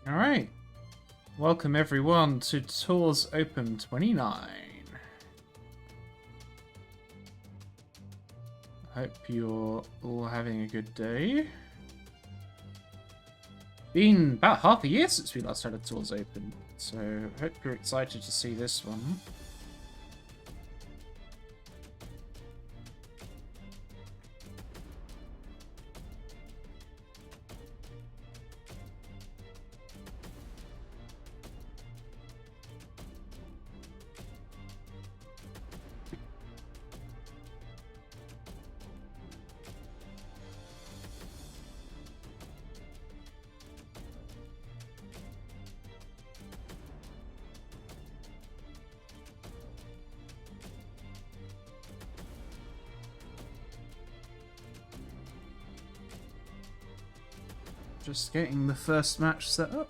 Alright, welcome everyone to TAWS Open 29. Hope you're all having a good day. Been about half a year since we last had a TAWS Open, so hope you're excited to see this one. Just getting the first match set up.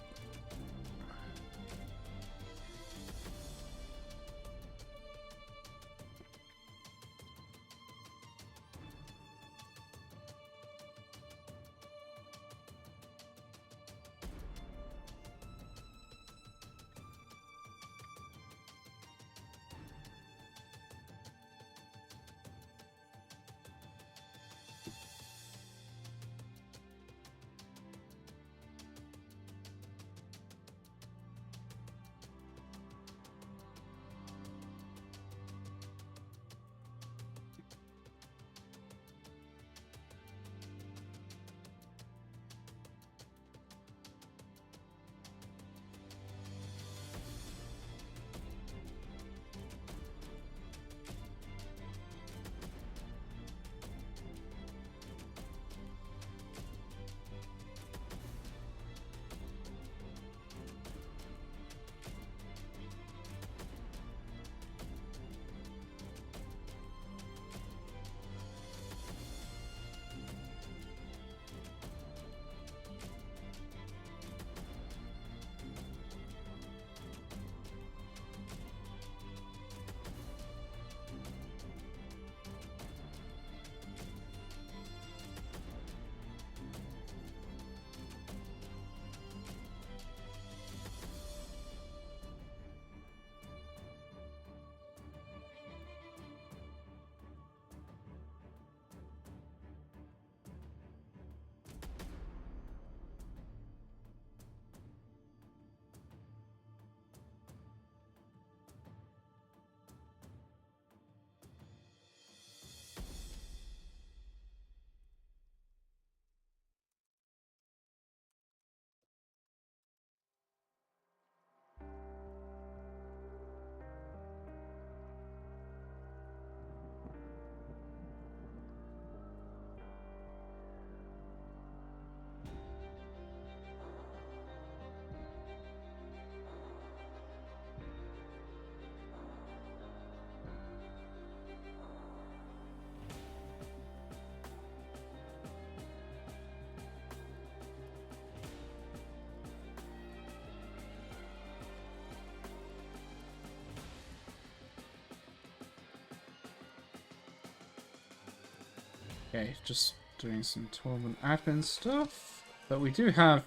Okay, just doing some tournament admin stuff. But we do have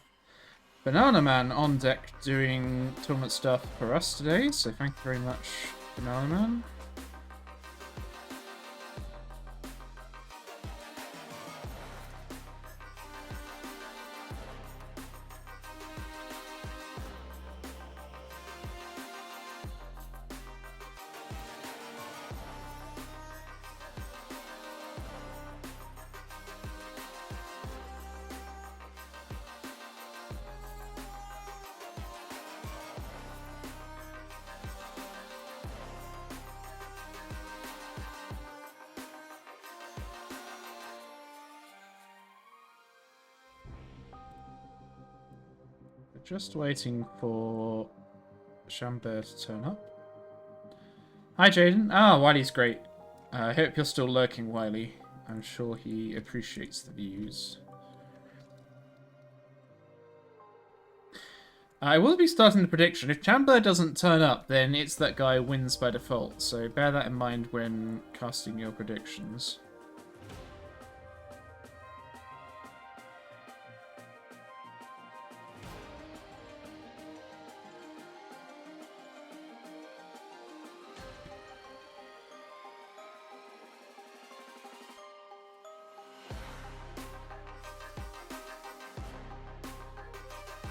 Banana Man on deck doing tournament stuff for us today, so thank you very much, Banana Man. Just waiting for Shamber to turn up. Hi, Jaden. Ah, Wiley's great. I hope you're still lurking, Wiley. I'm sure he appreciates the views. I will be starting the prediction. If Chamber doesn't turn up, then it's that guy wins by default, so bear that in mind when casting your predictions.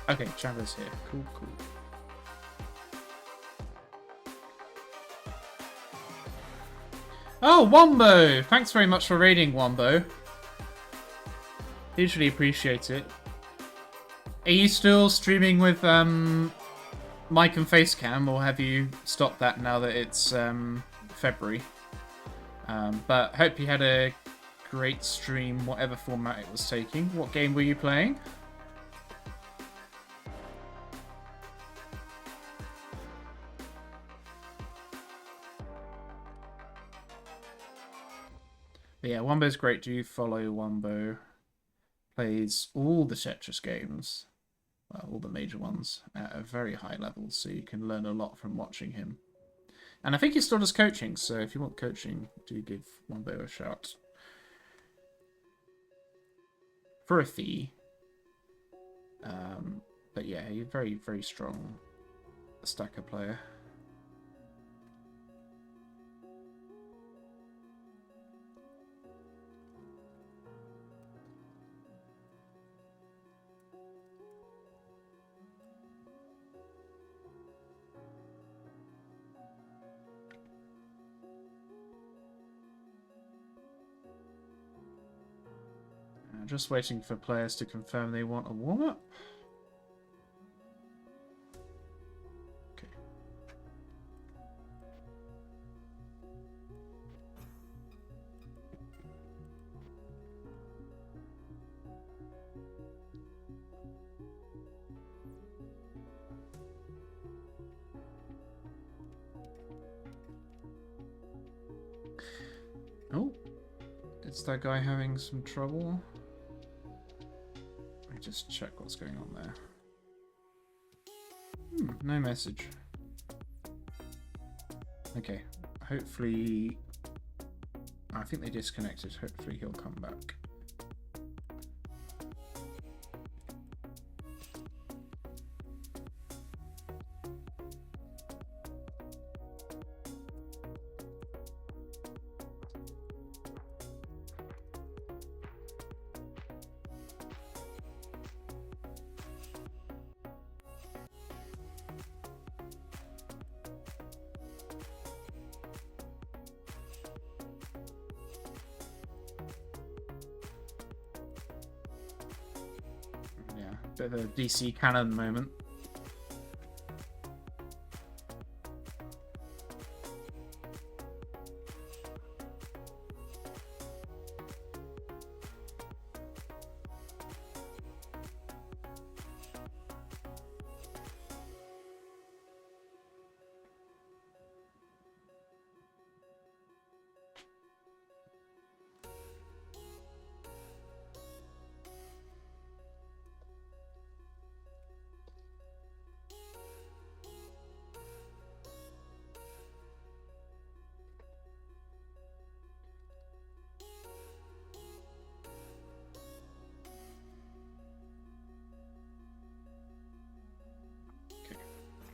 Okay, Chamber's here. Cool, cool. Oh, Wombo! Thanks very much for raiding, Wombo. Hugely appreciate it. Are you still streaming with mic and face cam, or have you stopped that now that it's February? But hope you had a great stream, whatever format it was taking. What game were you playing? But yeah, Wombo's great. Do follow Wombo. Plays all the Tetris games, well, all the major ones, at a very high level, so you can learn a lot from watching him. And I think he still does coaching, so if you want coaching, do give Wombo a shout. For a fee. But yeah, he's a very, very strong stacker player. Just waiting for players to confirm they want a warm-up. Okay. Oh, is that guy having some trouble? Just check what's going on there. No message. Okay, hopefully... I think they disconnected. Hopefully he'll come back. Bit of a DC cannon moment.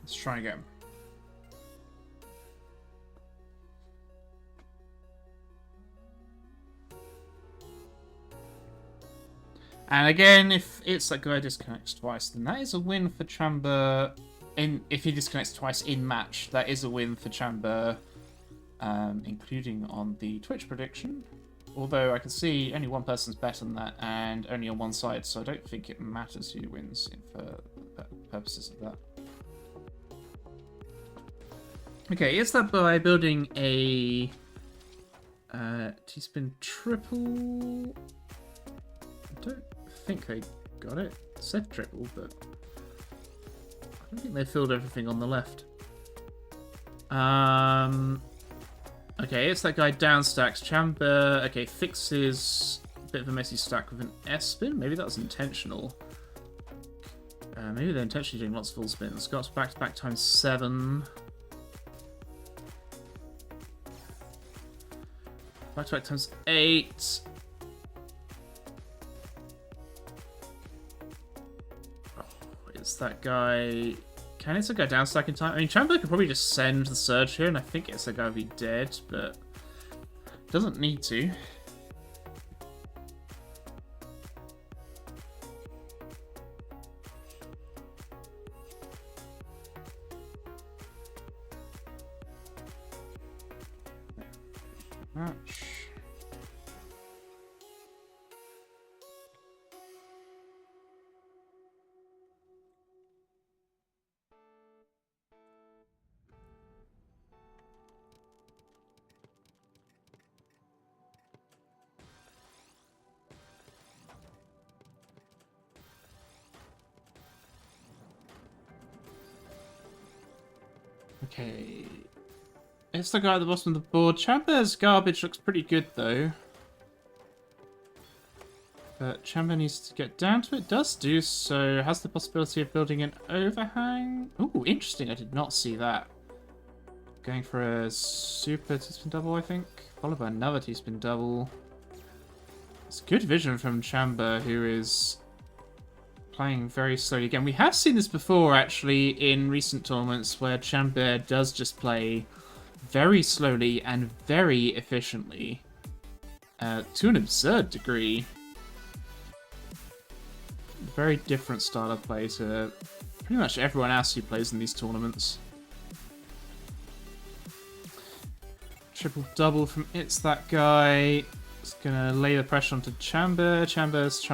Let's try again. And again, if it's that guy disconnects twice, then that is a win for Chamber. If he disconnects twice in match, that is a win for Chamber, including on the Twitch prediction. Although I can see only one person's better than that, and only on one side, so I don't think it matters who wins for purposes of that. Okay, is that by building a T-spin triple? I don't think they got it. It said triple, but I don't think they filled everything on the left. Okay, it's that guy down stacks. Chamber, okay, fixes a bit of a messy stack with an S-spin. Maybe that was intentional. Maybe they're intentionally doing lots of full spins. Got back-to-back times 7. Back-to-back times 8. Oh, it's that guy... Can it's a guy down stack in time? I mean, Chamber could probably just send the Surge here, and I think it's a guy be dead, but... doesn't need to. Match. Okay. It's the guy at the bottom of the board. Chamber's garbage looks pretty good, though. But Chamber needs to get down to it. Does do so. Has the possibility of building an overhang. Ooh, interesting. I did not see that. Going for a super T-spin double, I think. Followed by another T-spin double. It's good vision from Chamber, who is playing very slowly. Again, we have seen this before, actually, in recent tournaments, where Chamber does just play very slowly and very efficiently. To an absurd degree. Very different style of play to pretty much everyone else who plays in these tournaments. Triple double from It's That Guy. It's gonna lay the pressure onto Chamber. Chamber's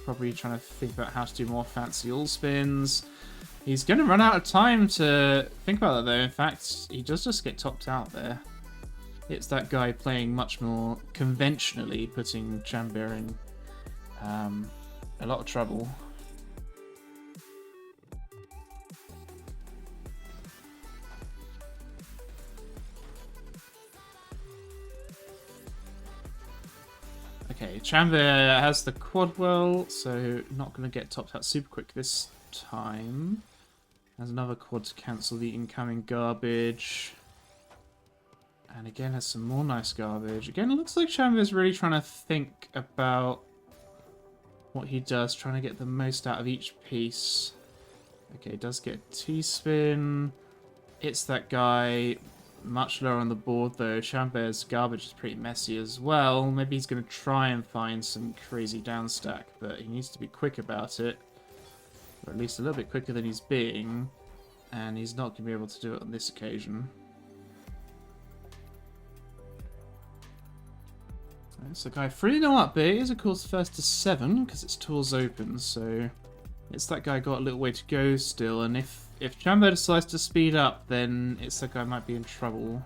probably trying to think about how to do more fancy all spins. He's gonna run out of time to think about that, though. In fact, he does just get topped out there. It's That Guy playing much more conventionally, putting Chamber in a lot of trouble. Okay, Chamber has the quad well, so not going to get topped out super quick this time. Has another quad to cancel the incoming garbage. And again has some more nice garbage. Again, it looks like Chamber is really trying to think about what he does, trying to get the most out of each piece. Okay, does get T-spin. It's That Guy. Much lower on the board, though. Chamber's garbage is pretty messy as well. Maybe he's going to try and find some crazy downstack, but he needs to be quick about it. Or at least a little bit quicker than he's being. And he's not going to be able to do it on this occasion. It's the guy 3-0 up, but it is, of course, first to 7, because it's TAWS open, so It's That Guy got a little way to go still, and if Chamber decides to speed up, then It's That Guy might be in trouble.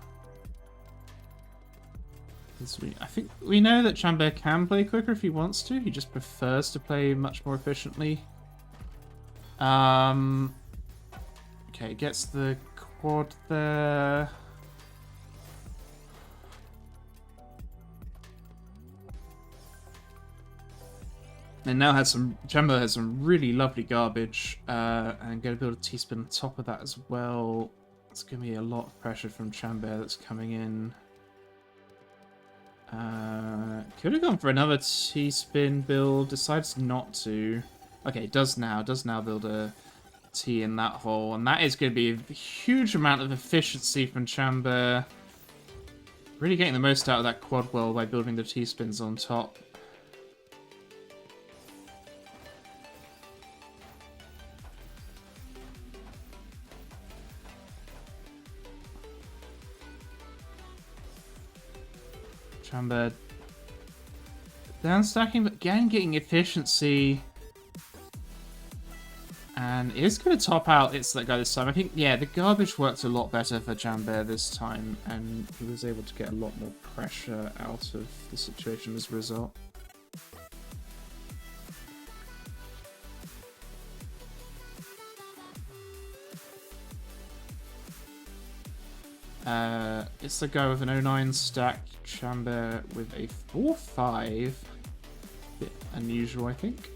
I think we know that Chamber can play quicker if he wants to, he just prefers to play much more efficiently. Okay, gets the quad there. And now Chamber has some really lovely garbage, and going to build a T-spin on top of that as well. It's going to be a lot of pressure from Chamber that's coming in. Could have gone for another T-spin build, decides not to. Okay, does now build a T in that hole, and that is going to be a huge amount of efficiency from Chamber. Really getting the most out of that quad well by building the T-spins on top. Chamber down stacking, but again getting efficiency, and is going to top out It's That Guy this time. I think, yeah, the garbage worked a lot better for Chamber this time, and he was able to get a lot more pressure out of the situation as a result. It's the guy with an 09 stack, Chamber with a 4-5. Bit unusual, I think.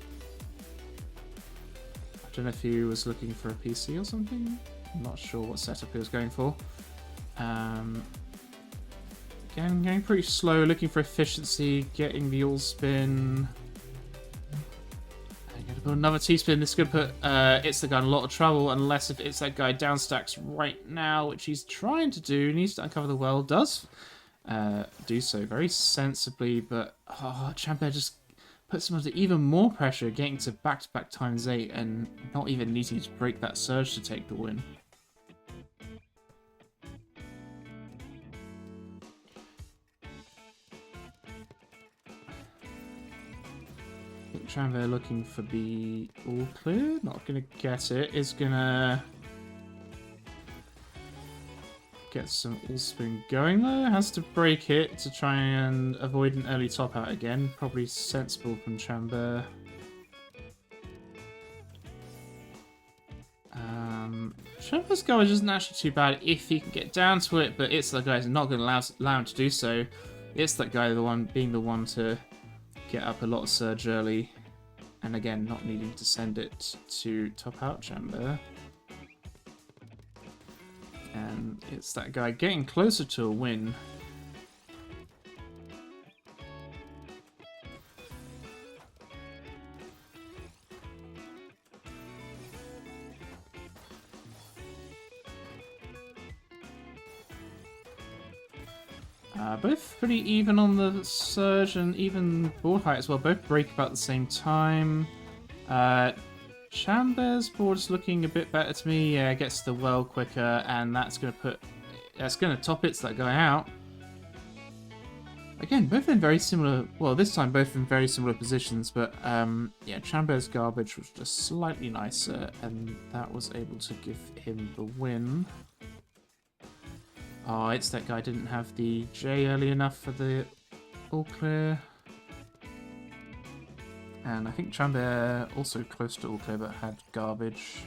I don't know if he was looking for a PC or something. I'm not sure what setup he was going for. Again, going pretty slow, looking for efficiency, getting the all spin. Going to put another T-spin. This is going to put It's The Guy in a lot of trouble, unless if It's That Guy downstacks right now, which he's trying to do. Needs to uncover the well. Does do so very sensibly, but Chamber just puts him under even more pressure, getting to back-to-back ×8 and not even needing to break that surge to take the win. Chamber looking for the all clear. Not going to get it. Is going to get some all spin going though. Has to break it to try and avoid an early top out again. Probably sensible from Chamber. Chamber's garbage isn't actually too bad if he can get down to it, but it's the guy who's not going to allow him to do so. It's that guy being the one to get up a lot of surge early, and again not needing to send it to top out Chamber. And it's that guy getting closer to a win. Both pretty even on the surge and even board height as well. Both break about the same time. Chamber's board's looking a bit better to me. Yeah, gets the well quicker, and that's gonna top it, so that guy out. Again, both in very similar. Well, this time both in very similar positions, but yeah, Chamber's garbage was just slightly nicer, and that was able to give him the win. Oh, it's that guy didn't have the J early enough for the all clear. And I think Chamber also close to all clear but had garbage.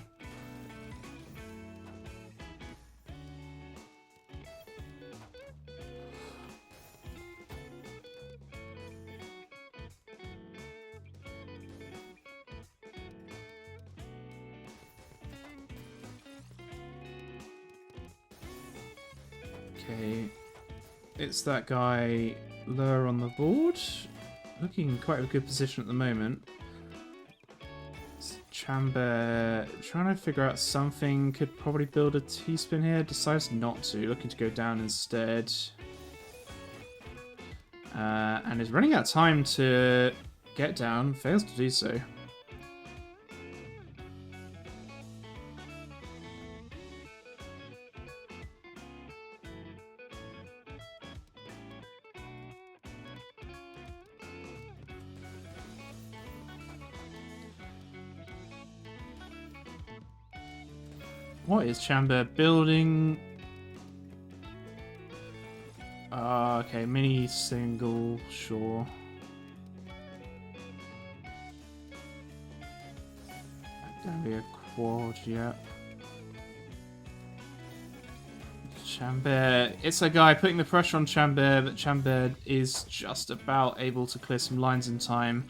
Okay, it's that guy lower on the board. Looking in quite a good position at the moment. It's Chamber trying to figure out something. Could probably build a T-spin here. Decides not to. Looking to go down instead. And is running out of time to get down. Fails to do so. What is Chamber building? Okay, mini single, sure. Gonna be a quad, yeah. Chamber, it's a guy putting the pressure on Chamber, but Chamber is just about able to clear some lines in time.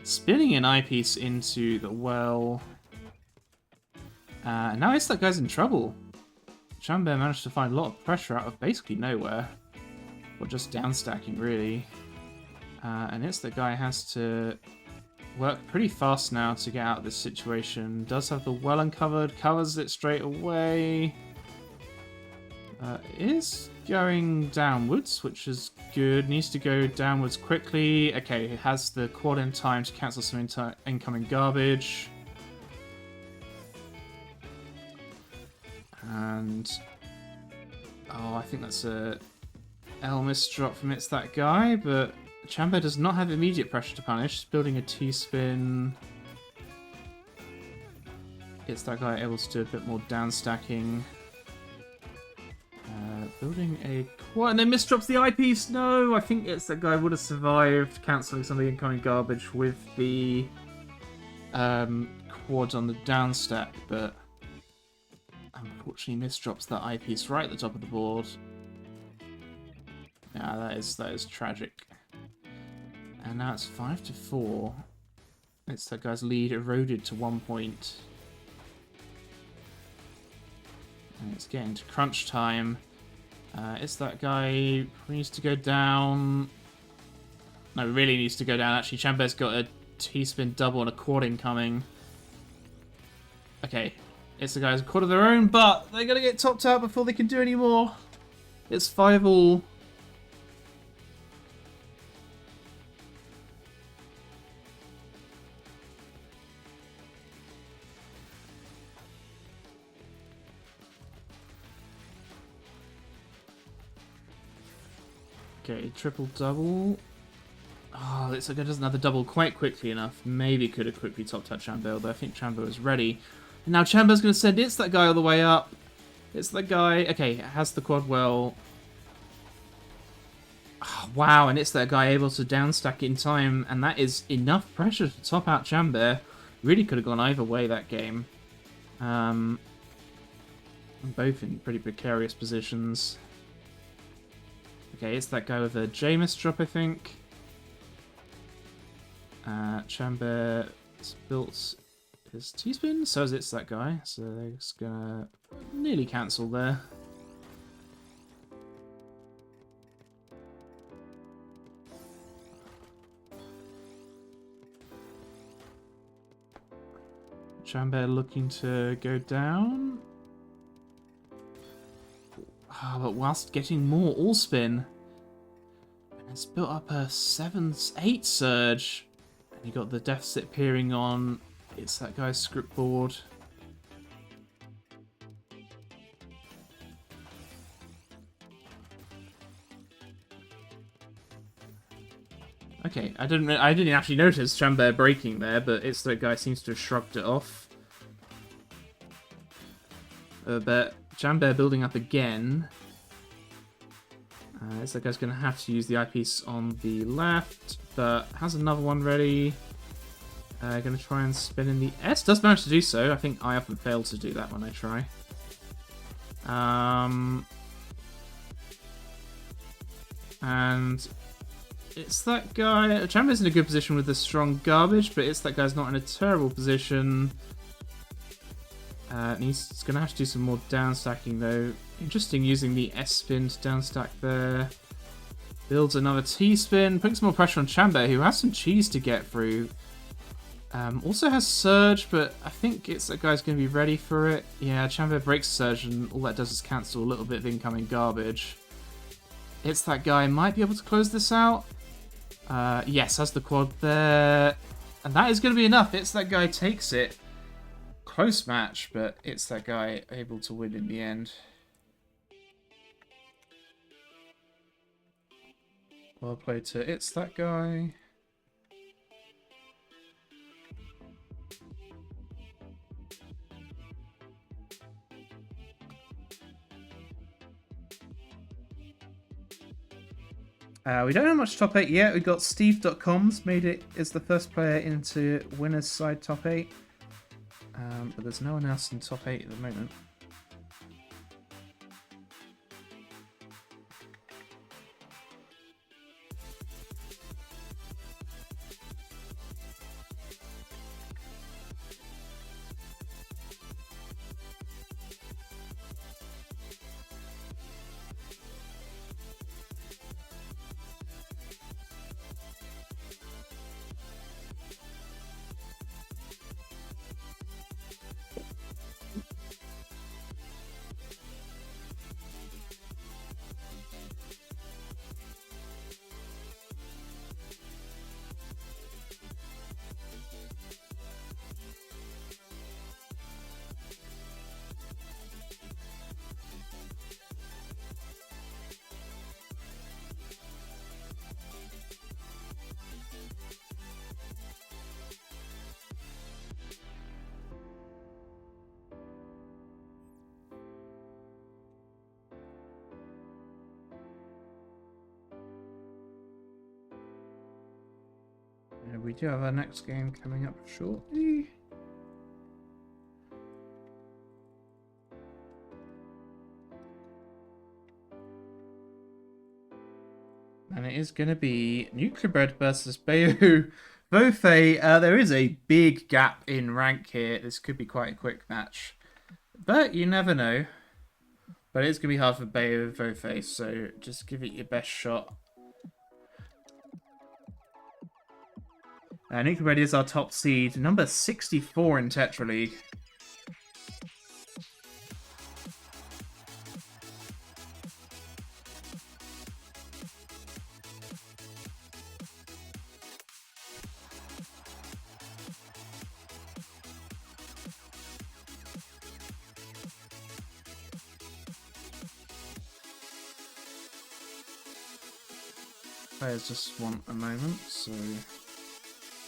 Spinning an eyepiece into the well. Now it's that guy's in trouble. Chamber managed to find a lot of pressure out of basically nowhere. Or just downstacking, really. And it's that guy has to work pretty fast now to get out of this situation. Does have the well uncovered, covers it straight away. Is going downwards, which is good. Needs to go downwards quickly. Okay, it has the quad in time to cancel some incoming garbage. And oh, I think that's a L misdrop from It's That Guy, but Chamber does not have immediate pressure to punish. It's building a T-spin. It's That Guy able to do a bit more down stacking. Building a quad, and then misdrops the eyepiece. No, I think It's That Guy would have survived cancelling some of the incoming garbage with the quad on the down stack, but unfortunately misdrops that eyepiece right at the top of the board. Yeah, that is tragic. And now it's 5-4. It's That Guy's lead eroded to 1 point. And it's getting to crunch time. It's That Guy needs to go down. No, really needs to go down. Actually, Chamber's got a T-spin double and a quad incoming. Okay. It's the guys a quad of their own, but they're going to get topped out before they can do any more. It's 5-all. Okay, triple double. Ah, Oh, looks like it doesn't have the double quite quickly enough. Maybe could have quickly topped out Chamber, although I think Chamber was ready. And now Chamber's going to send It's That Guy all the way up. It's that guy. Okay, it has the quad well. Oh, wow, and It's That Guy able to downstack in time, and that is enough pressure to top out Chamber. Really could have gone either way that game. Both in pretty precarious positions. Okay, It's That Guy with a Jameis drop, I think. Chamber built his T-spin, so is It's That Guy. So they're just gonna nearly cancel there. Chamber looking to go down. Oh, but whilst getting more all-spin. And it's built up a 7-8 surge. And you got the deficit peering on. It's That Guy's script board. Okay, I didn't actually notice Chamber breaking there, but It's That Guy seems to have shrugged it off. But Chamber building up again. It's That Guy's going to have to use the eyepiece on the left, but has another one ready. Going to try and spin in the S. Does manage to do so. I think I often fail to do that when I try. And It's That Guy. Chamber's in a good position with the strong garbage, but It's That Guy's not in a terrible position. He's going to have to do some more downstacking though. Interesting using the S spin to downstack there. Builds another T spin, putting some more pressure on Chamber, who has some cheese to get through. Also has Surge, but I think It's That Guy's going to be ready for it. Yeah, Chamber breaks Surge, and all that does is cancel a little bit of incoming garbage. It's That Guy might be able to close this out. Yes, has the quad there. And that is going to be enough. It's That Guy takes it. Close match, but It's That Guy able to win in the end. Well played to It's That Guy. We don't have much top 8 yet. We got Steve.coms made it as the first player into winner's side top 8. But there's no one else in top 8 at the moment. We do have our next game coming up shortly. And it is going to be Nuclear Bread versus Bayo Vofei. There is a big gap in rank here. This could be quite a quick match. But you never know. But it's going to be hard for Bayo Vofei, so just give it your best shot. Nuclear Bread is our top seed, number 64 in Tetra League. players just want a moment, so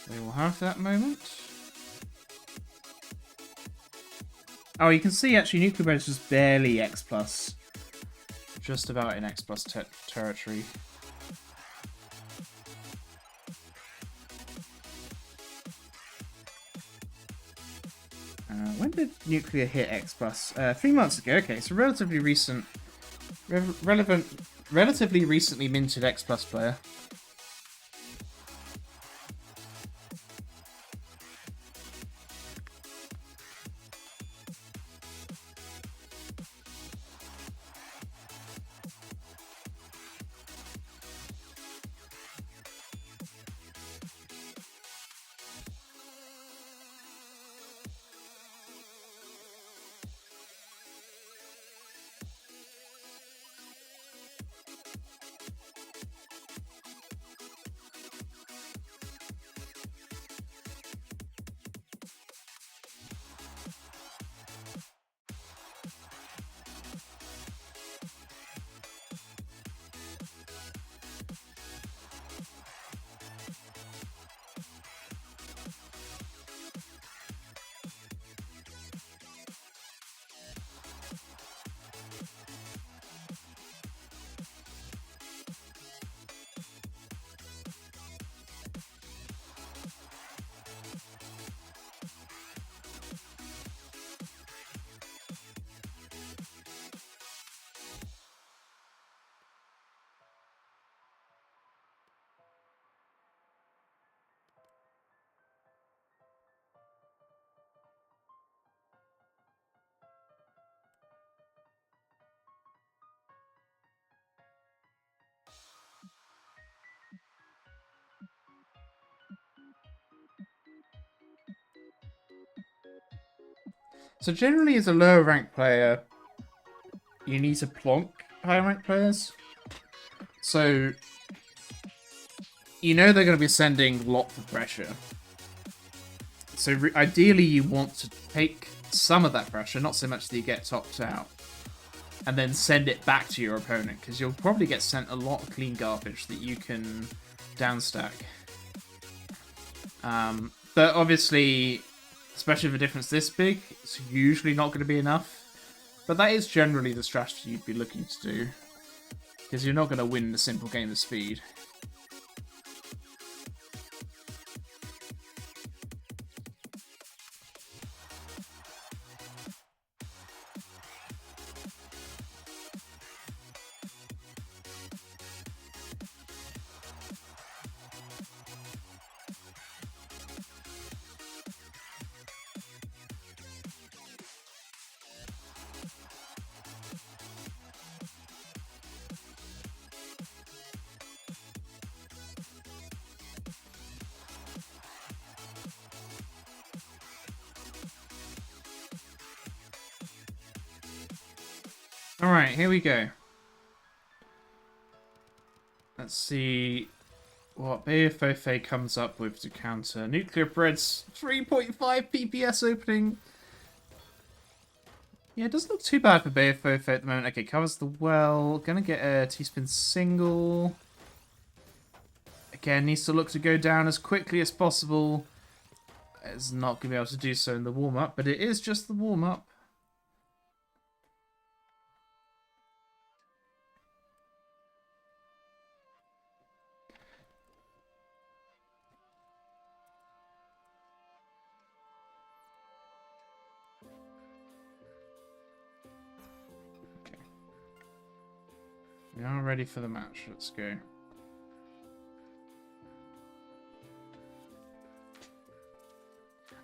they will have that moment. Oh, you can see actually Nuclear Bread is just barely X+. Just about in X+ territory. When did Nuclear hit X+? 3 months ago. Okay, so relatively recent, relatively recently minted X+ player. So generally, as a lower ranked player, you need to plonk higher ranked players. So you know they're going to be sending lots of pressure. So ideally, you want to take some of that pressure, not so much that you get topped out, and then send it back to your opponent, because you'll probably get sent a lot of clean garbage that you can downstack. But obviously, especially with a difference this big, it's usually not going to be enough. But that is generally the strategy you'd be looking to do, because you're not going to win a simple game of speed. Alright, here we go. Let's see what BFOFA comes up with to counter Nuclear Bread's 3.5 PPS opening. Yeah, it doesn't look too bad for BFOFA at the moment. Okay, covers the well. Gonna get a T-spin single. Again, needs to look to go down as quickly as possible. It's not going to be able to do so in the warm-up, but it is just the warm-up. We are ready for the match. Let's go.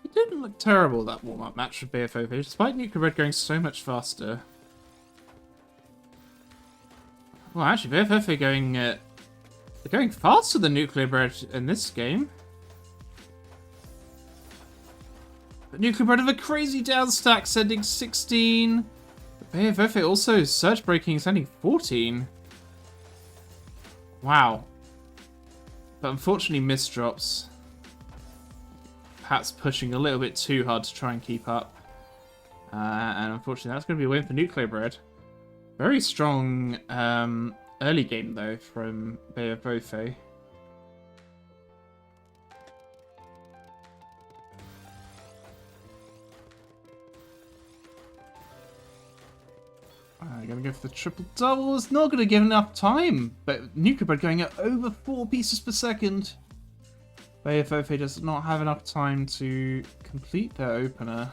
It didn't look terrible, that warm-up match for BFOV, despite Nuclear Red going so much faster. Well, actually, BFOV going... they're going faster than Nuclear Bread in this game. But Nuclear Bread have a crazy down stack, sending 16. But BFOV also surge breaking, sending 14. Wow. But unfortunately, miss drops. Perhaps pushing a little bit too hard to try and keep up. And unfortunately, that's going to be a win for Nuclear Bread. Very strong early game, though, from BFOV. Gonna go for the triple double. It's not gonna give enough time. But Nuclear Bread going at over 4 pieces per second. BFOF does not have enough time to complete their opener.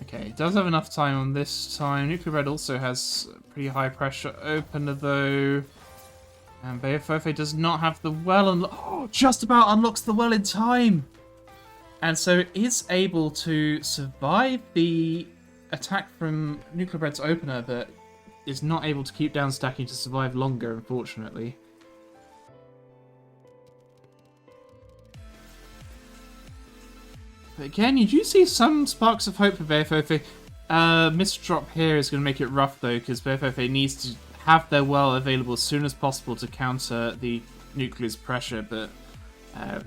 Okay, it does have enough time on this time. Nuclear Bread also has a pretty high pressure opener though. And BFOF does not have the well oh, just about unlocks the well in time. And so it is able to survive the attack from Nuclear Bread's opener, but is not able to keep down stacking to survive longer, unfortunately. But again, you do see some sparks of hope for BFOF. Missed drop here is going to make it rough, though, because BFOF needs to have their well available as soon as possible to counter the Nuclear's pressure, but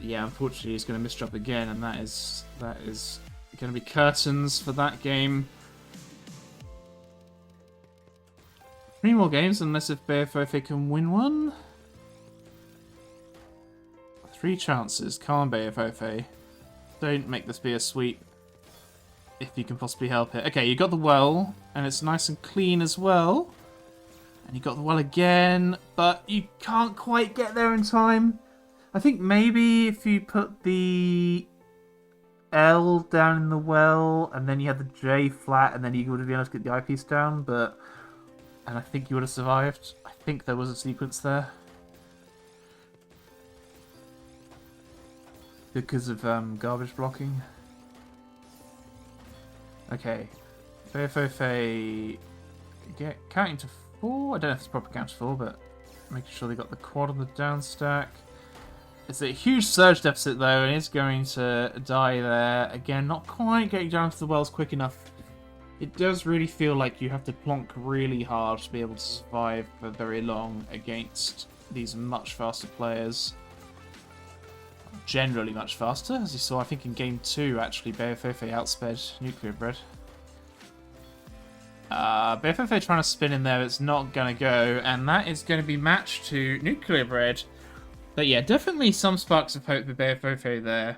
yeah, unfortunately, he's going to misdrop again, and that is going to be curtains for that game. 3 more games, unless if BFOF can win one. 3 chances. Come on, BFOF. Don't make this be a sweep. If you can possibly help it. Okay, you got the well, and it's nice and clean as well. And you got the well again, but you can't quite get there in time. I think maybe if you put the L down in the well, and then you had the J flat, and then you would have been able to get the eyepiece down, and I think you would have survived. I think there was a sequence there. Because of garbage blocking. Okay. BFOF counting to 4. I don't know if it's proper count to 4, but making sure they got the quad on the down stack. It's a huge surge deficit though, and it's going to die there. Again, not quite getting down to the wells quick enough. It does really feel like you have to plonk really hard to be able to survive for very long against these much faster players. Generally much faster, as you saw, I think in game 2, actually, BFOF outsped Nuclear Bread. BFOF trying to spin in there, it's not going to go, and that is going to be matched to Nuclear Bread. But yeah, definitely some sparks of hope for BFOF there,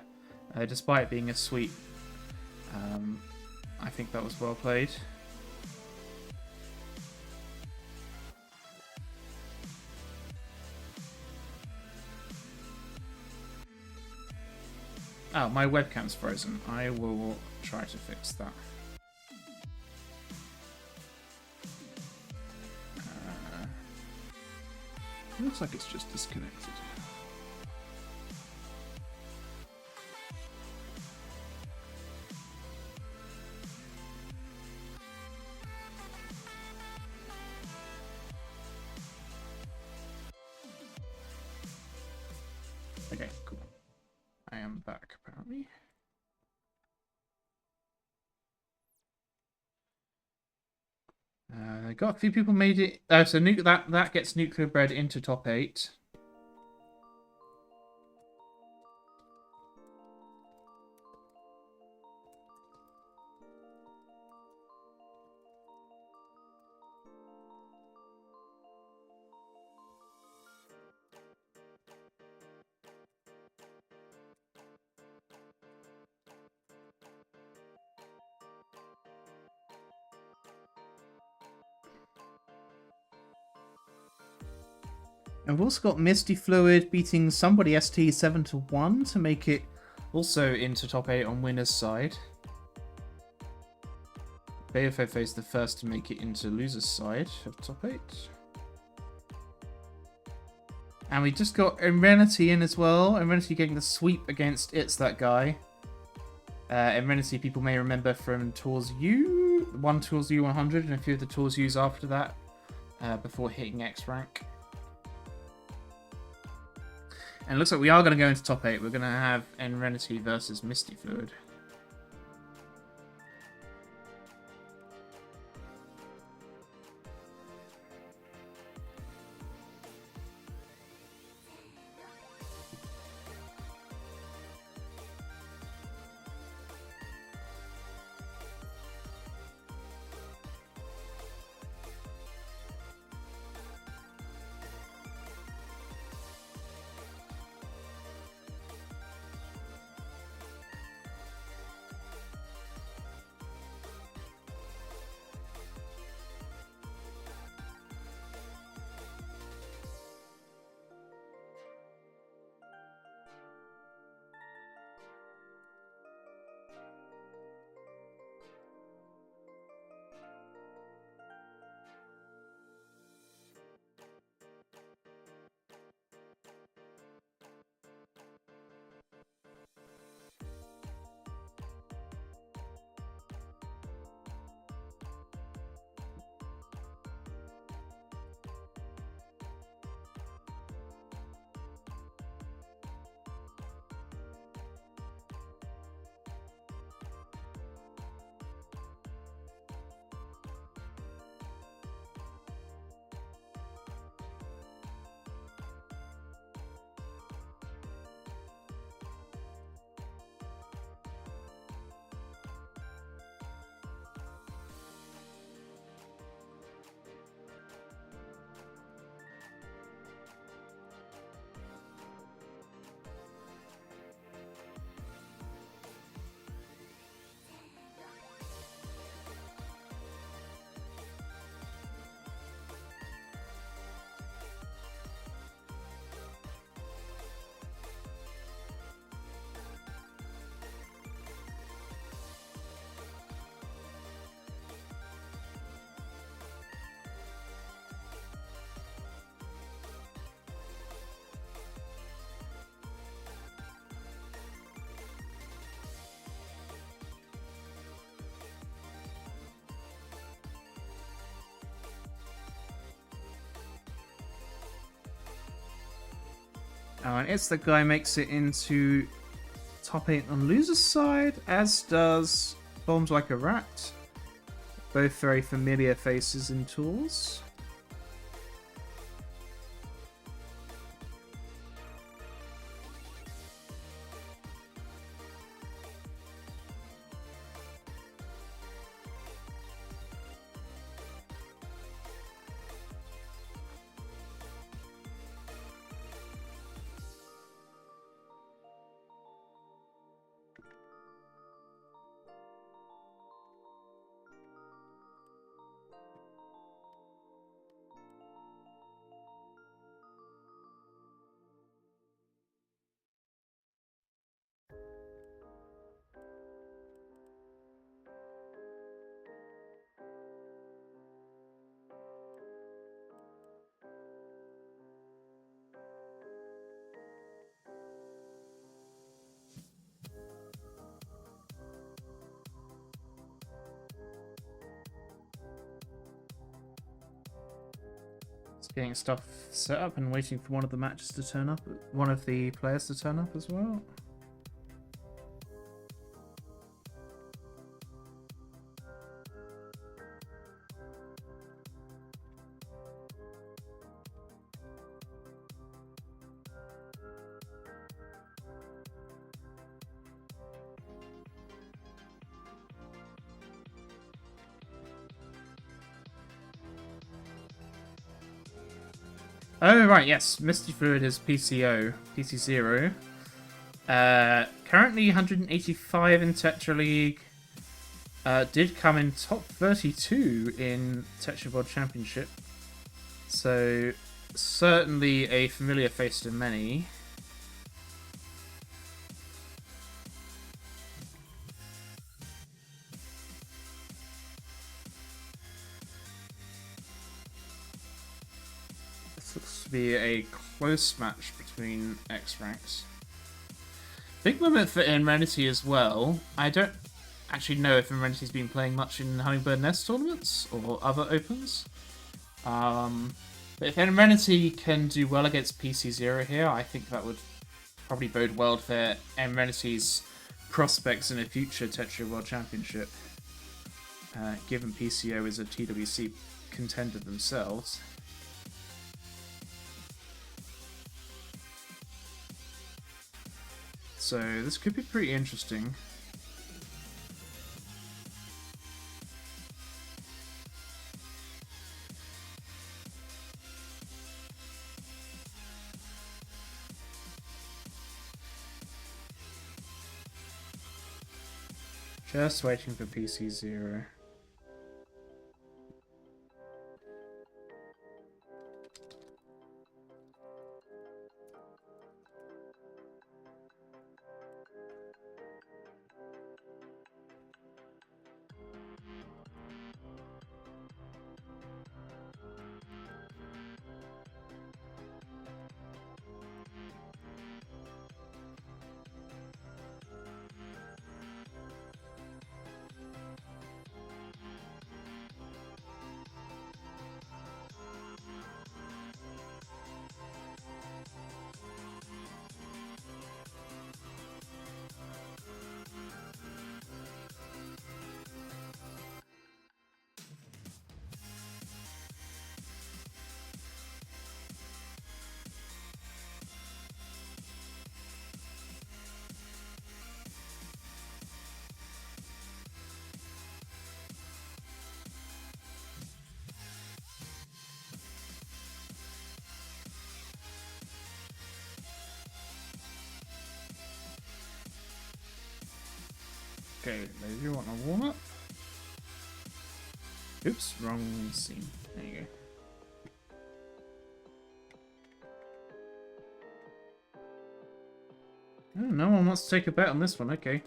despite it being a sweep. I think that was well played. Oh, my webcam's frozen. I will try to fix that. Looks like it's just disconnected. Okay, cool. I am back, apparently. Got a few people made it. So that gets Nuclear Bread into top 8. And we've also got Misty Fluid beating somebody ST 7-1 to make it also into top 8 on winner's side. BFOF is the first to make it into loser's side of top 8. And we just got Imrenity in as well. Imrenity getting the sweep against It's That Guy. Imrenity people may remember from TAWS U, one TAWS U 100 and a few of the TAWS U's after that, before hitting X rank. And it looks like we are going to go into top 8. We're going to have Imrenity versus Misty Fluid. And it's the guy makes it into top 8 on loser's side, as does Bombs Like a Rat. Both very familiar faces in TAWS. Getting stuff set up and waiting for one of the matches to turn up, one of the players to turn up as well. Oh, right, yes. Misty Fluid is PC0. Currently 185 in Tetra League. Did come in top 32 in Tetra World Championship. So, certainly a familiar face to many. Looks to be a close match between X ranks. Big moment for Imrenity as well. I don't actually know if Imrenity's been playing much in Hummingbird Nest tournaments or other opens. But if Imrenity can do well against PC0 here, I think that would probably bode well for Imrenity's prospects in a future Tetra World Championship, given PCO is a TWC contender themselves. So this could be pretty interesting. Just waiting for PC0. Okay, maybe you want to warm up? Oops, wrong scene. There you go. Oh, no one wants to take a bet on this one, okay.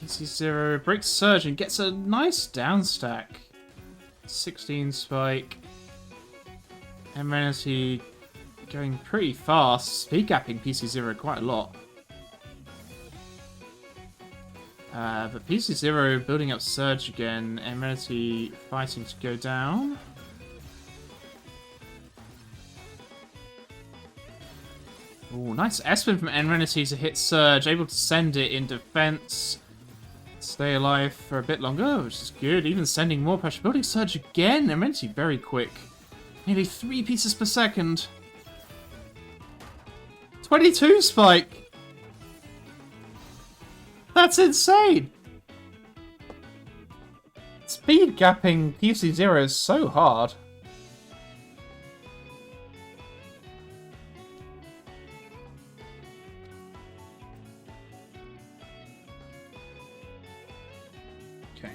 PC0 breaks Surge and gets a nice down stack. 16 spike. Imrenity going pretty fast, speed gapping PC0 quite a lot. But PC0 building up Surge again. Amenity fighting to go down. Ooh, nice S-spin from Amenity to hit Surge. Able to send it in defense. Stay alive for a bit longer, which is good. Even sending more pressure. Building Surge again. Amenity very quick. Nearly 3 pieces per second. 22 spike! That's insane! Speed gapping PC0 is so hard. Okay.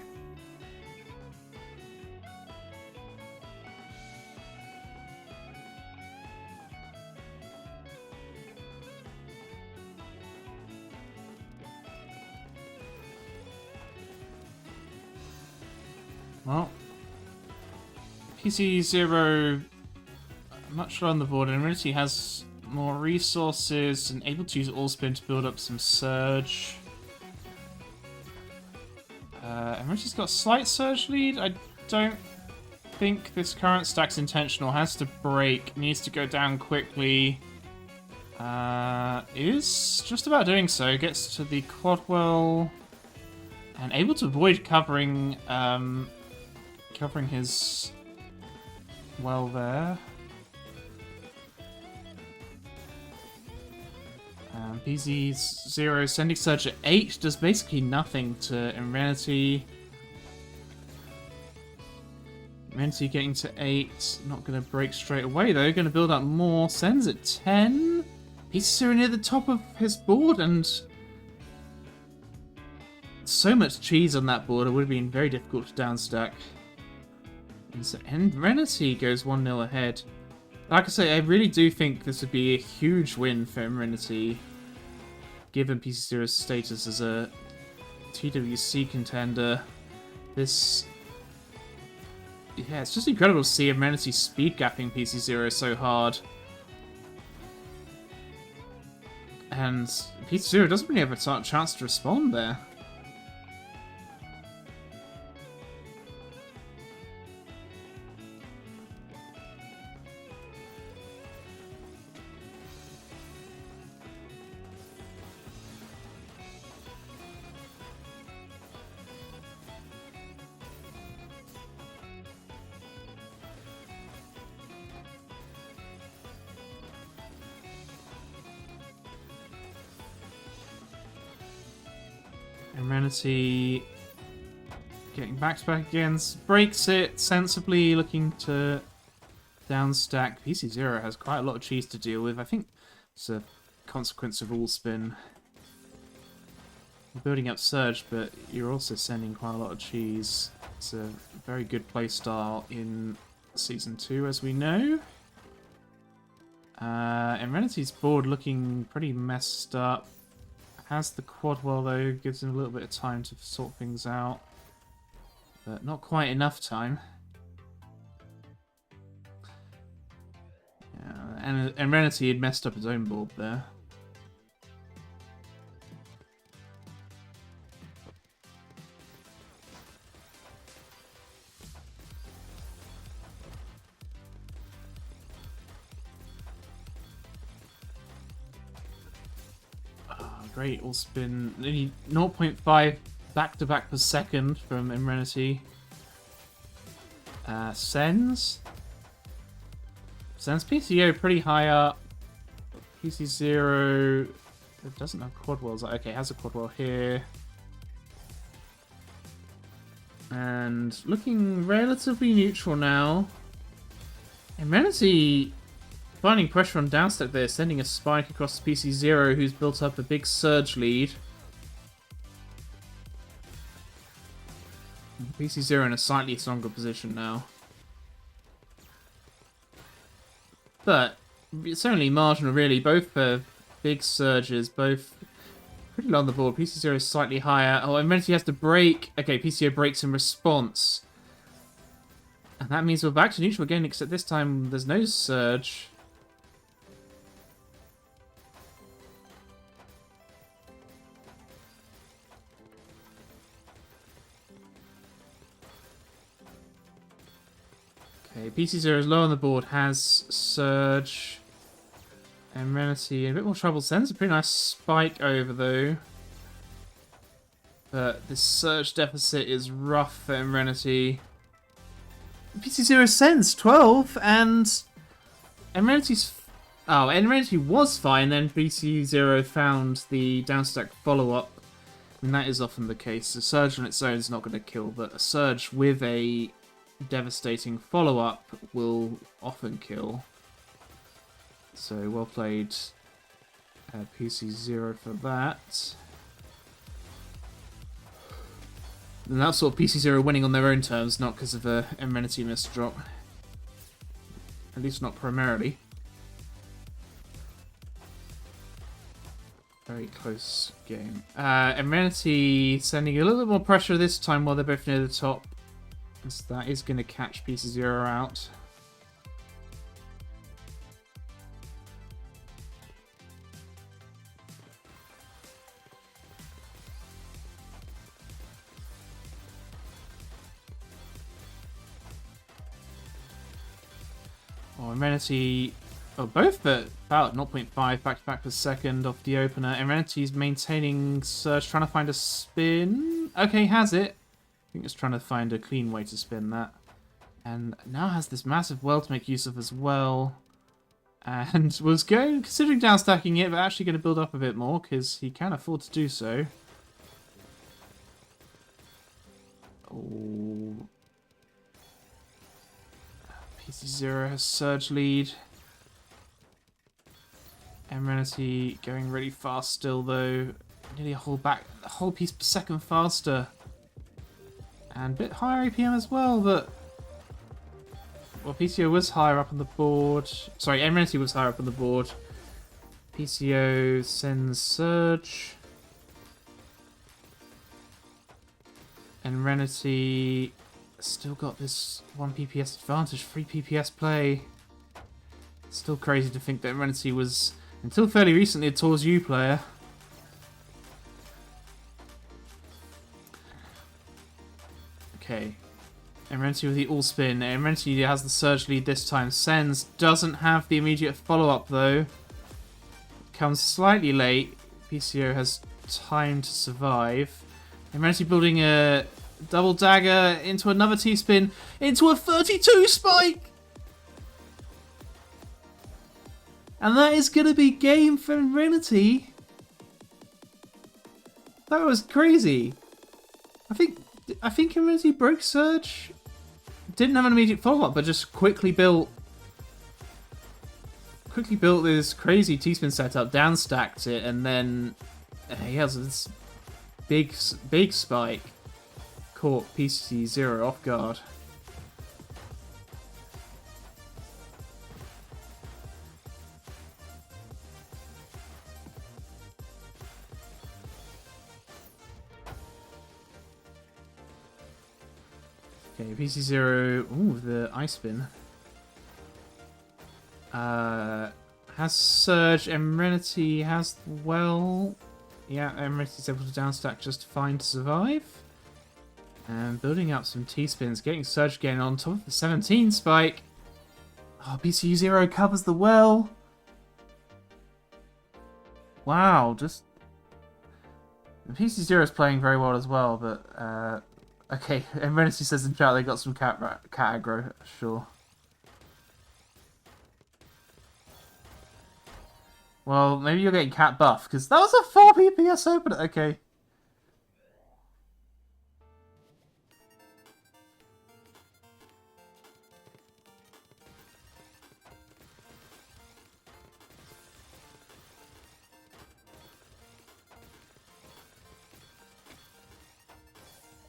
Well, PC0 much lower on the board, and Amenity has more resources and able to use All Spin to build up some Surge. Amenity's got a slight Surge lead. I don't think this current stack's intentional. Has to break, needs to go down quickly. Is just about doing so. Gets to the Quadwell and able to avoid covering his well there. PZ0 sending Surge at 8 does basically nothing to Amenity. Amenity getting to 8, not going to break straight away though, going to build up more, sends at 10. PC0 near the top of his board, and so much cheese on that board, it would have been very difficult to downstack. And so Amenity goes 1-0 ahead. Like I say, I really do think this would be a huge win for Amenity, given PC0's status as a TWC contender. This... yeah, it's just incredible to see Amenity speed gapping PC0 so hard. And PC0 doesn't really have a chance to respond there. Amenity getting back to back again, breaks it sensibly, looking to downstack. PC0 has quite a lot of cheese to deal with. I think it's a consequence of All Spin. You're building up Surge, but you're also sending quite a lot of cheese. It's a very good playstyle in Season 2, as we know. Amenity's board looking pretty messed up. Has the Quadwell though, gives him a little bit of time to sort things out. But not quite enough time. Yeah, and Amenity had messed up his own board there. Great, all spin. Nearly 0.5 back-to-back per second from Amenity. Sends PCO pretty high up. PC0 it doesn't have Quadwells. Okay, has a Quadwell here. And looking relatively neutral now. Amenity finding pressure on downstep there, sending a spike across PC0, who's built up a big Surge lead. PC0 in a slightly stronger position now. But it's only marginal, really. Both big Surges, both pretty low on the board. PC0 is slightly higher. Oh, Amenity has to break. Okay, PC0 breaks in response. And that means we're back to neutral again, except this time there's no Surge. Okay, PC0 is low on the board, has Surge, Amenity, a bit more trouble. Sends a pretty nice spike over, though. But this Surge deficit is rough for Amenity. PC0 sends 12, and Amenity's... Oh, Amenity was fine, then PC0 found the downstack follow-up. And that is often the case. A Surge on its own is not going to kill, but a Surge with a devastating follow-up will often kill. So, well played PC0 for that. And that's sort of PC0 winning on their own terms, not because of a Amenity missed drop. At least not primarily. Very close game. Amenity sending a little bit more pressure this time while they're both near the top. As that is going to catch PC0 out. Oh, Amenity... Oh, both but about 0.5 back-to-back per second off the opener. Amenity's maintaining Surge, trying to find a spin. Okay, has it. I think it's trying to find a clean way to spin that. And now has this massive well to make use of as well. And was considering downstacking it, but actually going to build up a bit more, because he can afford to do so. Oh. PC0 has Surge lead. Amenity going really fast still, though. Nearly a whole piece per second faster. And a bit higher APM as well, but... Well, PCO was higher up on the board. Sorry, Amenity was higher up on the board. PCO sends Surge. And Renity still got this 1 PPS advantage, 3 PPS play. Still crazy to think that Renity was, until fairly recently, a TAWS U player. Okay. Amenity with the all-spin. Amenity has the Surge lead this time. Sends doesn't have the immediate follow-up, though. Comes slightly late. PCO has time to survive. Amenity building a double dagger into another T-spin. Into a 32 spike! And that is going to be game for Amenity. That was crazy. I think Amenity broke Surge. Didn't have an immediate follow-up, but just quickly built this crazy T-spin setup, downstacked it, and then he has this big spike. Caught PC0 off guard. Okay, PC0, ooh, the ice spin. Has Surge, Amenity has, well... Yeah, Amenity's able to downstack just fine to survive. And building up some T-spins, getting Surge again on top of the 17 spike. Oh, PC0 covers the well. Wow, just... PC0 is playing very well as well, but... Okay, Amenity says in chat they got some cat aggro, sure. Well, maybe you're getting cat buff, because that was a 4 PPS opener. Okay.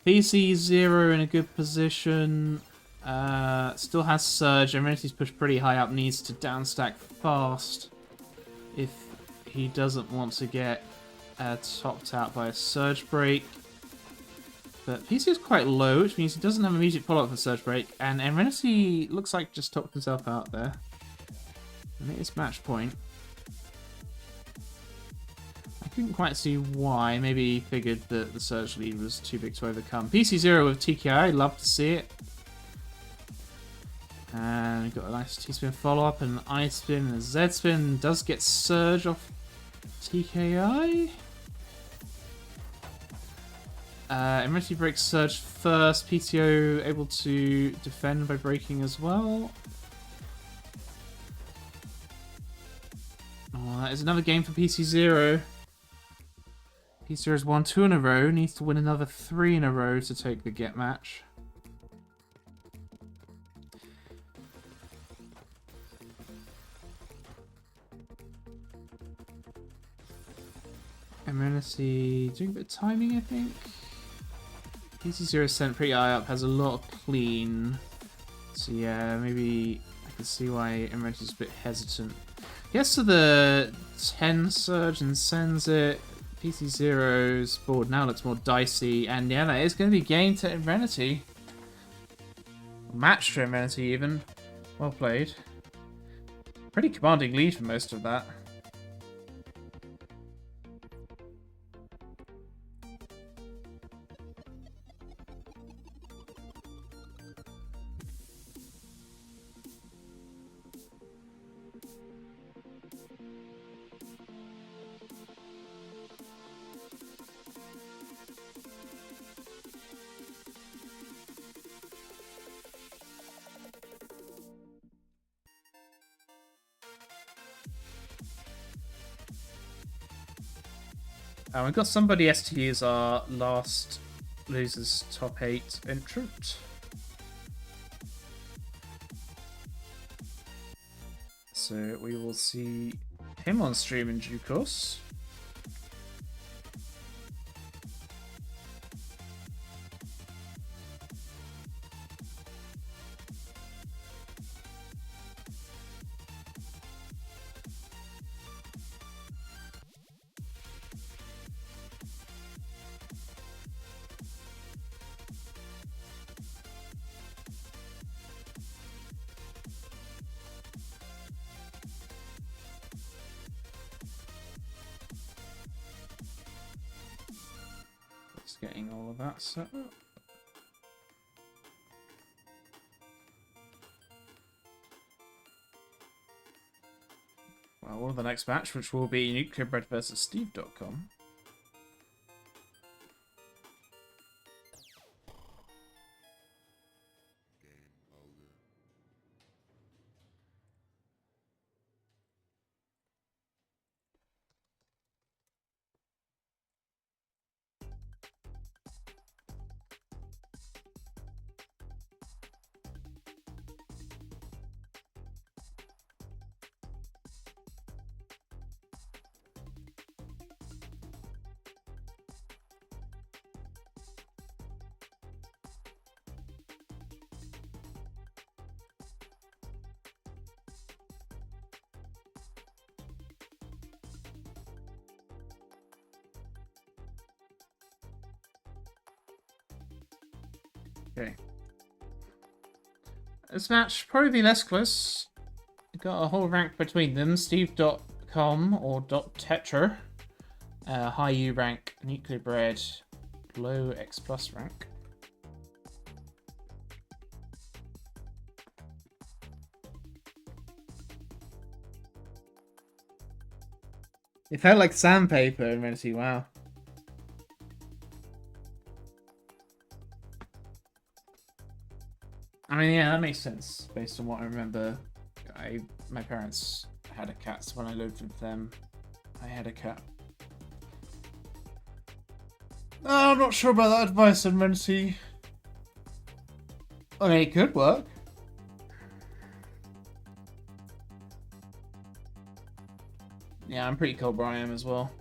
PC0 in a good position. Still has Surge. Amenity's pushed pretty high up. Needs to downstack fast if he doesn't want to get topped out by a Surge break. But PC is quite low, which means he doesn't have immediate follow-up for Surge break. And Amenity looks like just topped himself out there. And it is match point. I couldn't quite see why. Maybe he figured that the Surge lead was too big to overcome. PC0 with TKI, love to see it. And we've got a nice T-spin follow-up, and an I-spin, and a Z-spin. Does get Surge off TKI. Emergency breaks Surge first. PTO able to defend by breaking as well. Oh, that is another game for PC0. PC0 has won 2 in a row. Needs to win another 3 in a row to take the get match. Amenity doing a bit of timing, I think. PC0 sent pretty high up, has a lot of clean. So yeah, maybe I can see why Amenity is a bit hesitant. Gets to the 10 surge and sends it. PC0's board now looks more dicey, and yeah, that is going to be game to Amenity. Match to Amenity even. Well played. Pretty commanding lead for most of that. We've got somebody ST as our last losers top 8 entrant. So we will see him on stream in due course. Getting all of that set up. Well, on the next match, which will be Nuclearbread versus Steve.com. Okay. This match probably be less close. Got a whole rank between them. Steve.com or .tetra. High U rank, Nuclearbread, low X plus rank. It felt like sandpaper in Amenity, wow. I mean, yeah, that makes sense based on what I remember. My parents had a cat, so when I lived with them, I had a cat. I'm not sure about that advice, Amenity. I mean, it could work. Yeah, I'm pretty cold where I am as well.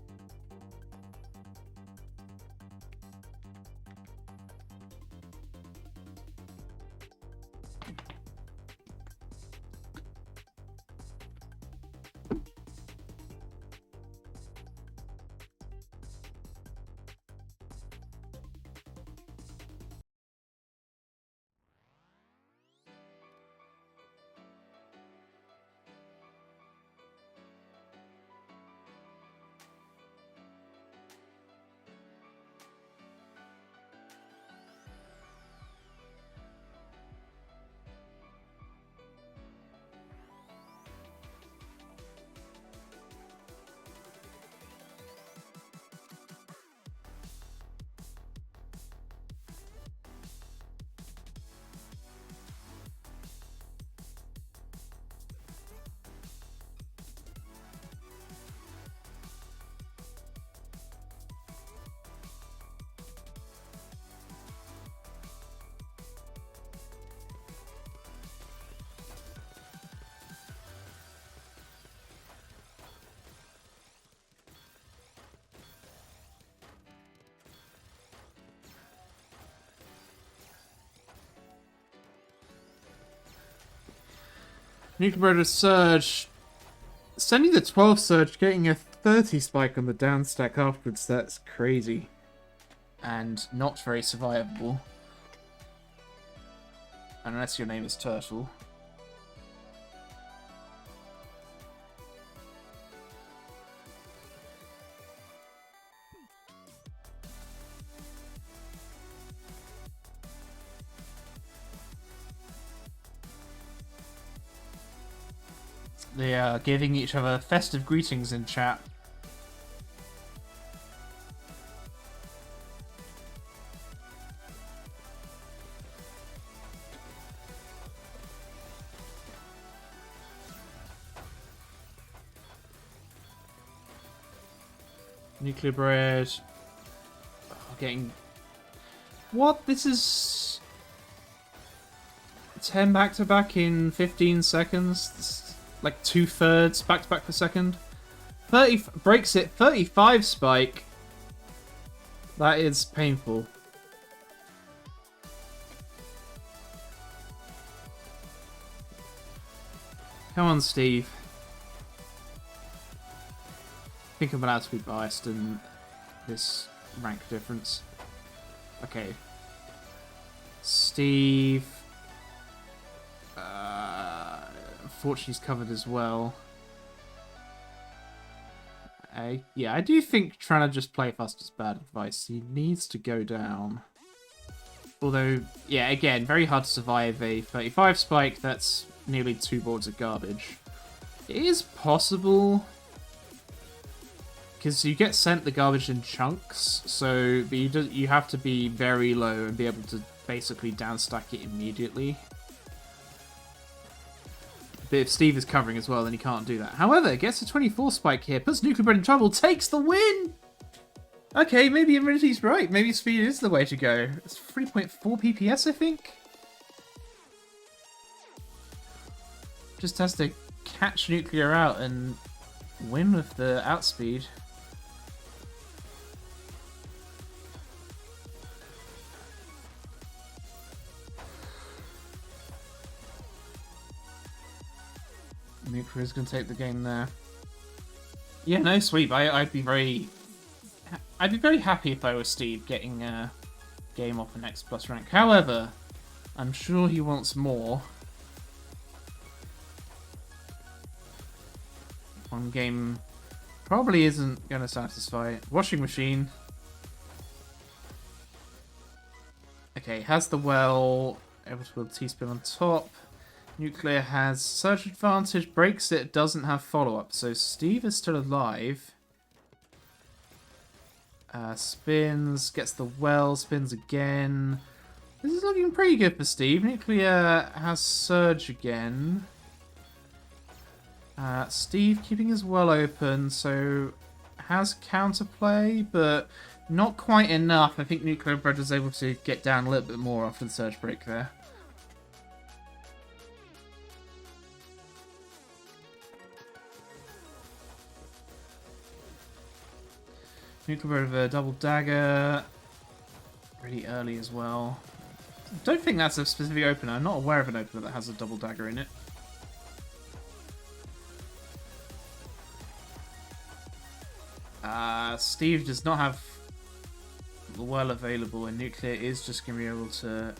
Nuclear Brothers Surge. Sending the 12 Surge, getting a 30 spike on the down stack afterwards. That's crazy. And not very survivable. Unless your name is Turtle. They are giving each other festive greetings in chat. Nuclear Bread. Oh, getting... What? This is... 10 back-to-back in 15 seconds? This, like 2/3 back-to-back per second? 30... Breaks it. 35 spike. That is painful. Come on, Steve. I think I'm allowed to be biased in this rank difference. Okay. Steve. Unfortunately, he's covered as well. Yeah, I do think trying to just play fast is bad advice. He needs to go down. Although, yeah, again, very hard to survive a 35 spike. That's nearly 2 boards of garbage. It is possible... Because you get sent the garbage in chunks, so but you have to be very low and be able to basically downstack it immediately. But if Steve is covering as well, then he can't do that. However, gets a 24 spike here, puts Nuclear Bread in trouble, takes the win! Okay, maybe Immunity's right. Maybe speed is the way to go. It's 3.4 PPS, I think? Just has to catch Nuclear out and win with the outspeed. Nuclear is going to take the game there. Yeah, no sweep. I'd be very happy if I was Steve getting a game off an X plus rank. However, I'm sure he wants more. One game probably isn't going to satisfy. Washing machine. Okay, has the well, able to build T-spin on top. Nuclear has surge advantage, breaks it, doesn't have follow-up. So Steve is still alive. Spins, gets the well, spins again. This is looking pretty good for Steve. Nuclear has surge again. Steve keeping his well open, so has counterplay, but not quite enough. I think Nuclear Bread was able to get down a little bit more after the surge break there. Nuclear with a double dagger. Really early as well. Don't think that's a specific opener. I'm not aware of an opener that has a double dagger in it. Steve does not have the well available, and Nuclear is just going to be able to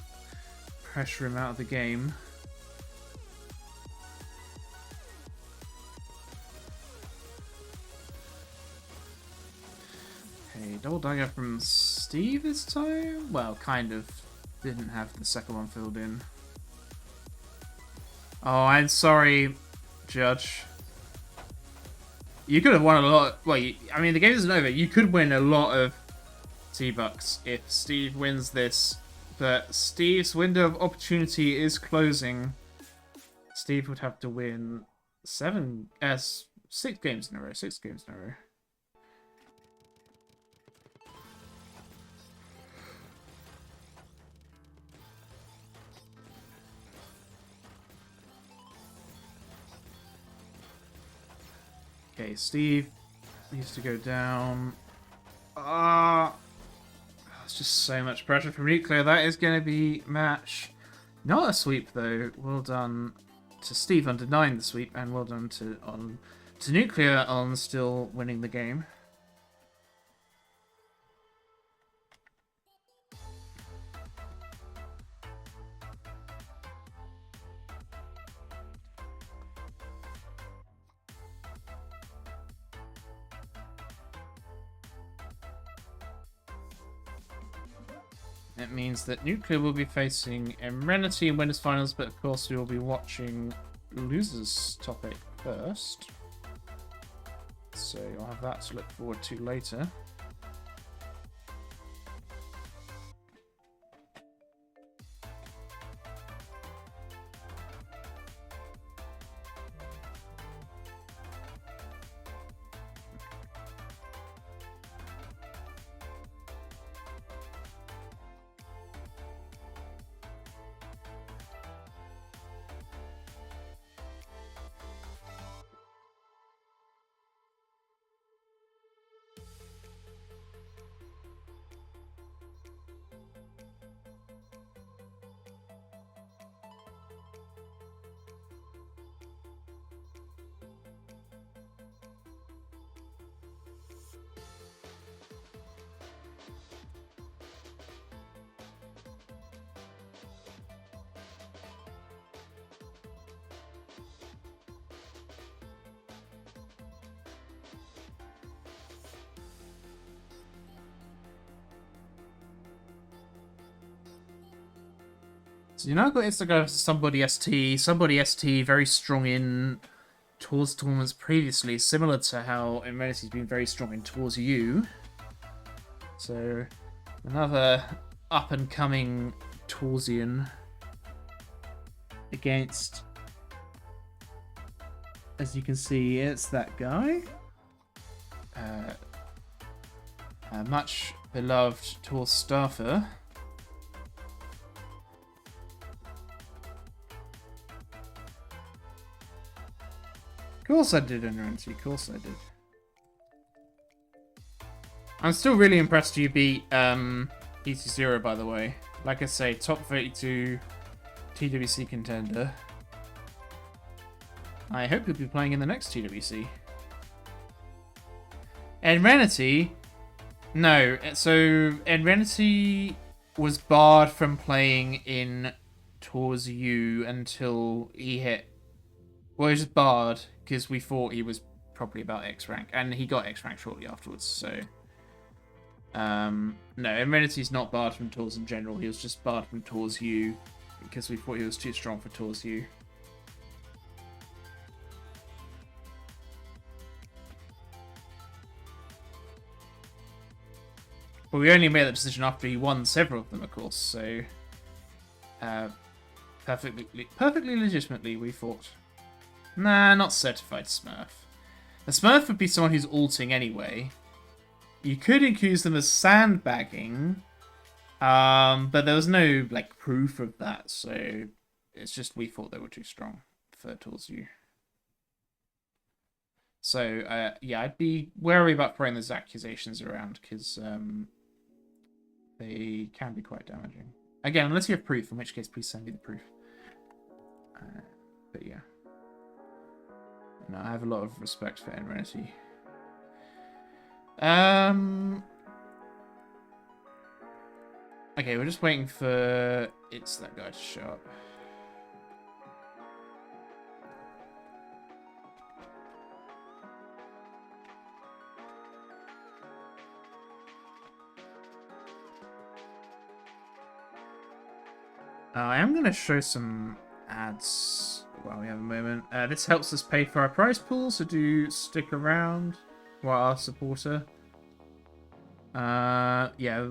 pressure him out of the game. Okay, double dagger from Steve this time? Well, kind of. Didn't have the second one filled in. Oh, I'm sorry, Judge. You could have won a lot. Well, I mean, the game isn't over. You could win a lot of T-Bucks if Steve wins this. But Steve's window of opportunity is closing. Steve would have to win 6 games in a row. 6 games in a row. Okay, Steve needs to go down. It's just so much pressure from Nuclear. That is going to be match. Not a sweep, though. Well done to Steve on denying the sweep, and well done to Nuclear on still winning the game. It means that Nuclear will be facing Erenity in winners finals, but of course we will be watching losers topic first. So you'll have that to look forward to later. So you now got Instagram versus Somebody ST. Somebody ST very strong in TAWS tournaments previously, similar to how Emenity's been very strong in TAWS U. So another up and coming TAWSian against, as you can see, it's that guy. A much beloved TAWS staffer. Of course I did, Erenity. Of course I did. I'm still really impressed you beat ET0, by the way. Like I say, top 32 TWC contender. I hope you'll be playing in the next TWC. Erenity? No. So, Erenity was barred from playing in TAWS U until he hit... Well, he was just barred because we thought he was probably about X rank, and he got X rank shortly afterwards. So, no, Emenity's not barred from TAWS in general. He was just barred from TAWS U because we thought he was too strong for TAWS U. But we only made that decision after he won several of them, of course. So, perfectly legitimately, we thought. Nah, not certified Smurf. A Smurf would be someone who's ulting anyway. You could accuse them of sandbagging, but there was no like proof of that, so it's just we thought they were too strong for TAWS U. So yeah, I'd be wary about throwing those accusations around because they can be quite damaging. Again, unless you have proof, in which case please send me the proof. But yeah. No, I have a lot of respect for Erenity. Okay, we're just waiting for it's that guy to show up. I am going to show some ads while we have a moment. This helps us pay for our prize pool, so do stick around while our supporter. Yeah.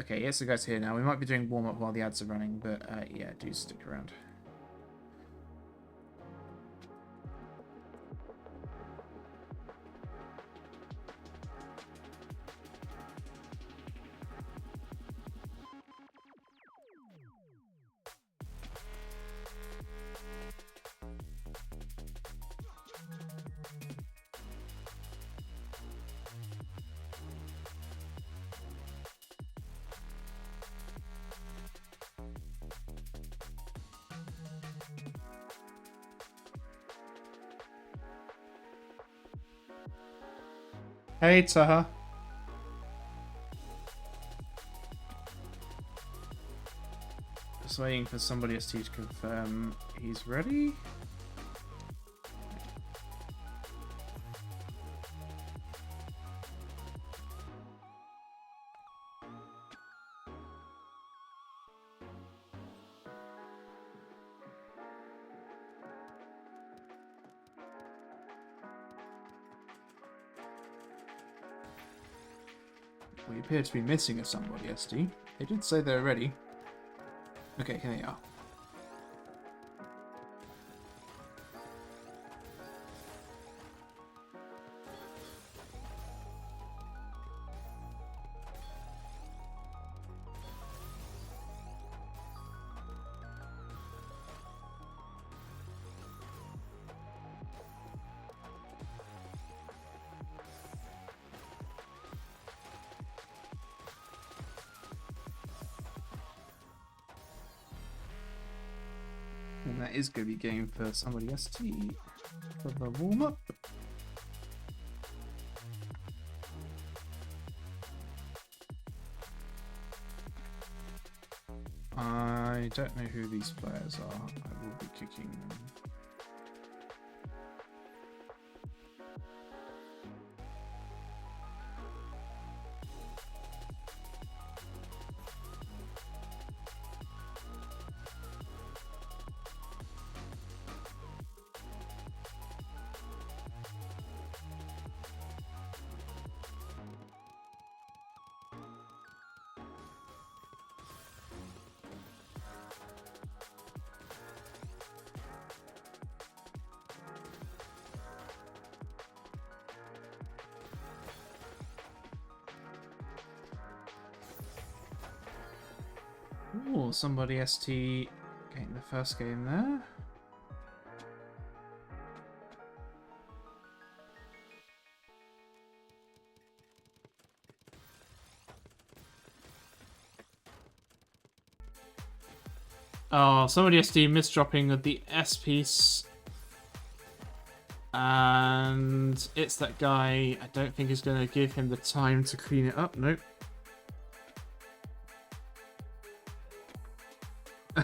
Okay, yes, the guy's here now. We might be doing warm-up while the ads are running, but yeah, do stick around. Hey, Taha. Just waiting for somebody else to confirm he's ready. We appear to be missing a somebody, SD. They did say they're ready. Okay, here they are. And that is going to be game for somebody ST for the warm-up. I don't know who these players are. I will be kicking them. Oh, somebody ST getting the first game there. Oh, somebody ST misdropping of the S piece. And it's that guy. I don't think he's going to give him the time to clean it up. Nope.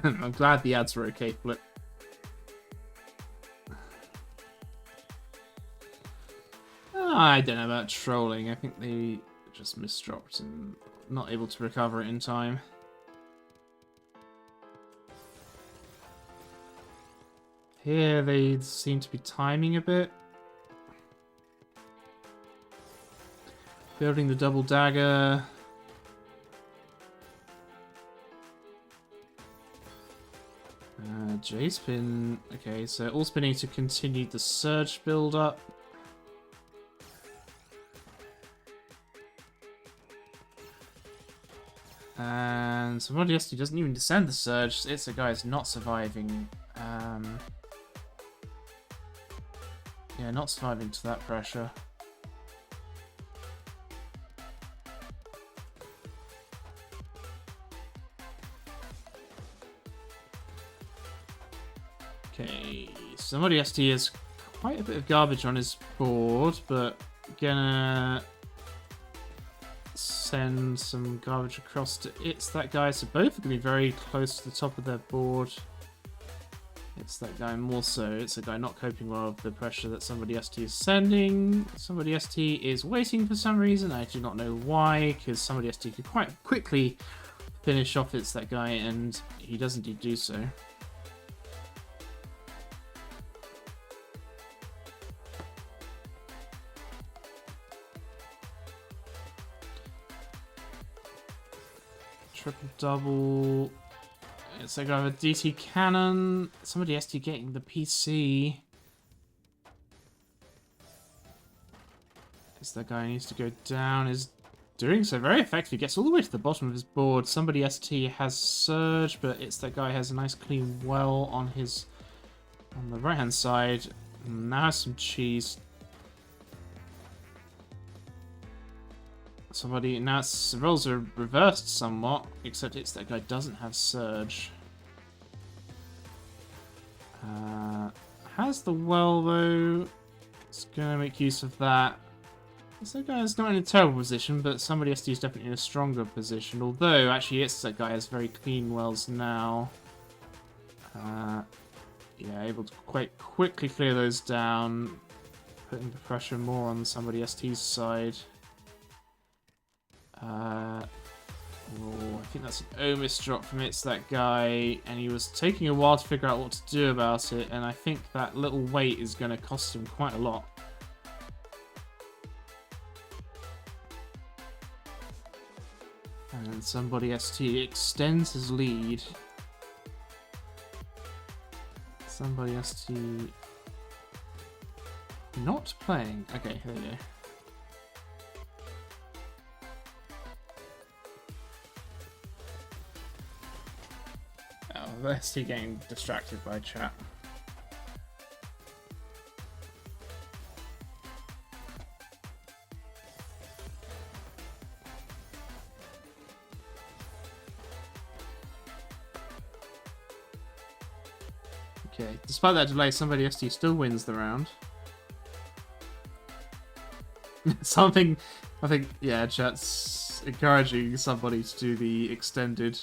I'm glad the ads were okay, Flip. I don't know about trolling. I think they just misdropped and not able to recover it in time. Here they seem to be timing a bit. Building the double dagger. J-spin. Okay, so all spinning to continue the surge build up. And somebody else who doesn't even descend the surge. It's a guy who's not surviving. Yeah, not surviving to that pressure. Okay, somebody ST has quite a bit of garbage on his board, but gonna send some garbage across to It's That Guy. So both are gonna be very close to the top of their board. It's That Guy more so. It's a guy not coping well with the pressure that somebody ST is sending. Somebody ST is waiting for some reason. I do not know why, because somebody ST could quite quickly finish off It's That Guy, and he does indeed do so. Triple double. It's like I have a DT cannon. Somebody ST getting the PC. Is that guy needs to go down? Is doing so very effectively. Gets all the way to the bottom of his board. Somebody ST has surge, but It's That Guy has a nice clean well on his on the right hand side. Now some cheese. Somebody now the roles are reversed somewhat, except It's That Guy doesn't have surge. Has the well though. It's gonna make use of that. So that guy is not in a terrible position, but somebody ST is definitely in a stronger position. Although, actually, it's that guy has very clean wells now. Yeah, able to quite quickly clear those down, putting the pressure more on somebody ST's side. Oh, I think that's an Omis drop from It's That Guy, and he was taking a while to figure out what to do about it, and I think that little wait is going to cost him quite a lot. And somebody ST extends his lead. Somebody ST not playing. Okay, there you go. Oh, ST getting distracted by chat. Okay, despite that delay, somebody ST still wins the round. Something, I think, yeah, chat's encouraging somebody to do the extended.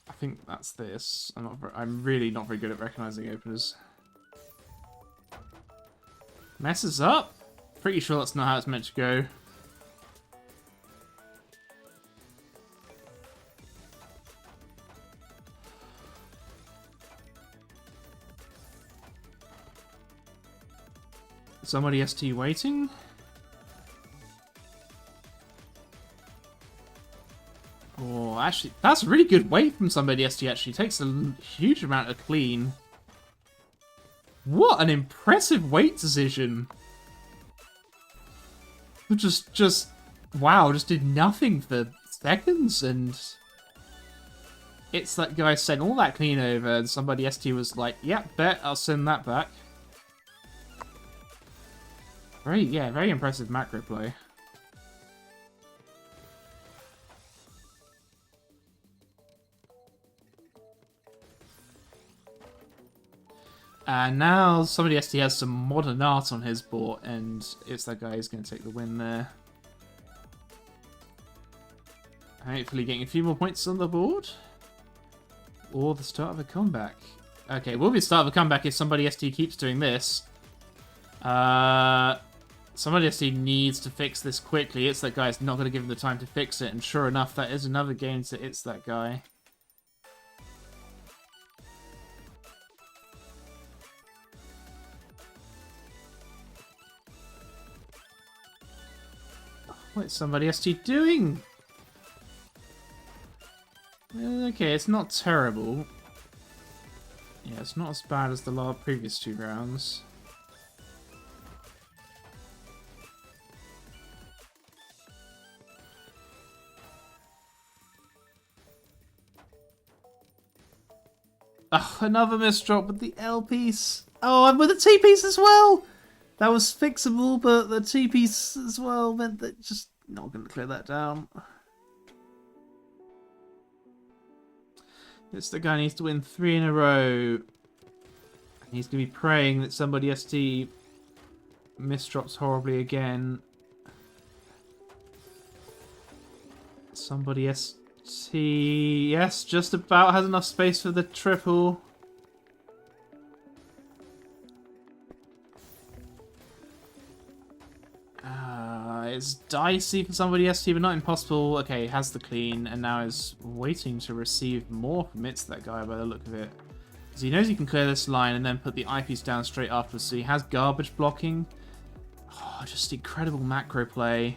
I think that's this. I'm really not very good at recognizing openers. Messes up? Pretty sure that's not how it's meant to go. Somebody ST waiting? Oh, actually, that's a really good wait from somebody ST, actually. Takes a huge amount of clean. What an impressive wait decision. Just, wow, just did nothing for seconds, and It's That Guy sent all that clean over, and somebody ST was like, yep, bet, I'll send that back. Very impressive macro play. And now somebody ST has some modern art on his board, and It's That Guy is going to take the win there. Hopefully getting a few more points on the board. Or the start of a comeback. Okay, will be the start of a comeback if somebody ST keeps doing this. Somebody ST needs to fix this quickly. It's That Guy's not going to give him the time to fix it, and sure enough, that is another game to It's That Guy. What's somebody ST doing? Okay, it's not terrible. Yeah, it's not as bad as the previous two rounds. Oh, another misdrop with the L piece. Oh, and with the T piece as well. That was fixable, but the T piece as well meant that just not going to clear that down. It's the guy needs to win 3 in a row. He's going to be praying that somebody ST misdrops horribly again. Somebody ST... Yes, just about has enough space for the triple. It's dicey for somebody ST, but not impossible. Okay, has the clean, and now is waiting to receive more from It's That Guy by the look of it. Because he knows he can clear this line and then put the eyepiece down straight after, so he has garbage blocking. Oh, just incredible macro play.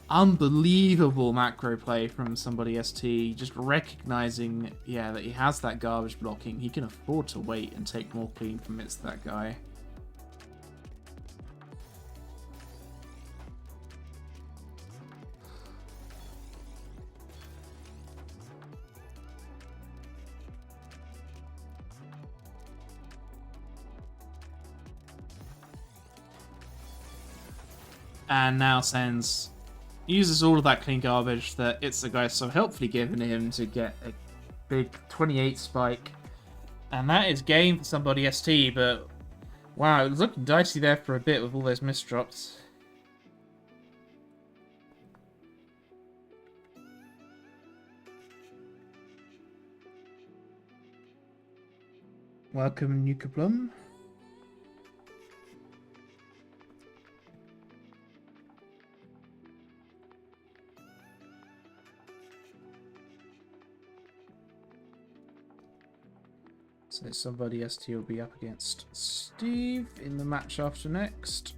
Unbelievable macro play from somebody ST. Just recognizing, yeah, that he has that garbage blocking. He can afford to wait and take more clean from It's That Guy. And now uses all of that clean garbage that It's The Guy so helpfully given him to get a big 28 spike. And that is game for somebody ST, but Wow, it was looking dicey there for a bit with all those misdrops. Welcome, Nuka Plum. So somebody ST will be up against Steve in the match after next.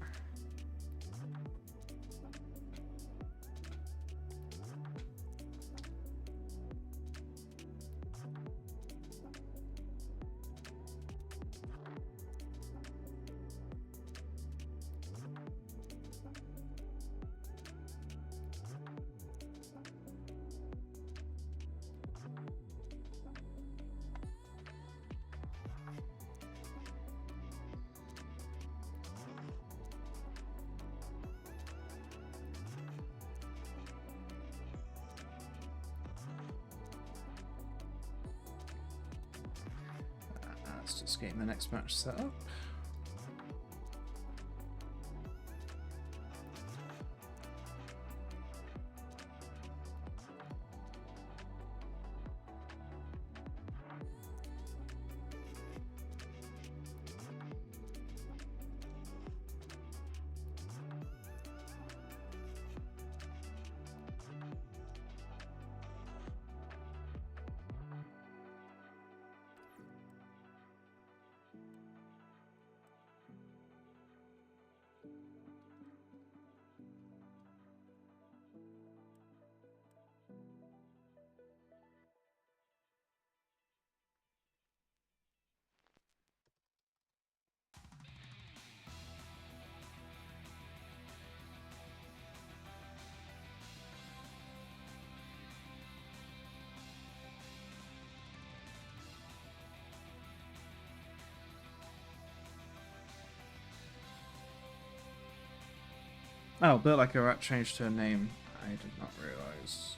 Let's just get the next match set up. Oh, built like a rat changed her name. I did not realize.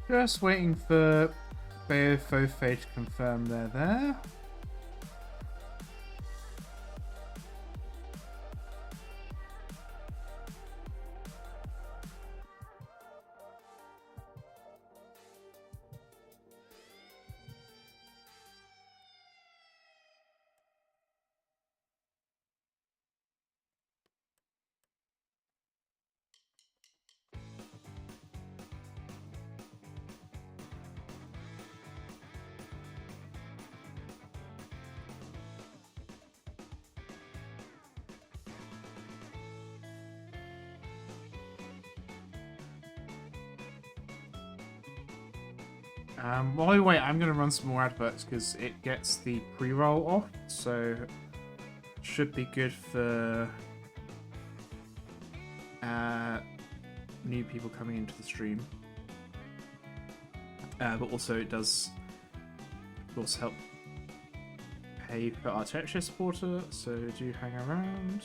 Just waiting for Beofofe to confirm they're there. While we wait, I'm going to run some more adverts because it gets the pre-roll off, so should be good for new people coming into the stream. But also it does also help pay for our Tetris supporter, so do hang around.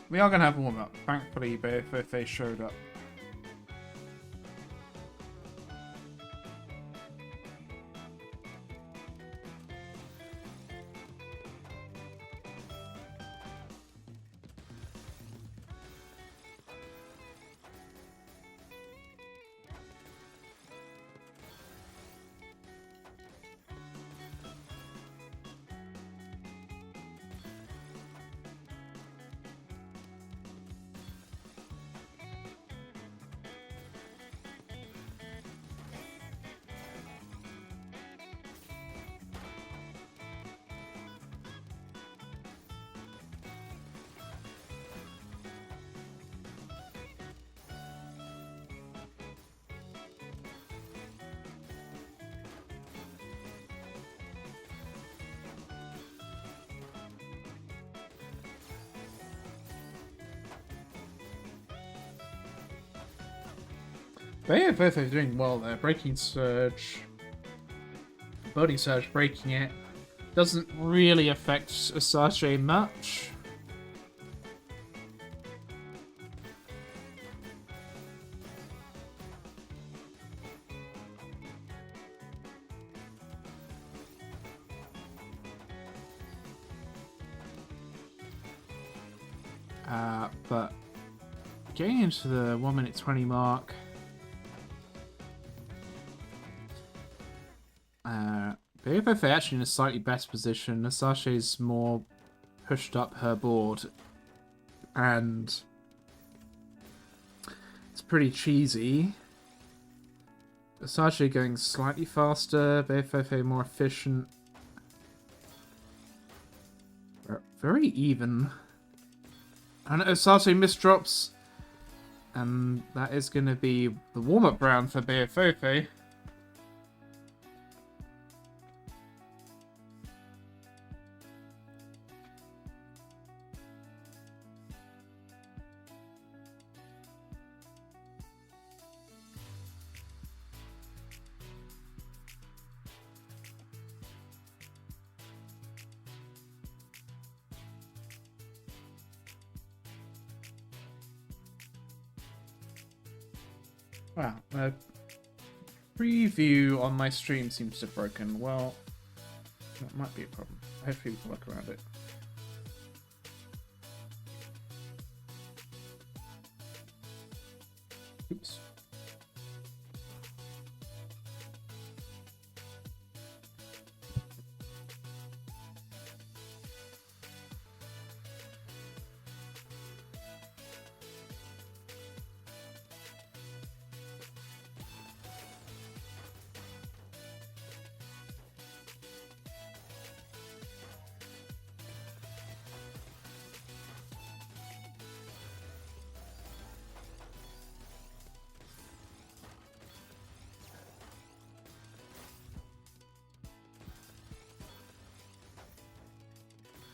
We are going to have a warm-up. Thankfully, Beofofe showed up. They are both doing well there. Breaking Surge. Boating Surge, breaking it. Doesn't really affect Asashe much. But getting into the 1 minute 20 mark. Beofofe actually in a slightly better position. Asashe's more pushed up her board. And it's pretty cheesy. Asage going slightly faster, BFFA more efficient. Very even. And Asage misdrops. And that is going to be the warm-up round for BFFA. Wow, preview on my stream seems to have broken. Well, that might be a problem. Hopefully we can work around it. Oops.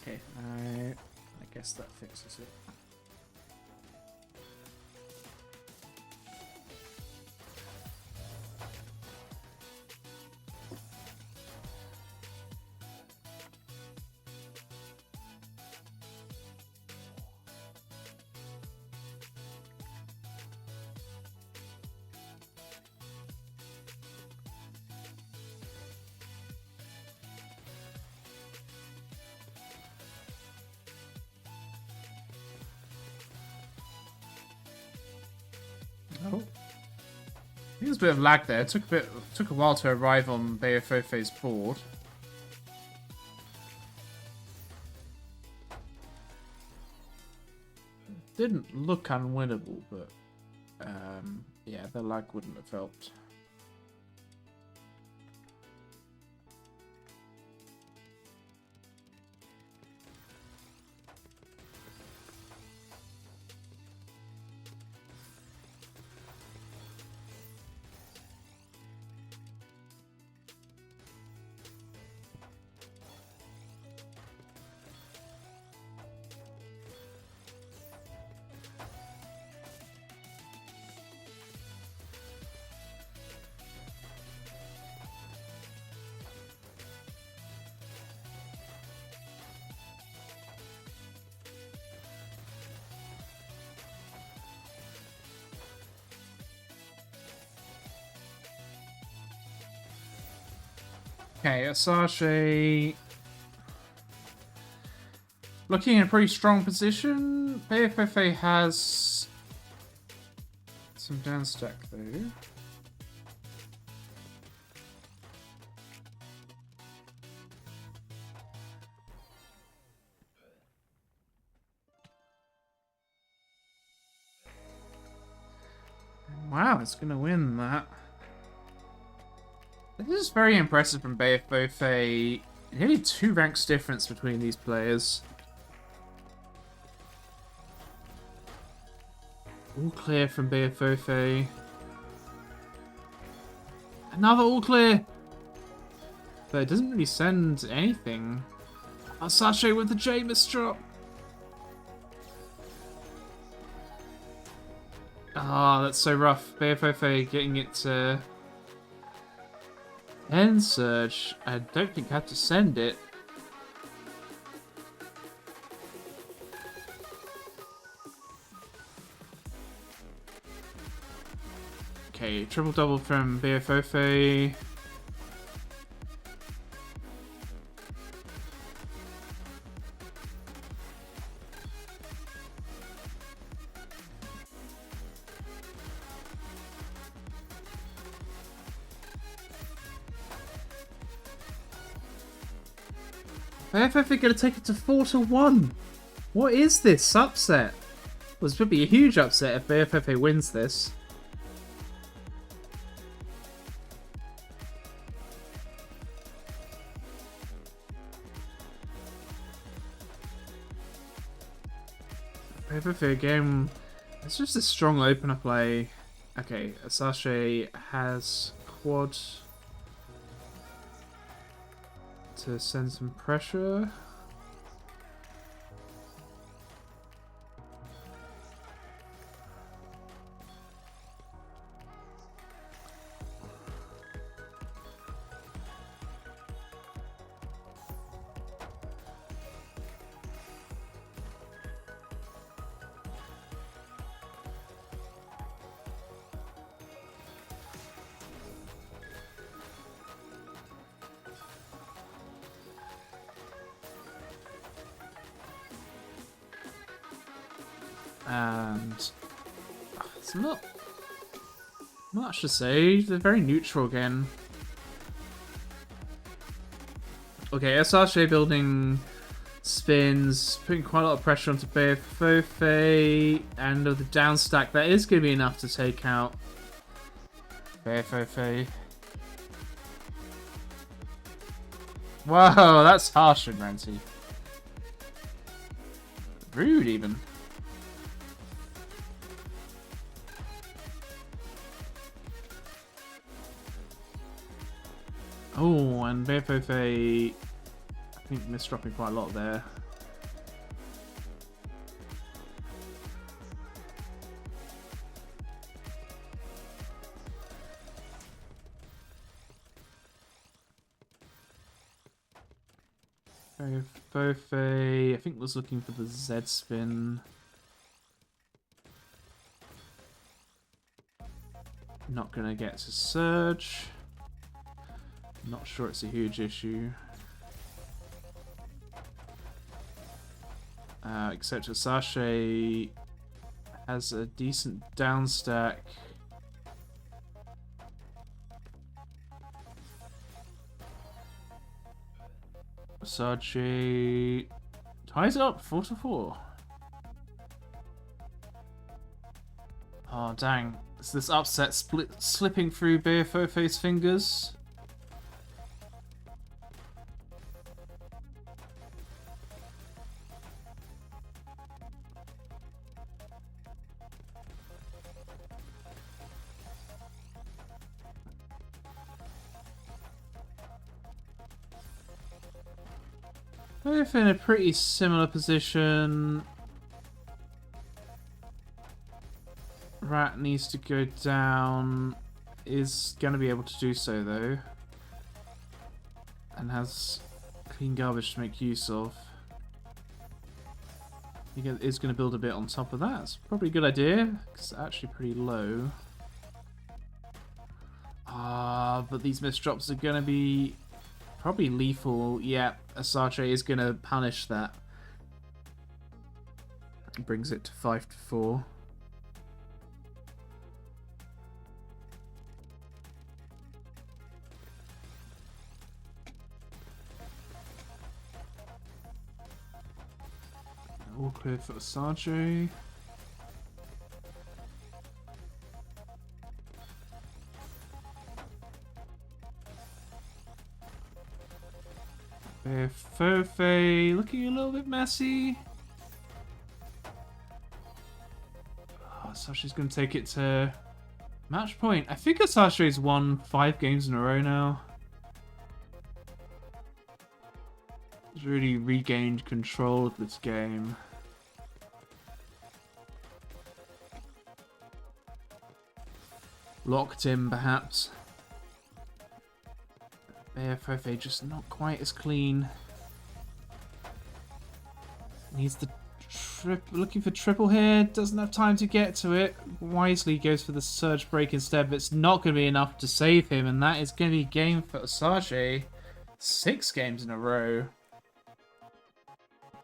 Okay, I guess that fixes it. Oh. I think there's a bit of lag there. It took a while to arrive on BFOF's board. Didn't look unwinnable, but yeah, the lag wouldn't have helped. Okay, Asashe looking in a pretty strong position. BFFA has some down stack though. Wow, it's gonna win that. This is very impressive from BFFA. Nearly 2 ranks difference between these players. All clear from BFFA. Another all clear! But it doesn't really send anything. Asashe with the Jameis drop. Ah, that's so rough. BFFA getting it to end surge. I don't think I have to send it. Okay, triple double from BFFA. BFFA gonna take it to 4-1. What is this upset? Well, this would be a huge upset if BFFA wins this. BFF again. It's just a strong opener play. Okay, Sasha has quad to send some pressure. And it's not much to say. They're very neutral again. Okay, SRJ building spins, putting quite a lot of pressure onto BFF, and the down stack, that is going to be enough to take out BFF. Whoa, that's harsh, Renty. Rude, even. Oh, and BFF, I think misdropping quite a lot there. BFF, I think was looking for the Z spin. Not gonna get to surge. Not sure it's a huge issue. Except that Sasha has a decent down stack. Sasha ties it up 4-4. Oh dang! Is this upset slipping through BFOF's fingers? Both in a pretty similar position. Rat needs to go down. Is going to be able to do so though. And has clean garbage to make use of. He is going to build a bit on top of that. It's probably a good idea. Because it's actually pretty low. But these misdrops are going to be probably lethal. Yeah, Asarche is going to punish that. Brings it to 5-4. All clear for Asarche. Fofe looking a little bit messy. Oh, Sasha's going to take it to match point. I think Sasha's won 5 games in a row now. He's really regained control of this game. Locked him, perhaps. BFF just not quite as clean. Needs the looking for triple here. Doesn't have time to get to it. Wisely goes for the surge break instead, but it's not going to be enough to save him, and that is going to be game for Asarche. 6 games in a row.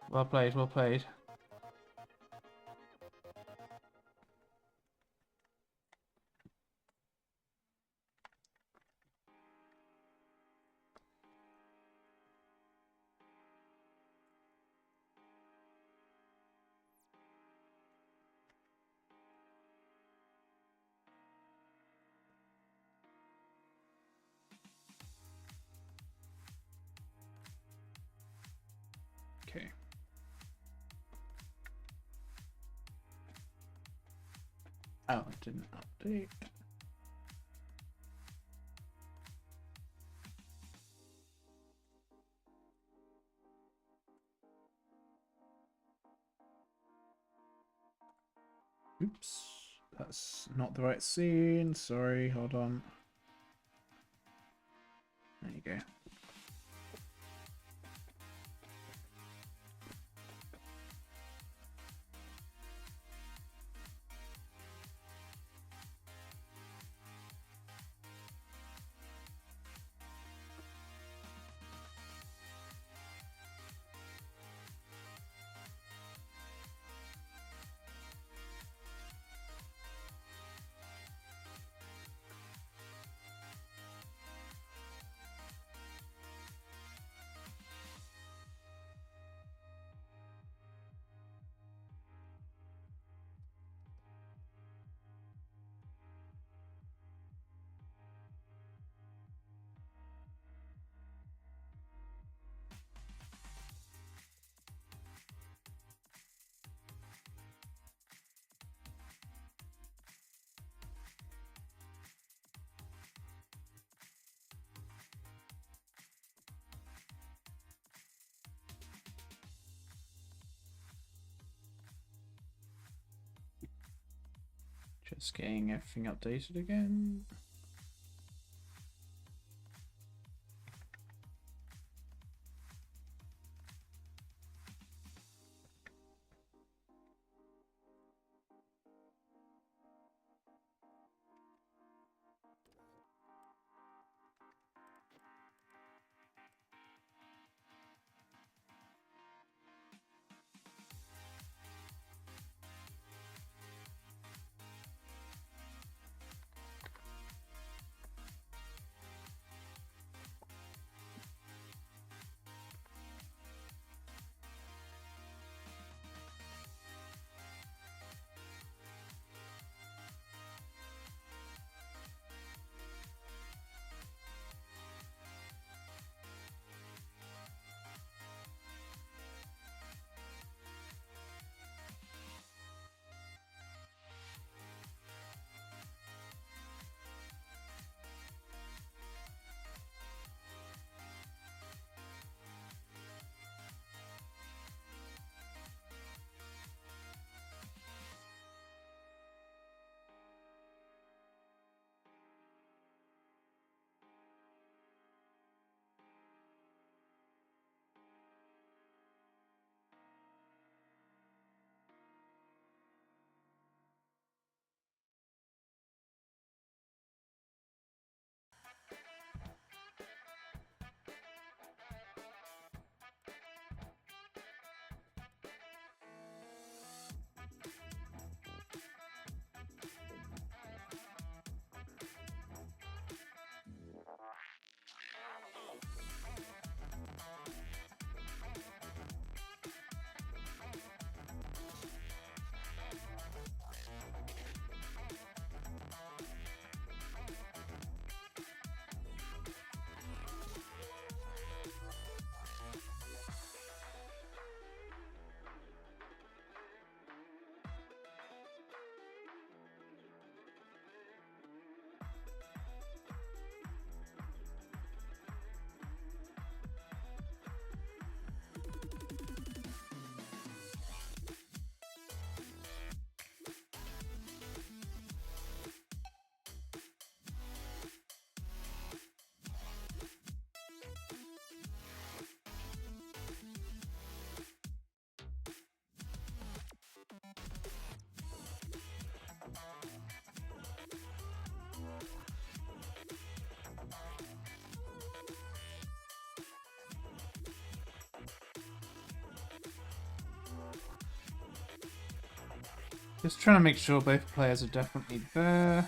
Well played, well played. Okay. Oh, it didn't update. Oops, that's not the right scene. Sorry, hold on. There you go. Just getting everything updated again. Just trying to make sure both players are definitely there.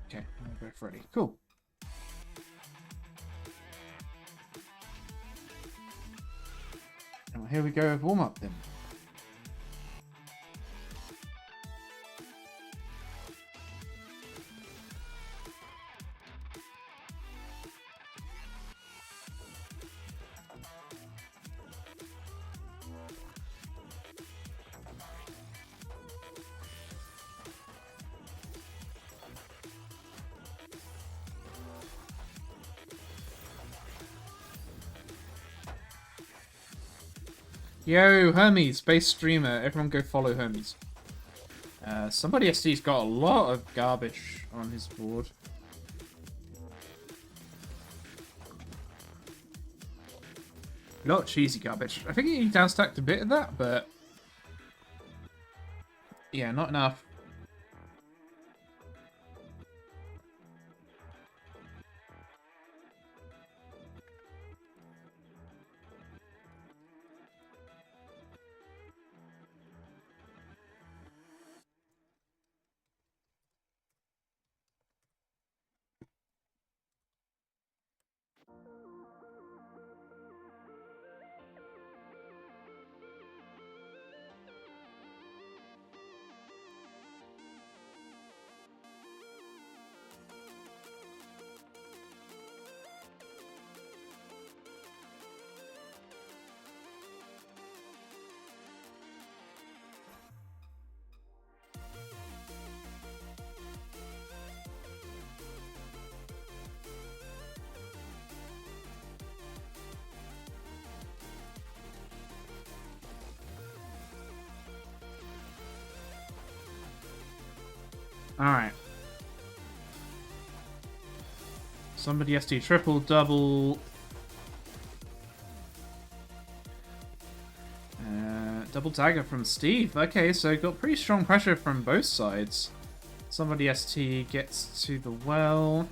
Okay, we're both ready. Cool. Well, here we go with warm-up then. Yo, Hermes, base streamer. Everyone go follow Hermes. Somebody SD's got a lot of garbage on his board. A lot of cheesy garbage. I think he downstacked a bit of that, but... yeah, not enough. Alright. Somebody SD triple, double. Double dagger from Steve. Okay, so got pretty strong pressure from both sides. Somebody ST gets to the well.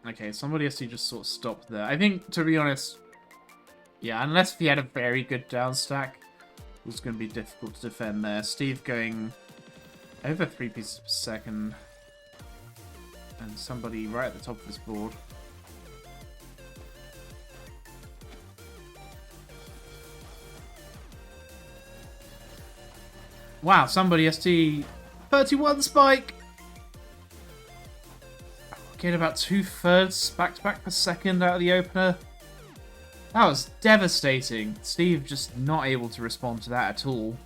Okay, somebody ST just sort of stopped there. I think, to be honest, yeah, unless he had a very good down stack, it was going to be difficult to defend there. Steve going over 3 pieces per second. And somebody right at the top of his board. Wow, somebody ST 31 spike! Getting about 2/3 back-to-back per second out of the opener. That was devastating. Steve just not able to respond to that at all.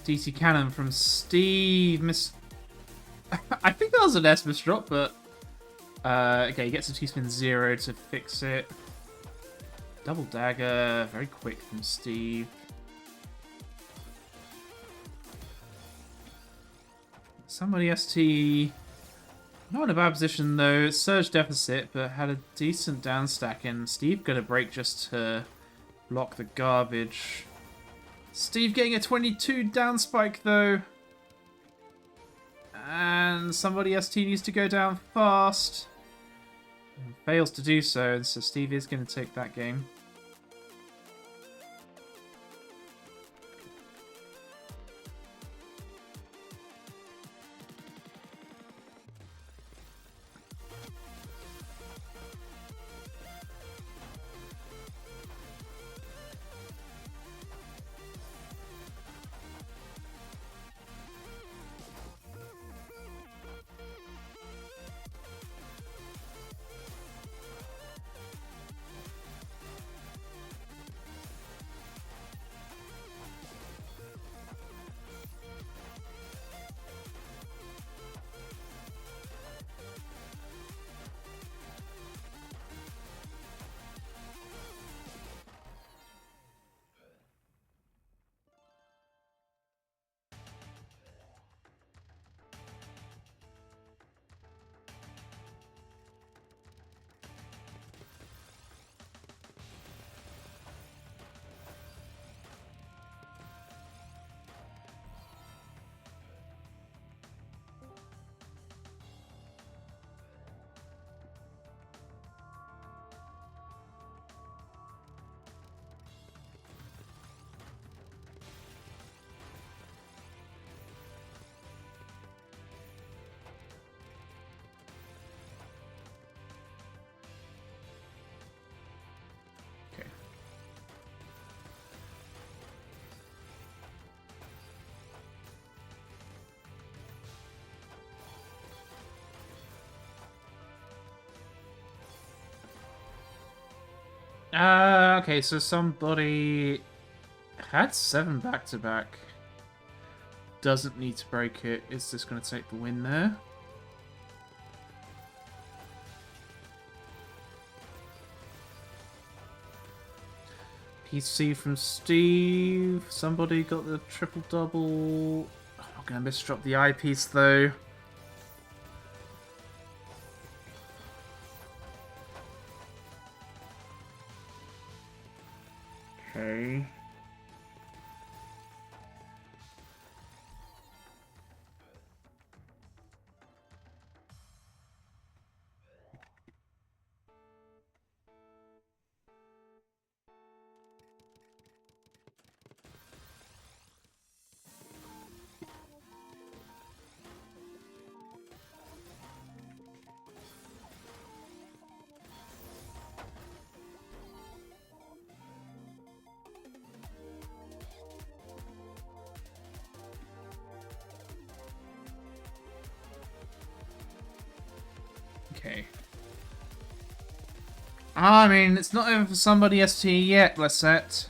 DC cannon from Steve. I think that was an S miss drop, but... okay, he gets a T-spin 0 to fix it. Double dagger, very quick from Steve. Somebody ST... not in a bad position though. Surge deficit, but had a decent down stack, and Steve gonna break just to block the garbage. Steve getting a 22 down spike though. And somebody ST needs to go down fast. And fails to do so, and so Steve is going to take that game. Okay, so somebody Had 7 back-to-back. Doesn't need to break it. Is this going to take the win there? PC from Steve. Somebody got the triple-double. I'm not going to misdrop the eyepiece, though. Okay. Okay. I mean, it's not over for somebody ST yet, Lissette.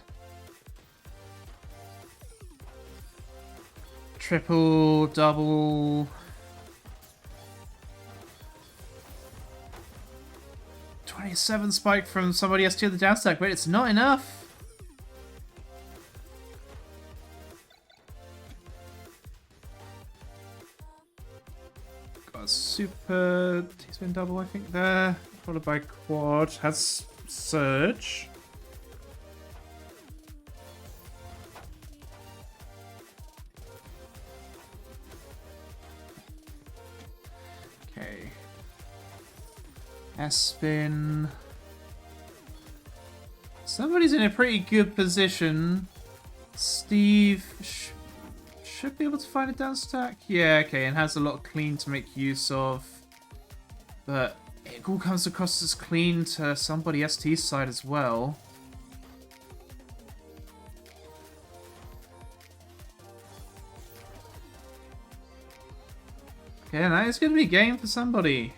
Triple, double. 27 spike from somebody ST at the down stack, but it's not enough. Got a super T-spin double, I think, there. Followed by quad. Has surge. Okay. S-spin. Somebody's in a pretty good position. Steve should be able to find a down stack. Yeah, okay, and has a lot of clean to make use of. But it all comes across as clean to somebody ST's side as well. Okay, that is going to be a game for somebody.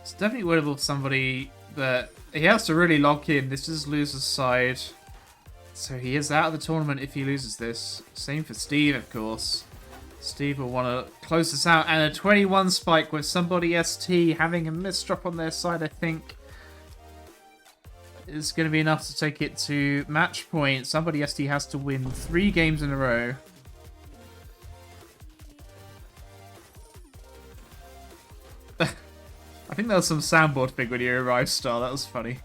It's definitely winnable for somebody, but he has to really lock in. This is loser's side. So he is out of the tournament if he loses this. Same for Steve, of course. Steve will want to close this out. And a 21 spike with somebody ST having a misdrop on their side, I think, is going to be enough to take it to match point. Somebody ST has to win 3 games in a row. I think there was some soundboard thing when you arrived, Star. That was funny.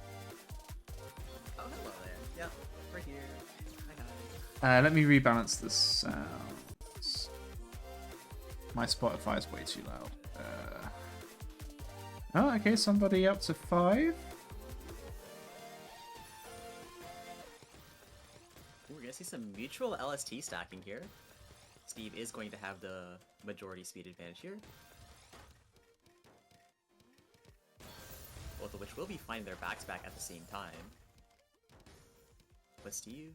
Oh, hello there. Yep, we're here. Hi, hi. Let me rebalance the sounds. My Spotify is way too loud. Oh, okay. Somebody up to 5. Ooh, we're gonna see some mutual LST stacking here. Steve is going to have the majority speed advantage here. Both of which will be finding their backs back at the same time. But Steve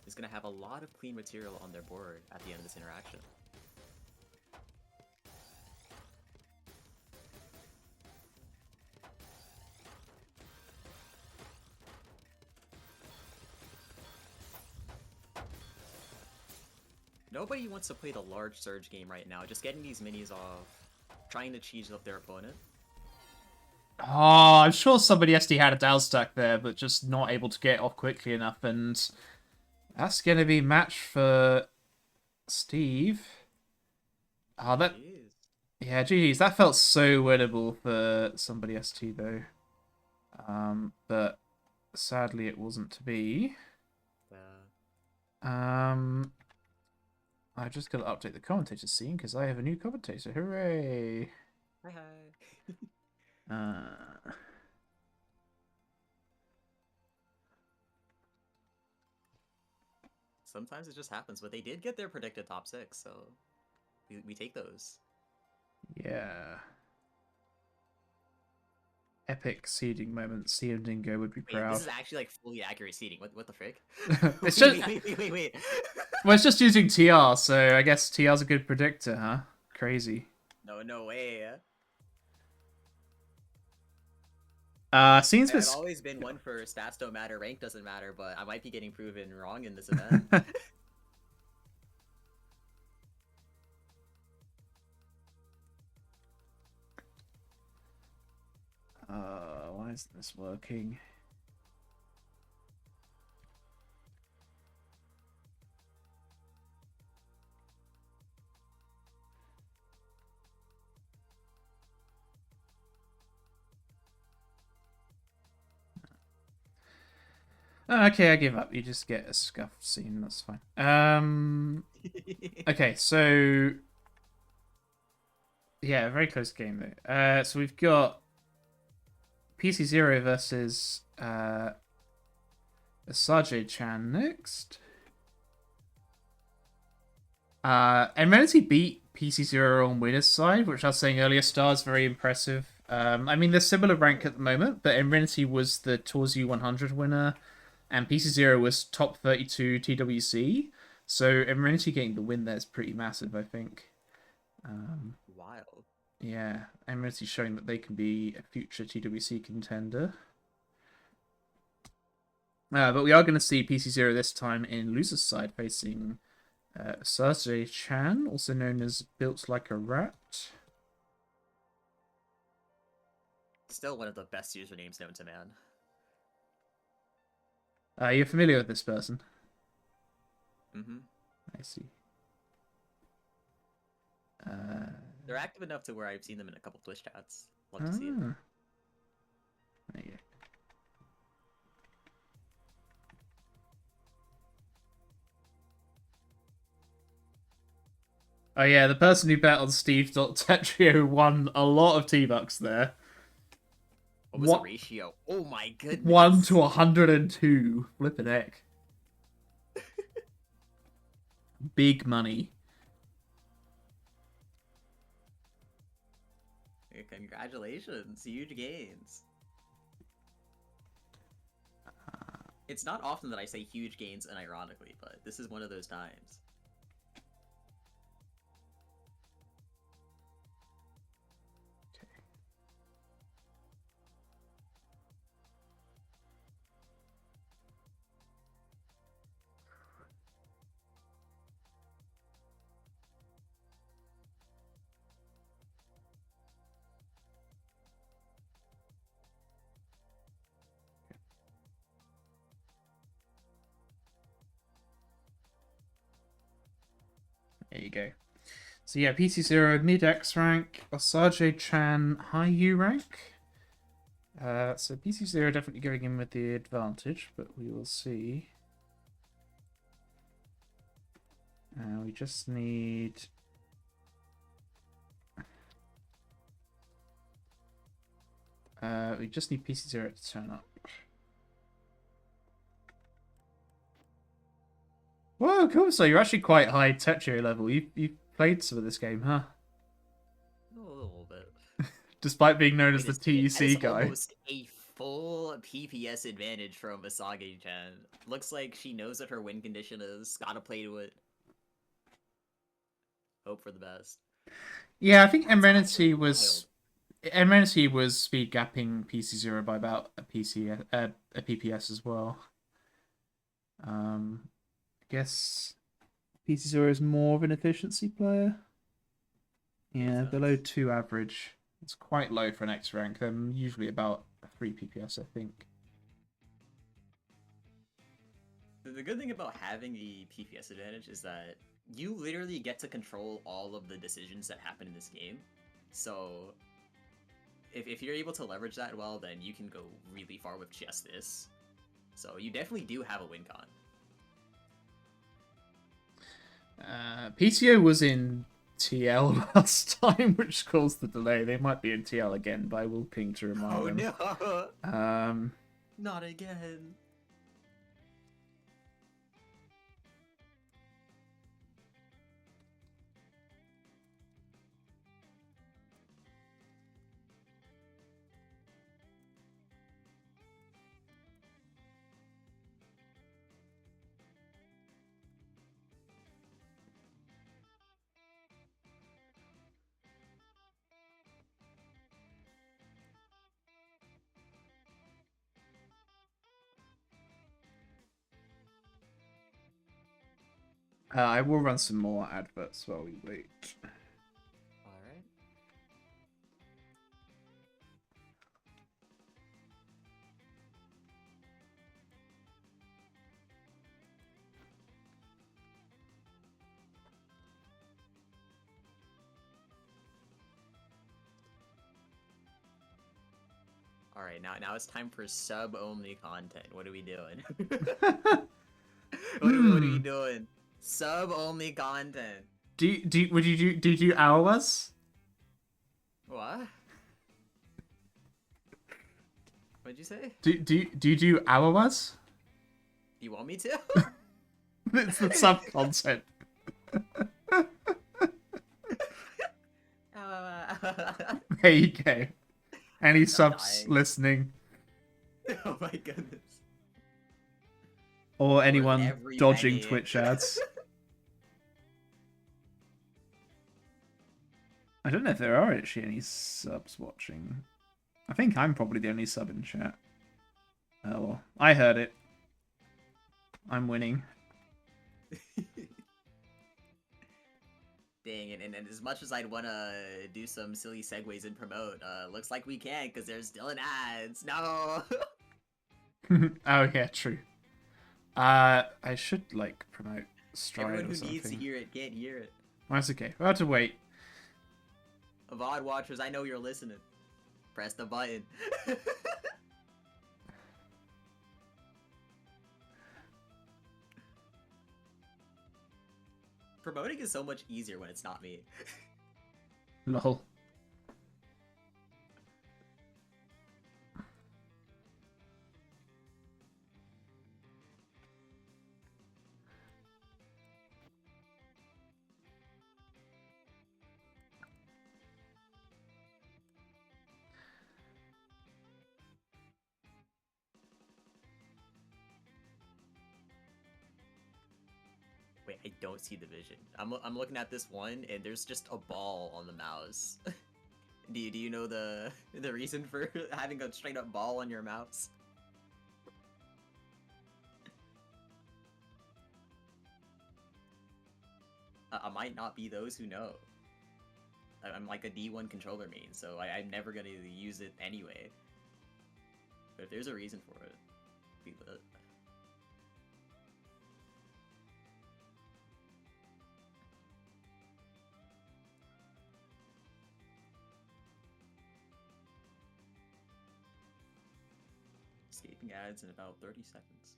is going to have a lot of clean material on their board at the end of this interaction. Nobody wants to play the large surge game right now, just getting these minis off, trying to cheese up their opponent. Oh, I'm sure somebody ST had a down stack there, but just not able to get off quickly enough, and that's going to be match for Steve. Oh, that... Yeah, GG's. That felt so winnable for somebody ST, though. But sadly it wasn't to be. I've just got to update the commentator scene, because I have a new commentator. Hooray! Hi, hi. Sometimes it just happens, but they did get their predicted top 6, so we take those. Yeah. Epic seeding moment. CM Dingo would be proud. This is actually like fully accurate seeding. What the frick? It's just wait. Well, it's just using TR, so I guess TR's a good predictor, huh? Crazy. No way. Seems I've this. always been one for stats don't matter, rank doesn't matter, but I might be getting proven wrong in this event. Why isn't this working? Oh, okay, I give up. You just get a scuffed scene. That's fine. Okay, so yeah, very close game though. So we've got PC0 versus Asajj Chan next. Amenity beat PC0 on winner's side, which I was saying earlier. Star's very impressive. I mean, they're similar rank at the moment, but Amenity was the TAWS U100 winner, and PC0 was top 32 TWC. So Amenity getting the win there is pretty massive, I think. Wild. Yeah, Amenity showing that they can be a future TWC contender. But we are going to see PC0 this time in loser's side facing Asajj Chan, also known as Built Like a Rat. Still one of the best usernames known to man. You're familiar with this person? Mm-hmm. I see. They're active enough to where I've seen them in a couple Twitch chats. Love to see it. There you go. Oh yeah, the person who bet on Steve.Tetrio won a lot of T-Bucks there. What was the ratio? Oh my goodness. 1 to 102. Flippin' heck. Big money. Congratulations. Huge gains. It's not often that I say huge gains unironically, but this is one of those times. There you go. So yeah, PC0 mid X rank, Asajj Chan high U rank. So PC0 definitely going in with the advantage, but we will see. We just need. We just need PC0 to turn up. Whoa, cool. So you're actually quite high Tetrio level. You've played some of this game, huh? A little bit. Despite being known as the That TEC is guy. almost a full PPS advantage from Asajj-chan. Looks like she knows what her win condition is. Gotta play to it. Hope for the best. Yeah, I think Amenity was speed gapping PC0 by about a PPS as well. I guess PC0 is more of an efficiency player. Yeah, below 2 average. It's quite low for an X rank. They're usually about 3 PPS, I think. The good thing about having the PPS advantage is that you literally get to control all of the decisions that happen in this game. So if you're able to leverage that well, then you can go really far with just this. So you definitely do have a win con. PTO was in TL last time, which caused the delay. They might be in TL again, but I will ping to remind them. Oh no! Not again. I will run some more adverts while we wait. All right. All right, now it's time for sub-only content. What are we doing? What are we doing? Sub-only content. Would you do hours? What? What'd you say? Do you do hours? You want me to? It's the sub content. There you go. Any subs dying. listening? Oh my goodness. Or anyone every dodging penny. Twitch ads? I don't know if there are actually any subs watching. I think I'm probably the only sub in chat. Oh well, I heard it. I'm winning. Dang, and as much as I'd want to do some silly segues and promote, looks like we can't because there's still an ads. No! Oh yeah, true. I should like promote Stride Everyone or who something. needs to hear it can't hear it. That's okay. We'll have to wait. VOD watchers, I know you're listening. Press the button. Promoting is so much easier when it's not me. Lol. Wait, I don't see the vision. I'm looking at this one, and there's just a ball on the mouse. Do you know the reason for having a straight up ball on your mouse? I might not be those who know. I'm like a D1 controller main, so I'm never gonna use it anyway. But if there's a reason for it, be lit. Escaping ads in about 30 seconds.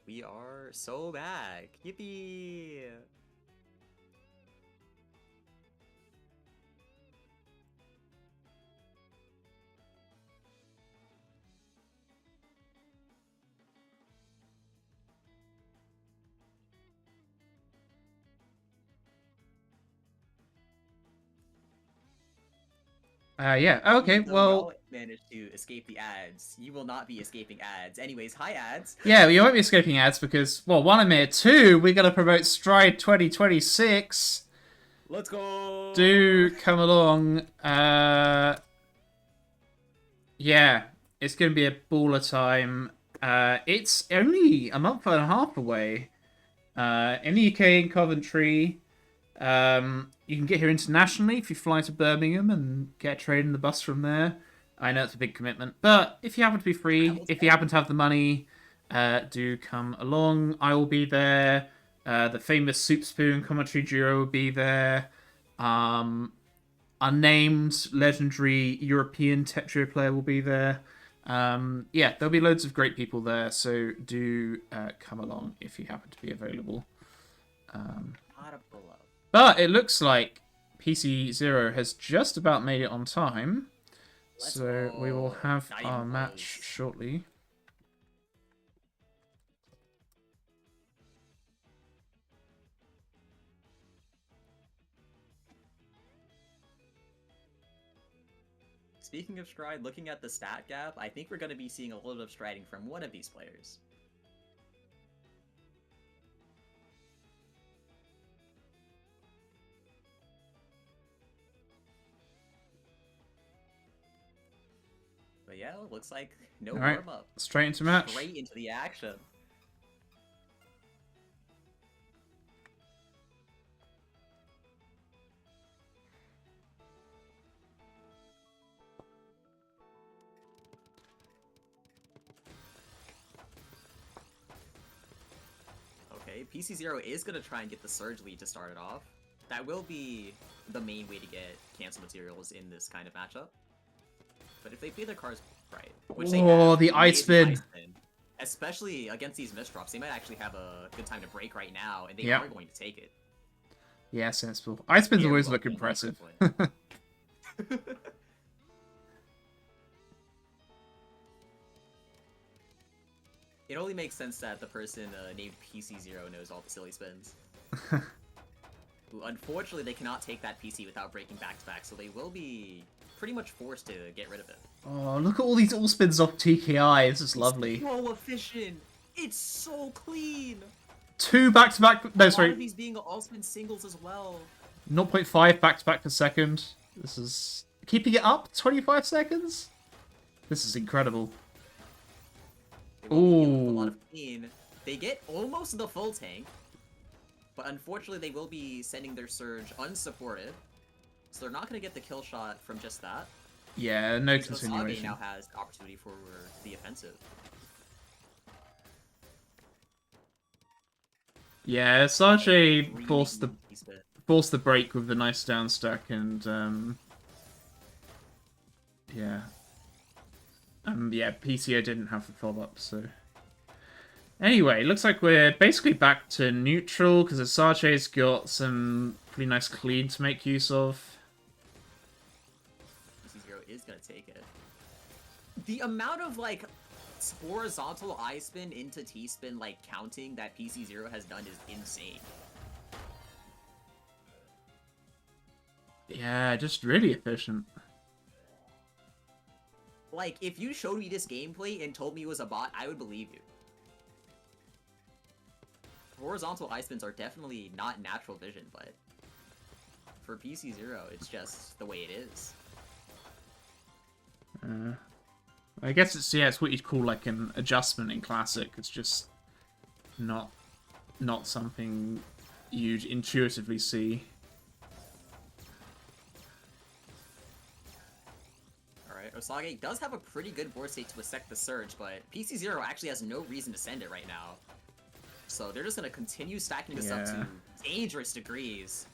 We are so back! Yippee! Yeah. Okay. Even though Well. y'all managed to escape the ads, you will not be escaping ads. Anyways, hi ads. Yeah, we won't be escaping ads because, well, one, I'm here. Two, we gotta promote Stride 2026. Let's go. Do come along. Yeah, it's gonna be a baller time. It's only a month and a half away. In the UK, in Coventry. You can get here internationally if you fly to Birmingham and get a train and the bus from there. I know it's a big commitment, but if you happen to be free, if you happen to have the money, do come along. I will be there. The famous Soup Spoon commentary duo will be there. Unnamed legendary European Tetrio player will be there. Yeah, there'll be loads of great people there, so do come along if you happen to be available. Not a pull up. But it looks like PC Zero has just about made it on time. So we will have our match shortly. Speaking of stride, looking at the stat gap, I think we're going to be seeing a little bit of striding from one of these players. But yeah, it looks like no Alright, warm-up. straight into match. Straight into the action. Okay, PC0 is going to try and get the Surge lead to start it off. That will be the main way to get cancel materials in this kind of matchup. But if they play their cards right, which they have, the ice spin. Especially against these misdrops, they might actually have a good time to break right now, and they Yep. are going to take it. Yeah, sensible. Ice spins always look impressive. It only makes sense that the person named PC0 knows all the silly spins. Unfortunately, they cannot take that PC without breaking back-to-back, so they will be pretty much forced to get rid of it. Oh, look at all these all spins off TKI. This is lovely. It's so efficient. It's so clean. 2 back-to-back. No, sorry. A lot of these being all spin singles as well. 0.5 back-to-back per second. This is keeping it up. 25 seconds. This is incredible. Ooh. A lot of clean. They get almost the full tank, but unfortunately they will be sending their Surge unsupported, so they're not going to get the kill shot from just that. Yeah, no So continuation. Sage now has the opportunity for the offensive. Yeah, Sage forced the break with the nice down stack, and yeah. Yeah, PCO didn't have the follow-up, so... Anyway, looks like we're basically back to neutral, because Asache's got some pretty nice clean to make use of. PC0 is going to take it. The amount of, like, horizontal I-spin into T-spin, like, counting that PC0 has done is insane. Yeah, just really efficient. Like, if you showed me this gameplay and told me it was a bot, I would believe you. Horizontal I-spins are definitely not natural vision, but for PC0, it's just the way it is. I guess it's what you'd call like an adjustment in Classic. It's just not something you'd intuitively see. Osage does have a pretty good board state to accept the Surge, but PC0 actually has no reason to send it right now. So they're just going to continue stacking this up to dangerous degrees.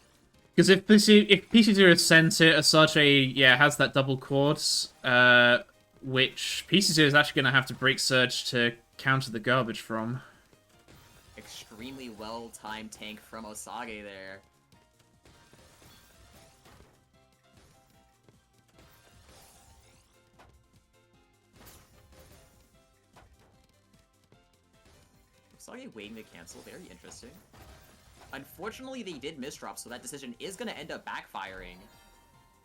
Because if PC0 sends it, Osage, has that double quartz, which PC0 is actually going to have to break Surge to counter the garbage from. Extremely well-timed tank from Osage there. Osage waiting to cancel, very interesting. Unfortunately, they did misdrop, so that decision is going to end up backfiring.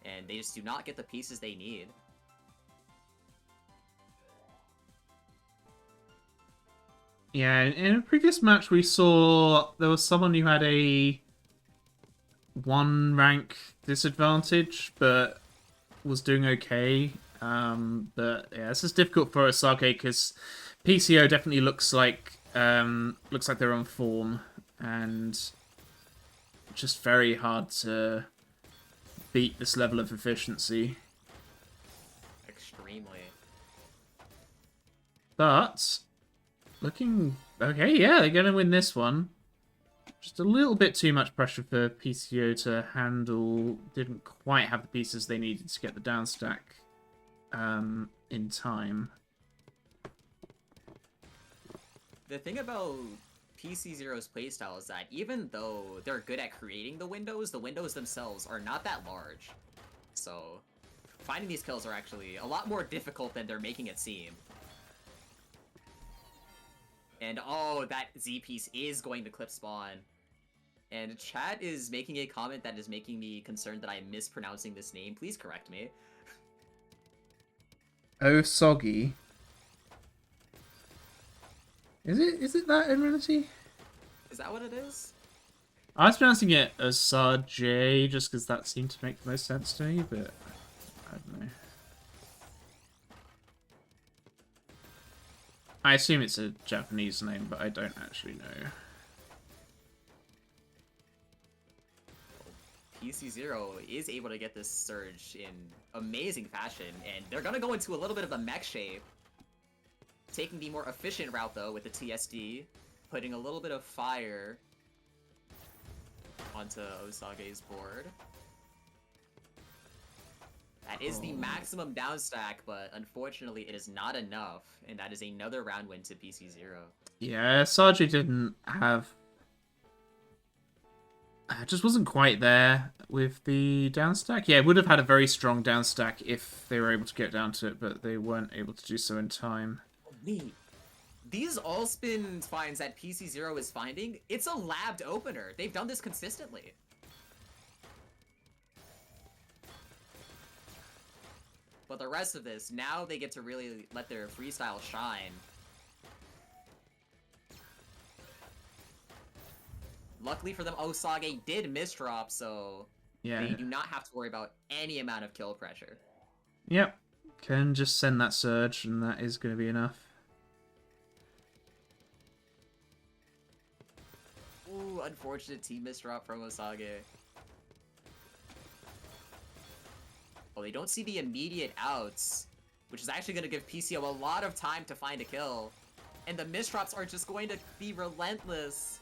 And they just do not get the pieces they need. Yeah, in a previous match we saw there was someone who had a 1 rank disadvantage, but was doing okay. But yeah, this is difficult for Osage because PCO definitely looks like they're on form, and just very hard to beat this level of efficiency. Extremely. But looking okay, yeah, they're gonna win this one. Just a little bit too much pressure for PCO to handle. Didn't quite have the pieces they needed to get the down stack in time. The thing about PC0's playstyle is that even though they're good at creating the windows themselves are not that large. So finding these kills are actually a lot more difficult than they're making it seem. And oh, that Z piece is going to clip spawn. And chat is making a comment that is making me concerned that I'm mispronouncing this name. Please correct me. Oh, soggy. Is it that in reality? Is that what it is? I was pronouncing it as Sarj just because that seemed to make the most sense to me, but I don't know. I assume it's a Japanese name, but I don't actually know. PC0 is able to get this surge in amazing fashion, and they're gonna go into a little bit of a mech shape. Taking the more efficient route, though, with the TSD, putting a little bit of fire onto Osage's board. That is the maximum down stack, but unfortunately it is not enough, and that is another round win to PC0. Yeah, Sarji didn't have... just wasn't quite there with the down stack. Yeah, it would have had a very strong down stack if they were able to get down to it, but they weren't able to do so in time. Wait, these all-spin finds that PC0 is finding, it's a labbed opener. They've done this consistently. But the rest of this, now they get to really let their freestyle shine. Luckily for them, Osage did misdrop, so Yeah. they do not have to worry about any amount of kill pressure. Yep. Can just send that surge, and that is going to be enough. Ooh, unfortunate team misdrop from Osage. Well, they don't see the immediate outs, which is actually going to give PCO a lot of time to find a kill. And the misdrops are just going to be relentless.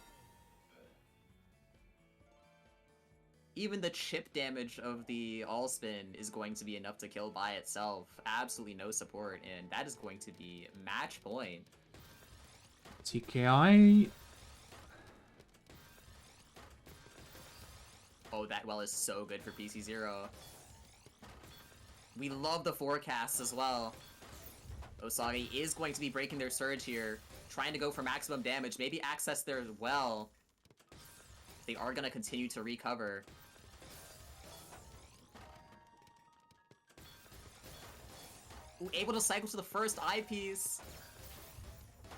Even the chip damage of the all-spin is going to be enough to kill by itself. Absolutely no support, and that is going to be match point. TKI... Oh, that well is so good for PC0. We love the forecasts as well. Osage is going to be breaking their surge here, trying to go for maximum damage, maybe access their well. They are going to continue to recover. Ooh, able to cycle to the first eyepiece.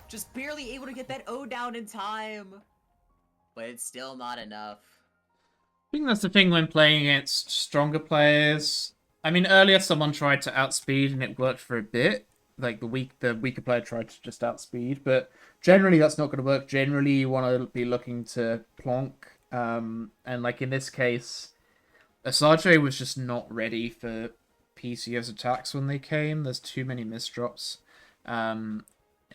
Just barely able to get that O down in time. But it's still not enough. I think that's the thing when playing against stronger players. I mean, earlier someone tried to outspeed and it worked for a bit. Like the weaker player tried to just outspeed, but generally that's not going to work. Generally, you want to be looking to plonk. And like in this case, Asajj was just not ready for PCO's attacks when they came. There's too many misdrops.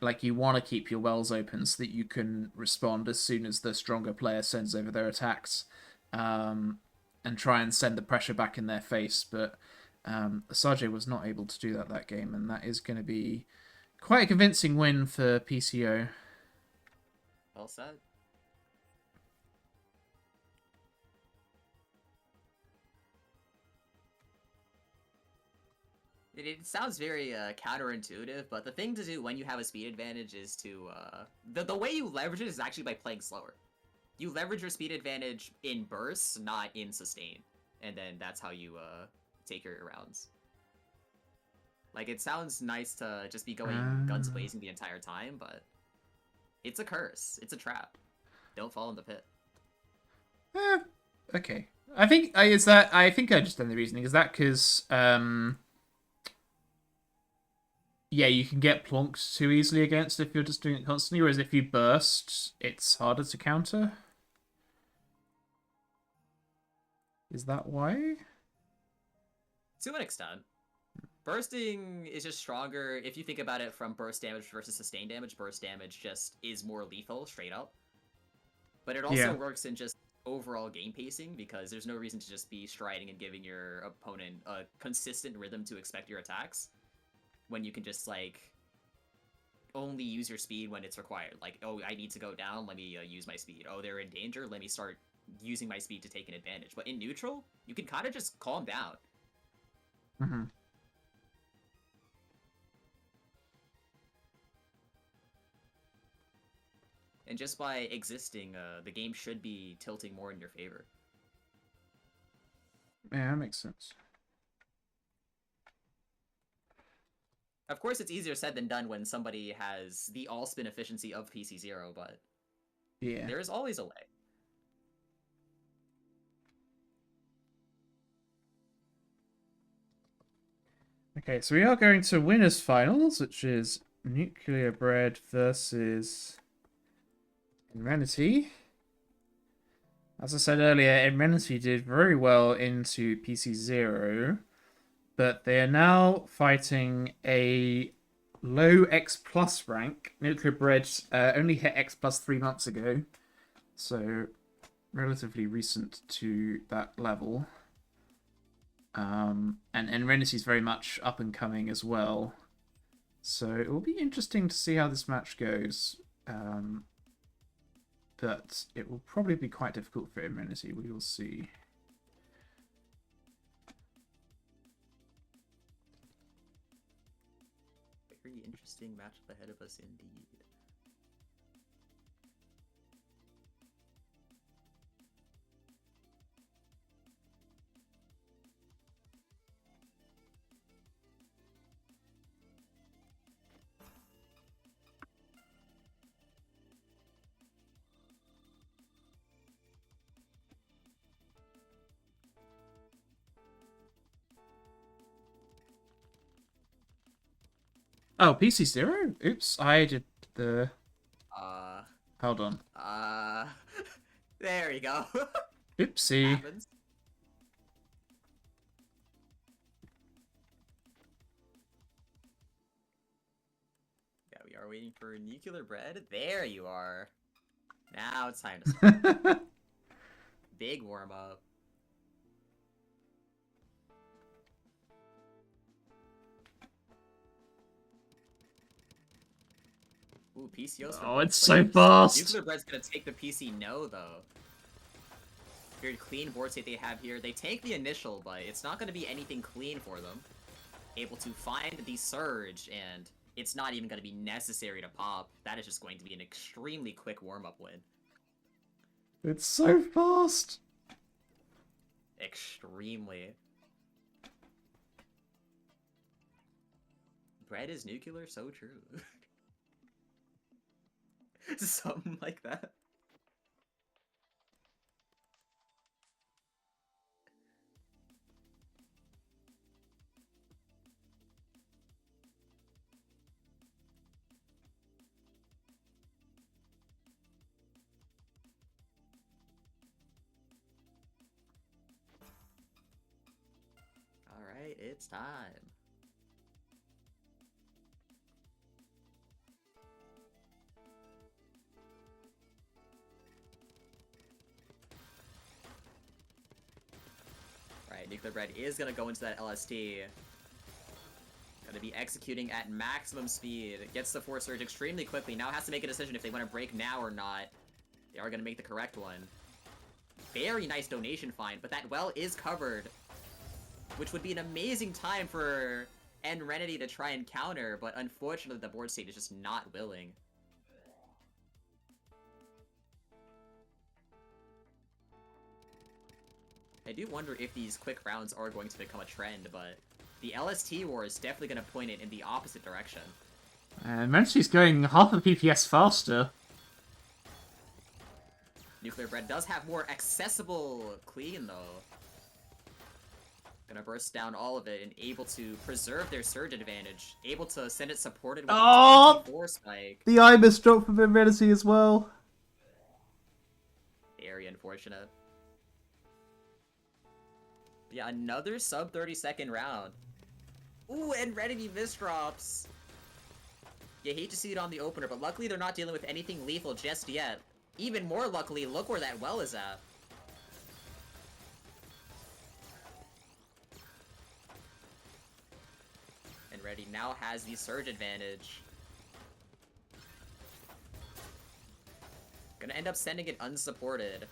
Like you want to keep your wells open so that you can respond as soon as the stronger player sends over their attacks. And try and send the pressure back in their face, but Asajj was not able to do that game, and that is going to be quite a convincing win for PCO. Well said. It sounds very counterintuitive, but the thing to do when you have a speed advantage is to... The way you leverage it is actually by playing slower. You leverage your speed advantage in bursts, not in sustain. And then that's how you take your rounds. Like, it sounds nice to just be going guns blazing the entire time, but it's a curse. It's a trap. Don't fall in the pit. Okay. I think I understand the reasoning. Is that because yeah, you can get plonked too easily against if you're just doing it constantly, whereas if you burst, it's harder to counter? Is that why? To an extent. Bursting is just stronger. If you think about it from burst damage versus sustain damage, burst damage just is more lethal, straight up. But it also works in just overall game pacing, because there's no reason to just be striding and giving your opponent a consistent rhythm to expect your attacks, when you can just, like, only use your speed when it's required. Like, oh, I need to go down, let me use my speed. Oh, they're in danger, let me start using my speed to take an advantage. But in neutral, you can kind of just calm down. Mm-hmm. And just by existing, the game should be tilting more in your favor. Yeah, that makes sense. Of course, it's easier said than done when somebody has the all-spin efficiency of PC0, but Yeah. there is always a way. Okay, so we are going to winners finals, which is Nuclear Bread versus Inrenity. As I said earlier, Inrenity did very well into PC0, but they are now fighting a low X plus rank. Nuclear Bread only hit X plus 3 months ago, so relatively recent to that level. And Renessy is very much up and coming as well. So it will be interesting to see how this match goes. But it will probably be quite difficult for Renessy. We will see. Very interesting matchup ahead of us indeed. Oh, PC0? Oops, I did the... Hold on. There you go. Oopsie. Happens. Yeah, we are waiting for Nuclear Bread. There you are. Now it's time to start. Big warm-up. Ooh, PCO's for Oh, both it's so players. fast! Nuclear Bread's gonna take the PC no, though. Very clean board state they have here. They take the initial, but it's not gonna be anything clean for them. Able to find the surge, and it's not even gonna be necessary to pop. That is just going to be an extremely quick warm-up win. It's so fast! Extremely. Bread is nuclear? So true. Something like that. Alright, it's time. Right, Nuclear Bread is gonna go into that LST. Gonna be executing at maximum speed. Gets the Force Surge extremely quickly. Now has to make a decision if they want to break now or not. They are gonna make the correct one. Very nice donation find, but that well is covered. Which would be an amazing time for Enrenity to try and counter, but unfortunately the board state is just not willing. I do wonder if these quick rounds are going to become a trend, but the LST war is definitely going to point it in the opposite direction. And Menschy's going half a PPS faster. Nuclear Bread does have more accessible clean, though. Gonna burst down all of it and able to preserve their surge advantage. Able to send it supported with a 24 spike. The Ibis dropped from Inrenity as well. Very unfortunate. Yeah, another sub 30-second round. Ooh, and Renity misdrops. You hate to see it on the opener, but luckily they're not dealing with anything lethal just yet. Even more luckily, look where that well is at. And Ready now has the surge advantage. Gonna end up sending it unsupported.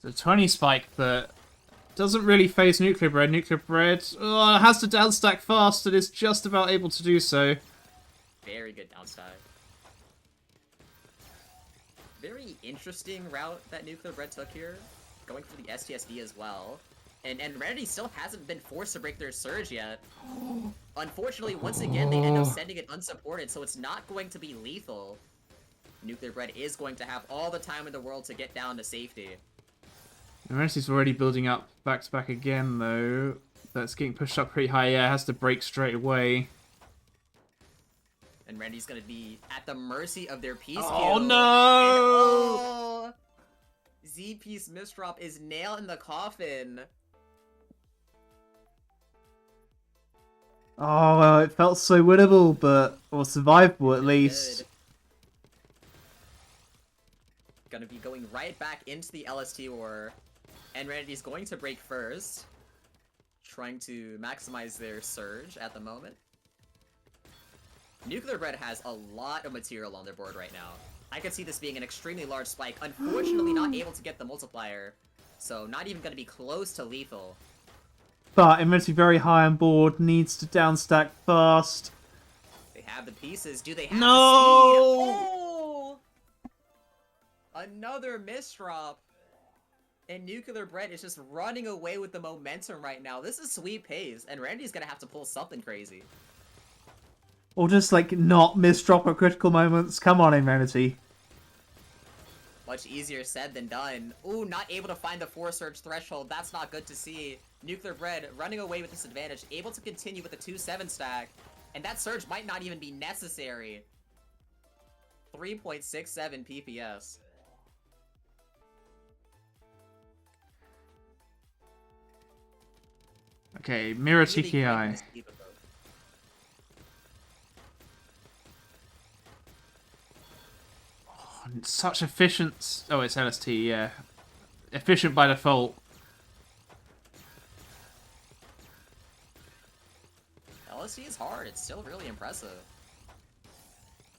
It's a 20 spike, but doesn't really face Nuclear Bread. Nuclear Bread has to downstack fast and is just about able to do so. Very good downstack. Very interesting route that Nuclear Bread took here. Going for the STSD as well. And Renity still hasn't been forced to break their surge yet. Unfortunately, once again, they end up sending it unsupported, so it's not going to be lethal. Nuclear Bread is going to have all the time in the world to get down to safety. Emergency's already building up back to back again, though. That's getting pushed up pretty high. Yeah, it has to break straight away. And Randy's gonna be at the mercy of their piece Oh, kill. no! And, Z-piece misdrop is nail in the coffin. Oh, well, it felt so winnable, but... or survivable, at least. Good. Gonna be going right back into the LST war. And Randy's going to break first. Trying to maximize their surge at the moment. Nuclear Bread has a lot of material on their board right now. I could see this being an extremely large spike. Unfortunately, not able to get the multiplier. So, not even going to be close to lethal. But immensely very high on board, needs to downstack fast. They have the pieces. Do they have No! the speed? Oh! Another misdrop. And Nuclear Bread is just running away with the momentum right now. This is sweet pace, and Randy's gonna have to pull something crazy. Or just, like, not misdrop at critical moments. Come on, Amenity. Much easier said than done. Ooh, not able to find the 4-surge threshold. That's not good to see. Nuclear Bread running away with this advantage, able to continue with the 2-7 stack. And that surge might not even be necessary. 3.67 PPS. Okay, Mirror TKI. Oh, such efficient... oh, it's LST, yeah. Efficient by default. LST is hard. It's still really impressive.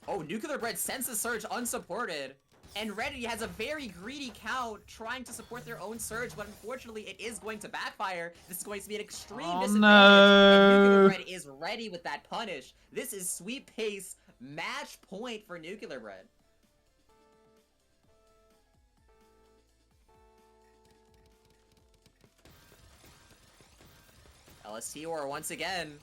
Oh, Nuclear Bread sends the surge unsupported. And Reddity has a very greedy count trying to support their own surge, but unfortunately it is going to backfire. This is going to be an extreme disadvantage. No. And Nuclear Bread is ready with that punish. This is sweet pace, match point for Nuclear Bread. LST or once again.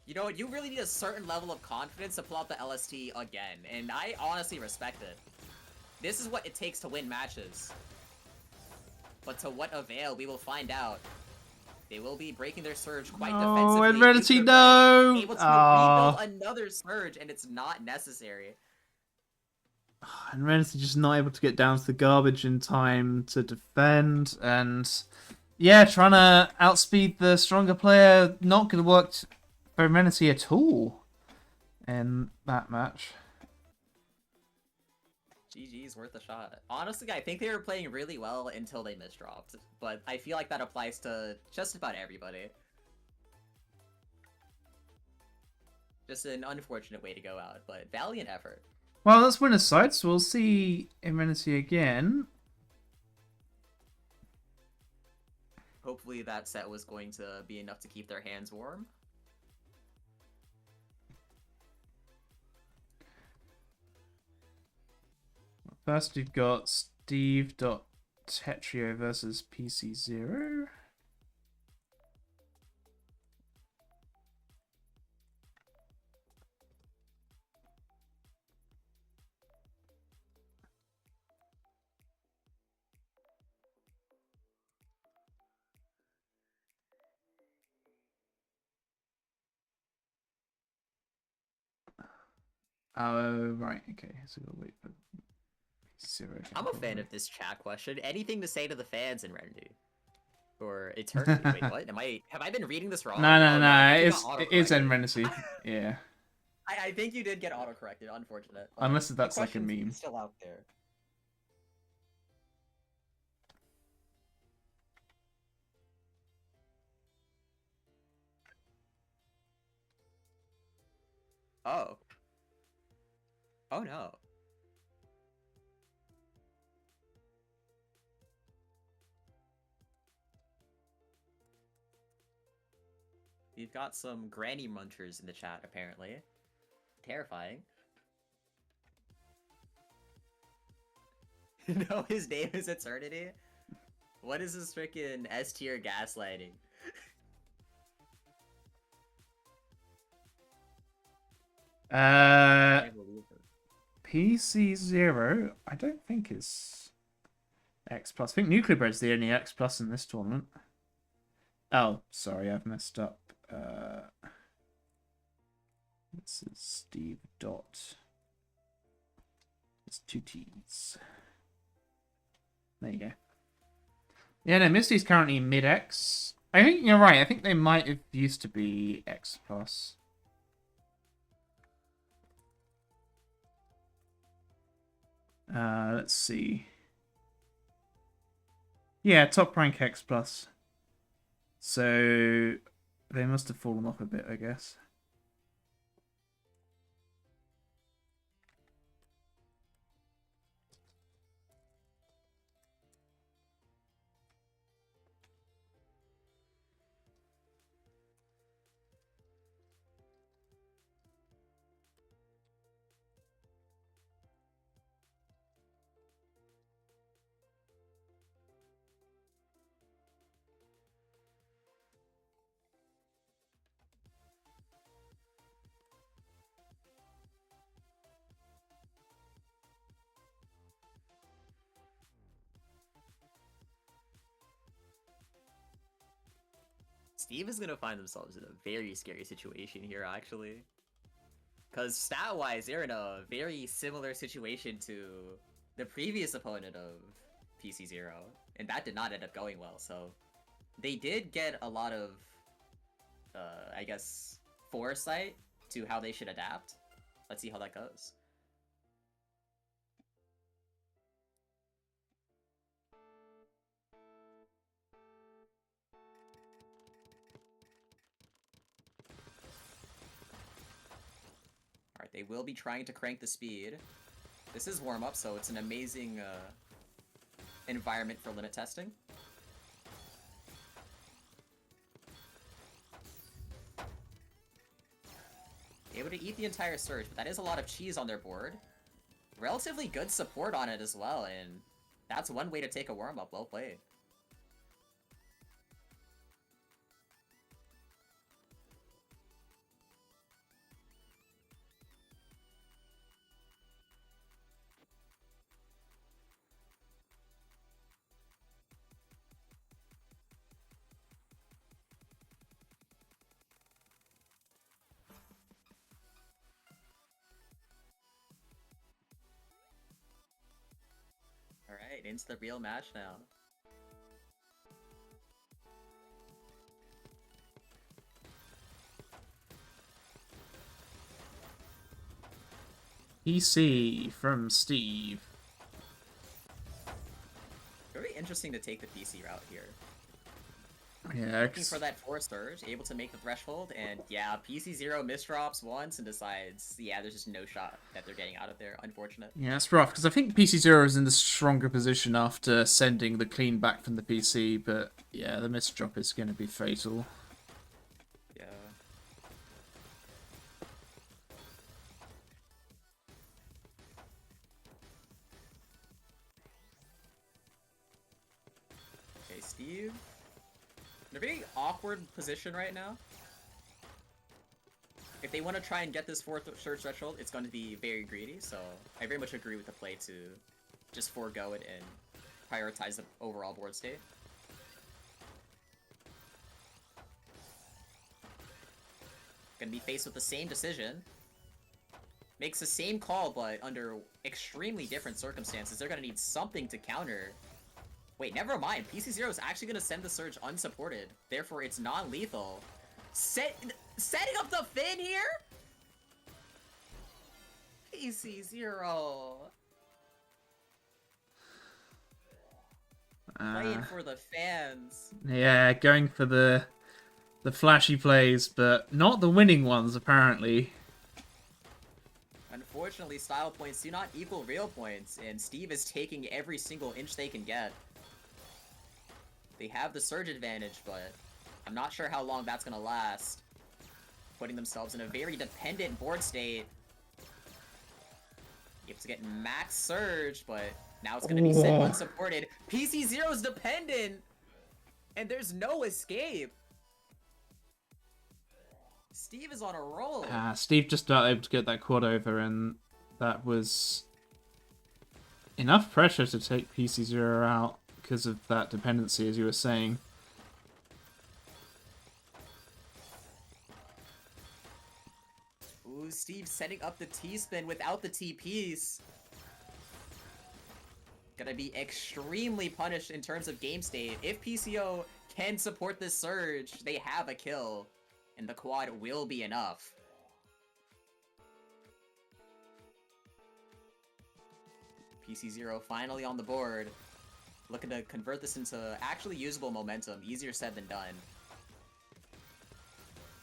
You know what, you really need a certain level of confidence to pull out the LST again, and I honestly respect it. This is what it takes to win matches. But to what avail, we will find out. They will be breaking their surge quite defensively. Adversity, no! Able to rebuild another surge, and it's not necessary. And Ren's just not able to get down to the garbage in time to defend, and yeah, trying to outspeed the stronger player, not going to work for Amenity at all in that match. GG's worth a shot. Honestly, I think they were playing really well until they misdropped, but I feel like that applies to just about everybody. Just an unfortunate way to go out, but valiant effort. Well, let's win a side, so we'll see Amenity again. Hopefully that set was going to be enough to keep their hands warm. First, we've got Steve.Tetrio versus PC0. Oh, right, okay, so we'll wait for PC0. I'm a fan of this chat question. Anything to say to the fans in Rendu? Or Eternity? Wait, what? Have I been reading this wrong? No, it's Amenity. Yeah. I think you did get auto-corrected, unfortunate. Unless that's like a meme. Still out there. Oh. Oh no. We've got some granny munchers in the chat, apparently. Terrifying. No, his name is Eternity? What is this freaking S-tier gaslighting? I believe it. PC 0, I don't think is X plus. I think Nuclear Bread's the only X plus in this tournament. Oh, sorry, I've messed up. This is Steve Dot. It's 2 T's. There you go. Yeah, no, Misty's currently mid-X. I think you're right. I think they might have used to be X plus. Let's see. Yeah, top rank X plus. So they must have fallen off a bit, I guess. Steve is gonna find themselves in a very scary situation here, actually. Because stat-wise, they're in a very similar situation to the previous opponent of PC Zero, and that did not end up going well. So they did get a lot of, I guess, foresight to how they should adapt. Let's see how that goes. Alright, they will be trying to crank the speed. This is warm-up, so it's an amazing environment for limit testing. Able to eat the entire surge, but that is a lot of cheese on their board. Relatively good support on it as well, and that's one way to take a warm-up. Well played. Alright, into the real match now. PC from Steve. Very interesting to take the PC route here. Yeah, Looking for that force surge, able to make the threshold, and yeah, PC Zero misdrops once and decides, yeah, there's just no shot that they're getting out of there. Unfortunate. yeah, it's rough, because I think PC Zero is in the stronger position after sending the clean back from the PC, but yeah, the misdrop is going to be fatal. Yeah. Okay, Steve. In a very awkward position right now. If they want to try and get this fourth surge threshold, it's going to be very greedy, so I very much agree with the play to just forego it and prioritize the overall board state. Gonna be faced with the same decision. Makes the same call, but under extremely different circumstances. They're gonna need something to counter. Wait, never mind. PC Zero is actually gonna send the surge unsupported. Therefore, it's non-lethal. Setting up the Finn here? PC Zero. Playing for the fans. Yeah, going for the flashy plays, but not the winning ones, apparently. Unfortunately, style points do not equal real points, and Steve is taking every single inch they can get. They have the surge advantage, but I'm not sure how long that's gonna last. Putting themselves in a very dependent board state. You have to get max surge, but now it's gonna be sent unsupported. PC Zero's dependent! And there's no escape! Steve is on a roll. Steve just about able to get that quad over, and that was enough pressure to take PC0 out because of that dependency, as you were saying. Ooh, Steve setting up the T-spin without the T-piece. Gonna be extremely punished in terms of game state. If PCO can support this surge, they have a kill, and the quad will be enough. PC0 finally on the board, looking to convert this into actually usable momentum. Easier said than done.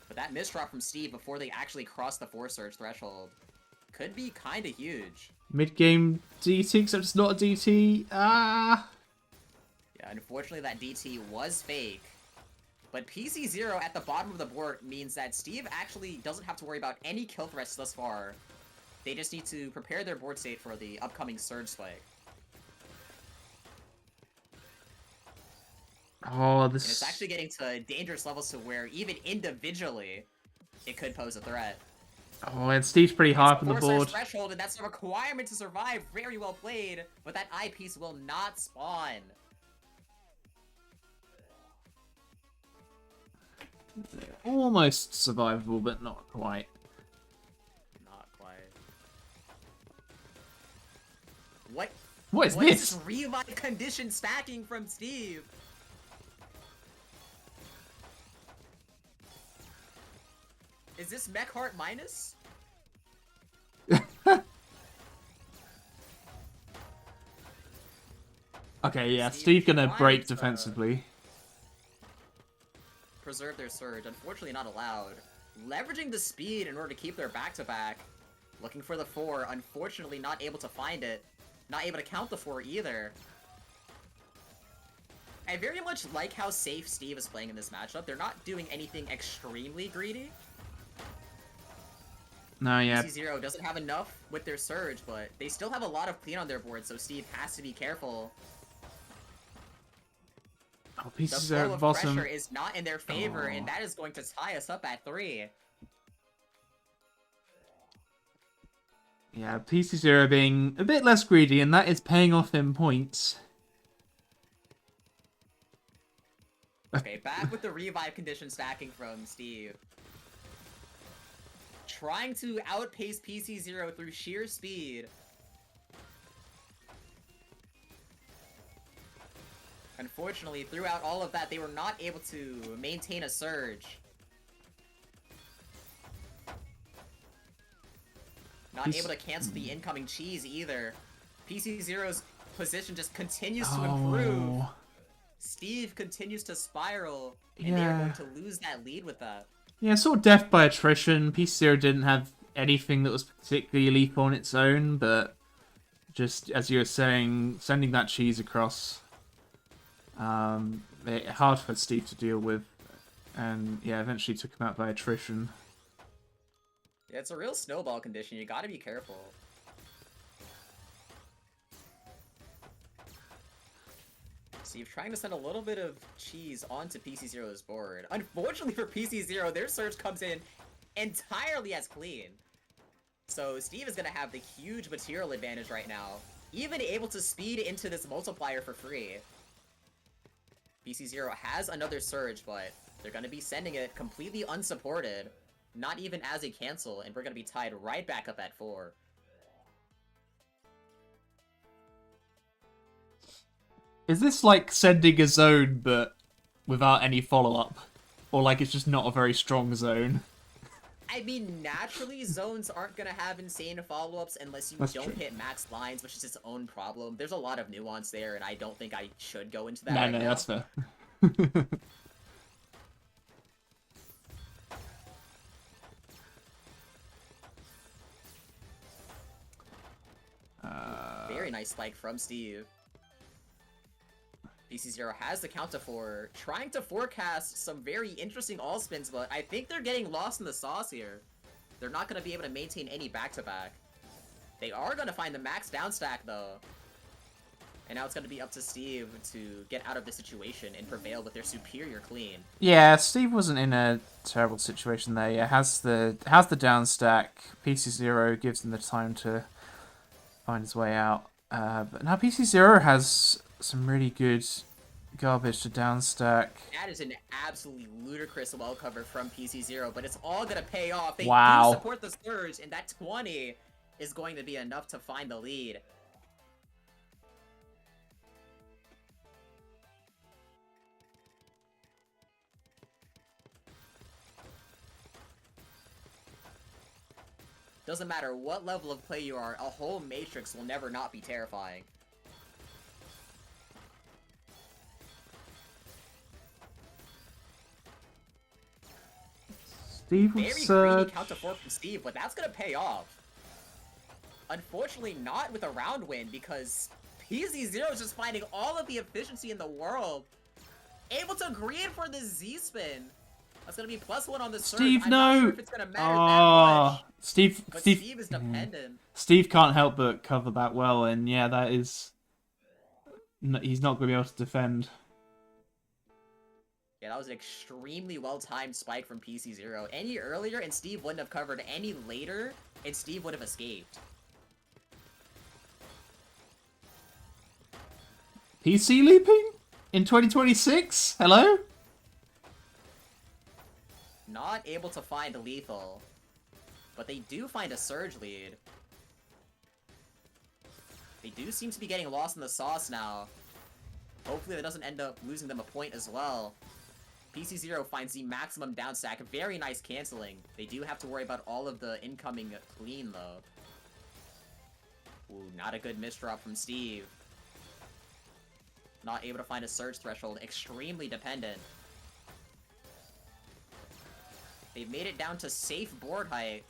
But that misdrop from Steve before they actually cross the 4-surge threshold could be kinda huge. Mid-game DT, except it's not a DT. Yeah, unfortunately that DT was fake. But PC0 at the bottom of the board means that Steve actually doesn't have to worry about any kill threats thus far. They just need to prepare their board state for the upcoming surge spike. Oh, And this... it's actually getting to dangerous levels to where even individually, it could pose a threat. Oh, and Steve's pretty high up on the board. Threshold, and that's a requirement to survive. Very well played, but that eyepiece will not spawn. Almost survivable, but not quite. Not quite. What? What is What this? is this revive condition stacking from Steve? Is this Mech Heart minus? Okay, yeah, Steve gonna break defensively. Preserve their surge. Unfortunately not allowed. Leveraging the speed in order to keep their back-to-back. Looking for the 4. Unfortunately not able to find it. Not able to count the 4 either. I very much like how safe Steve is playing in this matchup. They're not doing anything extremely greedy. No, yeah. PC0 doesn't have enough with their surge, but they still have a lot of clean on their board, so Steve has to be careful. Oh, The pieces flow are at the of bottom. pressure is not in their favor, and Oh. that is going to tie us up at 3. Yeah, PC0 being a bit less greedy, and that is paying off in points. Okay, back with the revive condition stacking from Steve. Trying to outpace PC0 through sheer speed. Unfortunately, throughout all of that, they were not able to maintain a surge. Not able to cancel the incoming cheese either. PC0's position just continues to improve. Steve continues to spiral, and they're going to lose that lead with that. Yeah, sort of death by attrition. PC0 didn't have anything that was particularly lethal on its own, but just, as you were saying, sending that cheese across, hard for Steve to deal with, and yeah, eventually took him out by attrition. Yeah, it's a real snowball condition. You gotta be careful. Steve trying to send a little bit of cheese onto PC0's board. Unfortunately for PC0, their surge comes in entirely as clean. So Steve is gonna have the huge material advantage right now. Even able to speed into this multiplier for free. PC0 has another surge, but they're gonna be sending it completely unsupported. Not even as a cancel, and we're gonna be tied right back up at 4. Is this like sending a zone, but without any follow-up? Or like it's just not a very strong zone? I mean, naturally, zones aren't gonna have insane follow-ups unless you don't hit max lines, which is its own problem. There's a lot of nuance there, and I don't think I should go into that right now. That's fair. Very nice spike from Steve. PC0 has the counter 4, trying to forecast some very interesting all-spins, but I think they're getting lost in the sauce here. They're not going to be able to maintain any back-to-back. They are going to find the max down stack, though. And now it's going to be up to Steve to get out of the situation and prevail with their superior clean. Yeah, Steve wasn't in a terrible situation there. Yeah, has the down stack. PC0 gives him the time to find his way out. But now PC0 has some really good garbage to down stack. That is an absolutely ludicrous well cover from PC0, but it's all going to pay off. They Wow. do support the surge, and that 20 is going to be enough to find the lead. Doesn't matter what level of play you are, a whole Matrix will never not be terrifying. Steve Very greedy count to 4 from Steve, but that's gonna pay off. Unfortunately, not with a round win, because PZ0 is just finding all of the efficiency in the world. Able to green for the Z-spin. That's gonna be +1 on the surge. Steve, I'm no! not sure if it's gonna matter that much. Steve, But Steve is dependent. Steve can't help but cover that well, and yeah, that is... He's not going to be able to defend. Yeah, that was an extremely well-timed spike from PC0. Any earlier, and Steve wouldn't have covered. Any later, and Steve would have escaped. PC leaping? In 2026? Hello? Not able to find lethal. But they do find a surge lead. They do seem to be getting lost in the sauce now. Hopefully that doesn't end up losing them a point as well. PC0 finds the maximum down stack. Very nice canceling. They do have to worry about all of the incoming clean, though. Ooh, not a good misdrop from Steve. Not able to find a surge threshold. Extremely dependent. They've made it down to safe board height.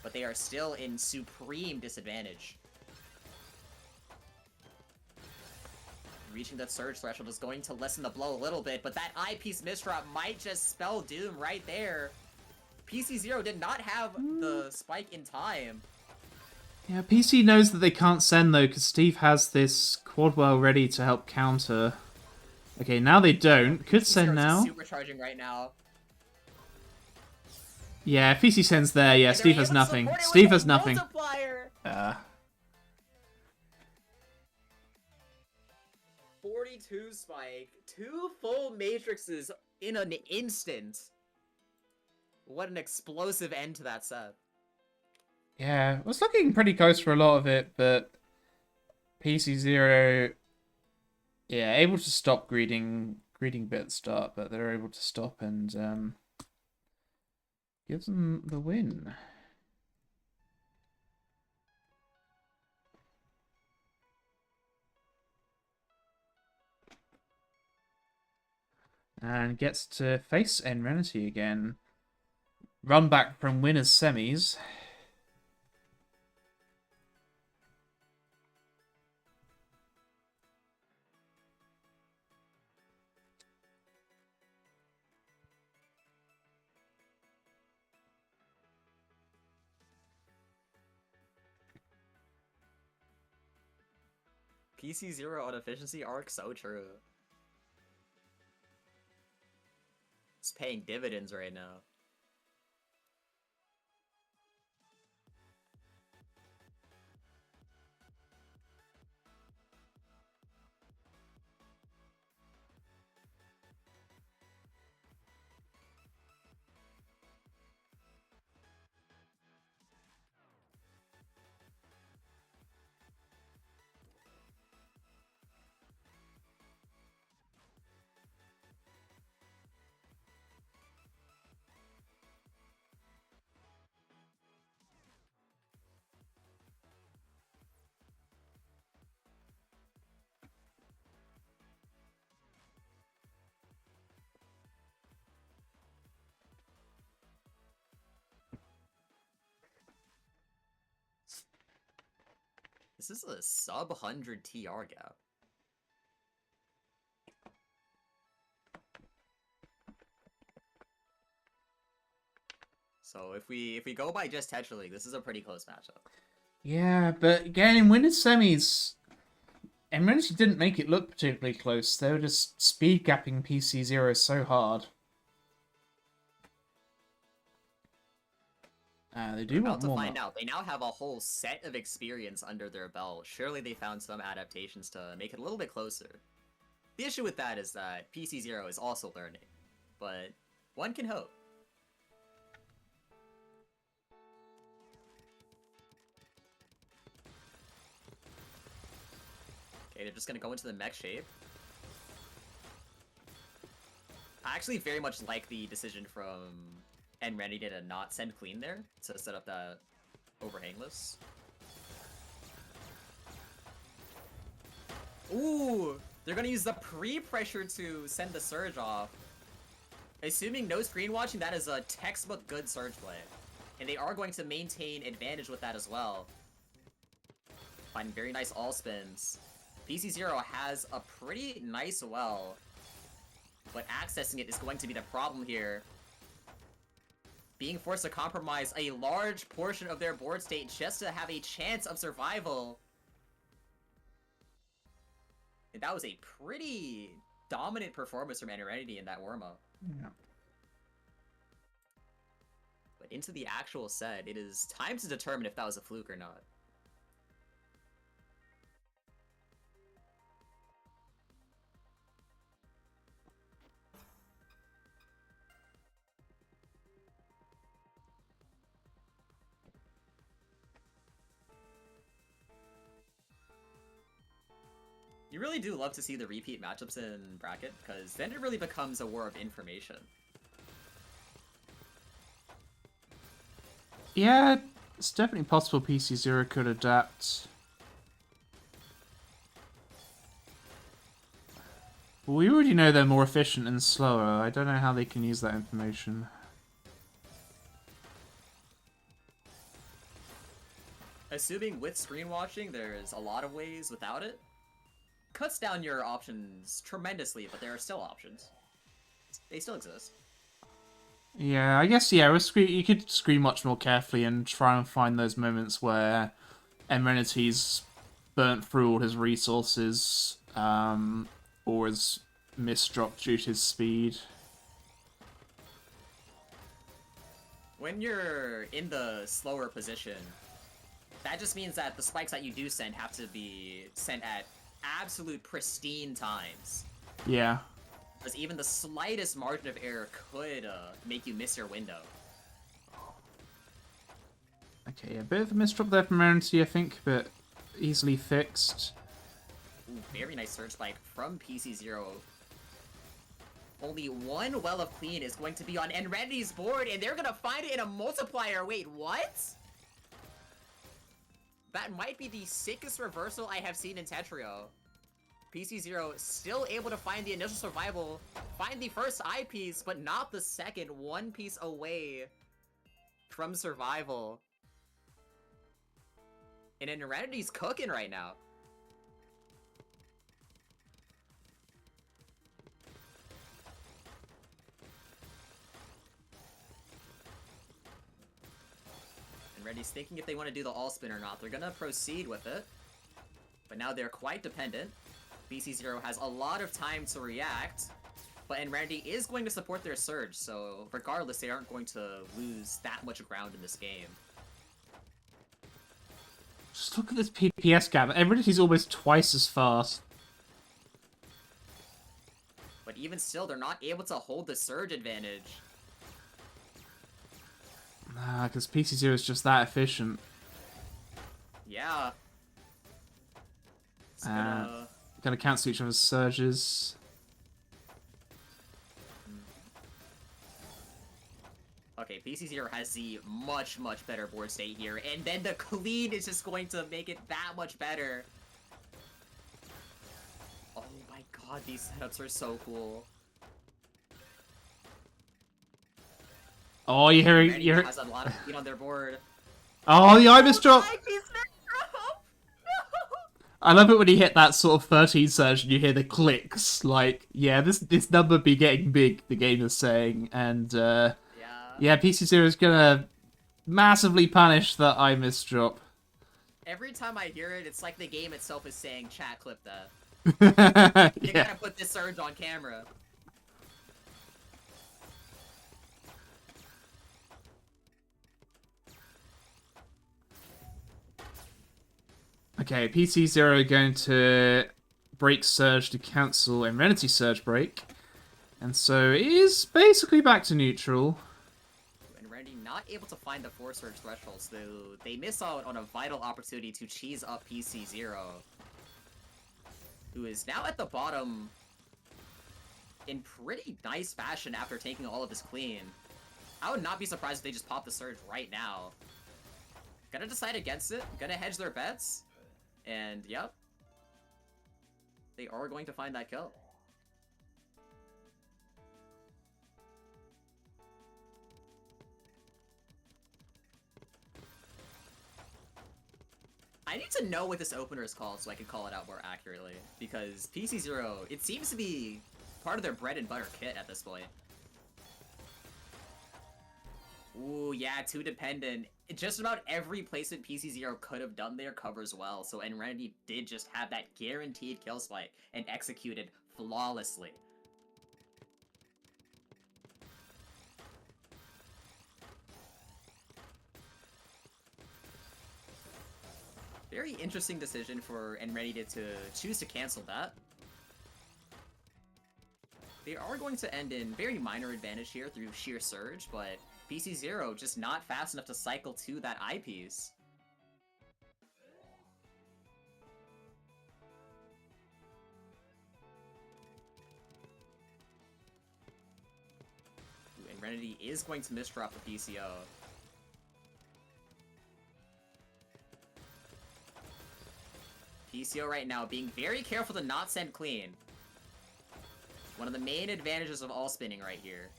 But they are still in supreme disadvantage. Reaching that surge threshold is going to lessen the blow a little bit, but that eyepiece misdrop might just spell doom right there. PC0 did not have the spike in time. Yeah, PC knows that they can't send, though, because Steve has this Quadwell ready to help counter. Okay, now they don't. Could send now. Supercharging right now. Yeah, if PC sends there, yeah, Steve has nothing. Steve has nothing. Multiplier. 42 spike. 2 full matrices in an instant. What an explosive end to that set. Yeah, it was looking pretty close for a lot of it, but PC0, yeah, able to stop greeting bit at the start, but they're able to stop and gives them the win. And gets to face Enrenity again. Run back from winners semis. PC0 on efficiency arc, so true. It's paying dividends right now. This is a sub 100 TR gap. So if we go by just Tetra League, this is a pretty close matchup. Yeah, but again, in winners semis, Emergency didn't make it look particularly close. They were just speed gapping PC0 so hard. They do want more. About to find out. They now have a whole set of experience under their belt. Surely they found some adaptations to make it a little bit closer. The issue with that is that PC0 is also learning, but one can hope. Okay, they're just gonna go into the mech shape. I actually very much like the decision from Renny to not send clean there to set up that overhangless. Ooh, they're gonna use the pre-pressure to send the surge off. Assuming no screen watching, that is a textbook good surge play. And they are going to maintain advantage with that as well. Finding very nice all spins. PC0 has a pretty nice well, but accessing it is going to be the problem here. Being forced to compromise a large portion of their board state just to have a chance of survival. And that was a pretty dominant performance from Erenity in that warm-up. Yeah. But into the actual set, it is time to determine if that was a fluke or not. You really do love to see the repeat matchups in bracket, because then it really becomes a war of information. Yeah, it's definitely possible PC0 could adapt. We already know they're more efficient and slower. I don't know how they can use that information. Assuming with screen watching, there's a lot of ways without it. Cuts down your options tremendously, but there are still options. They still exist. Yeah, I guess, yeah, with screen, you could screen much more carefully and try and find those moments where Emrenity's burnt through all his resources, or has misdropped due to his speed. When you're in the slower position, that just means that the spikes that you do send have to be sent at absolute pristine times. Yeah. Because even the slightest margin of error could make you miss your window. Okay, a bit of a misdrop there from Erenity, I think, but easily fixed. Ooh, very nice surge spike from PC0. Only one well of clean is going to be on Enrenity's board, and they're gonna find it in a multiplier. Wait, what? That might be the sickest reversal I have seen in Tetrio. PC0 still able to find the initial survival, find the first eyepiece, but not the second, one piece away from survival. And Enrenity's cooking right now. Enrenity's thinking if they want to do the all-spin or not. They're gonna proceed with it. But now they're quite dependent. BC0 has a lot of time to react, but Enrenity is going to support their surge, so regardless, they aren't going to lose that much ground in this game. Just look at this PPS gap. Emrenity's almost twice as fast. But even still, they're not able to hold the surge advantage. Nah, because PC0 is just that efficient. Yeah. It's Gonna cancel each other's surges. Okay, BC0 has the much better board state here, and then the clean is just going to make it that much better. Oh my god, these setups are so cool. Oh, you hear has a lot of speed on their board. Oh, the Ibis drop! No! I love it when you hit that sort of 13 surge and you hear the clicks. Like, yeah, this number be getting big, the game is saying. And, yeah, PC0 is gonna massively punish that I miss drop. Every time I hear it, it's like the game itself is saying, chat, clip that. You Yeah. gotta put this surge on camera. Okay, PC Zero going to break Surge to cancel Immunity Surge break. And so it is basically back to neutral. And Randy not able to find the 4 surge thresholds, though they miss out on a vital opportunity to cheese up PC Zero, who is now at the bottom in pretty nice fashion after taking all of his clean. I would not be surprised if they just pop the surge right now. Gonna decide against it, gonna hedge their bets, and yep. They are going to find that kill. I need to know what this opener is called so I can call it out more accurately, because PC Zero, it seems to be part of their bread and butter kit at this point. Ooh, yeah, too dependent. Just about every placement PC Zero could have done there covers well, so Enrenity did just have that guaranteed kill spike and executed flawlessly. Very interesting decision for Enrenity to choose to cancel that. They are going to end in very minor advantage here through sheer surge, but PC Zero just not fast enough to cycle to that eyepiece. And Renity is going to misdrop the PCO. PCO right now being very careful to not send clean. One of the main advantages of all spinning right here.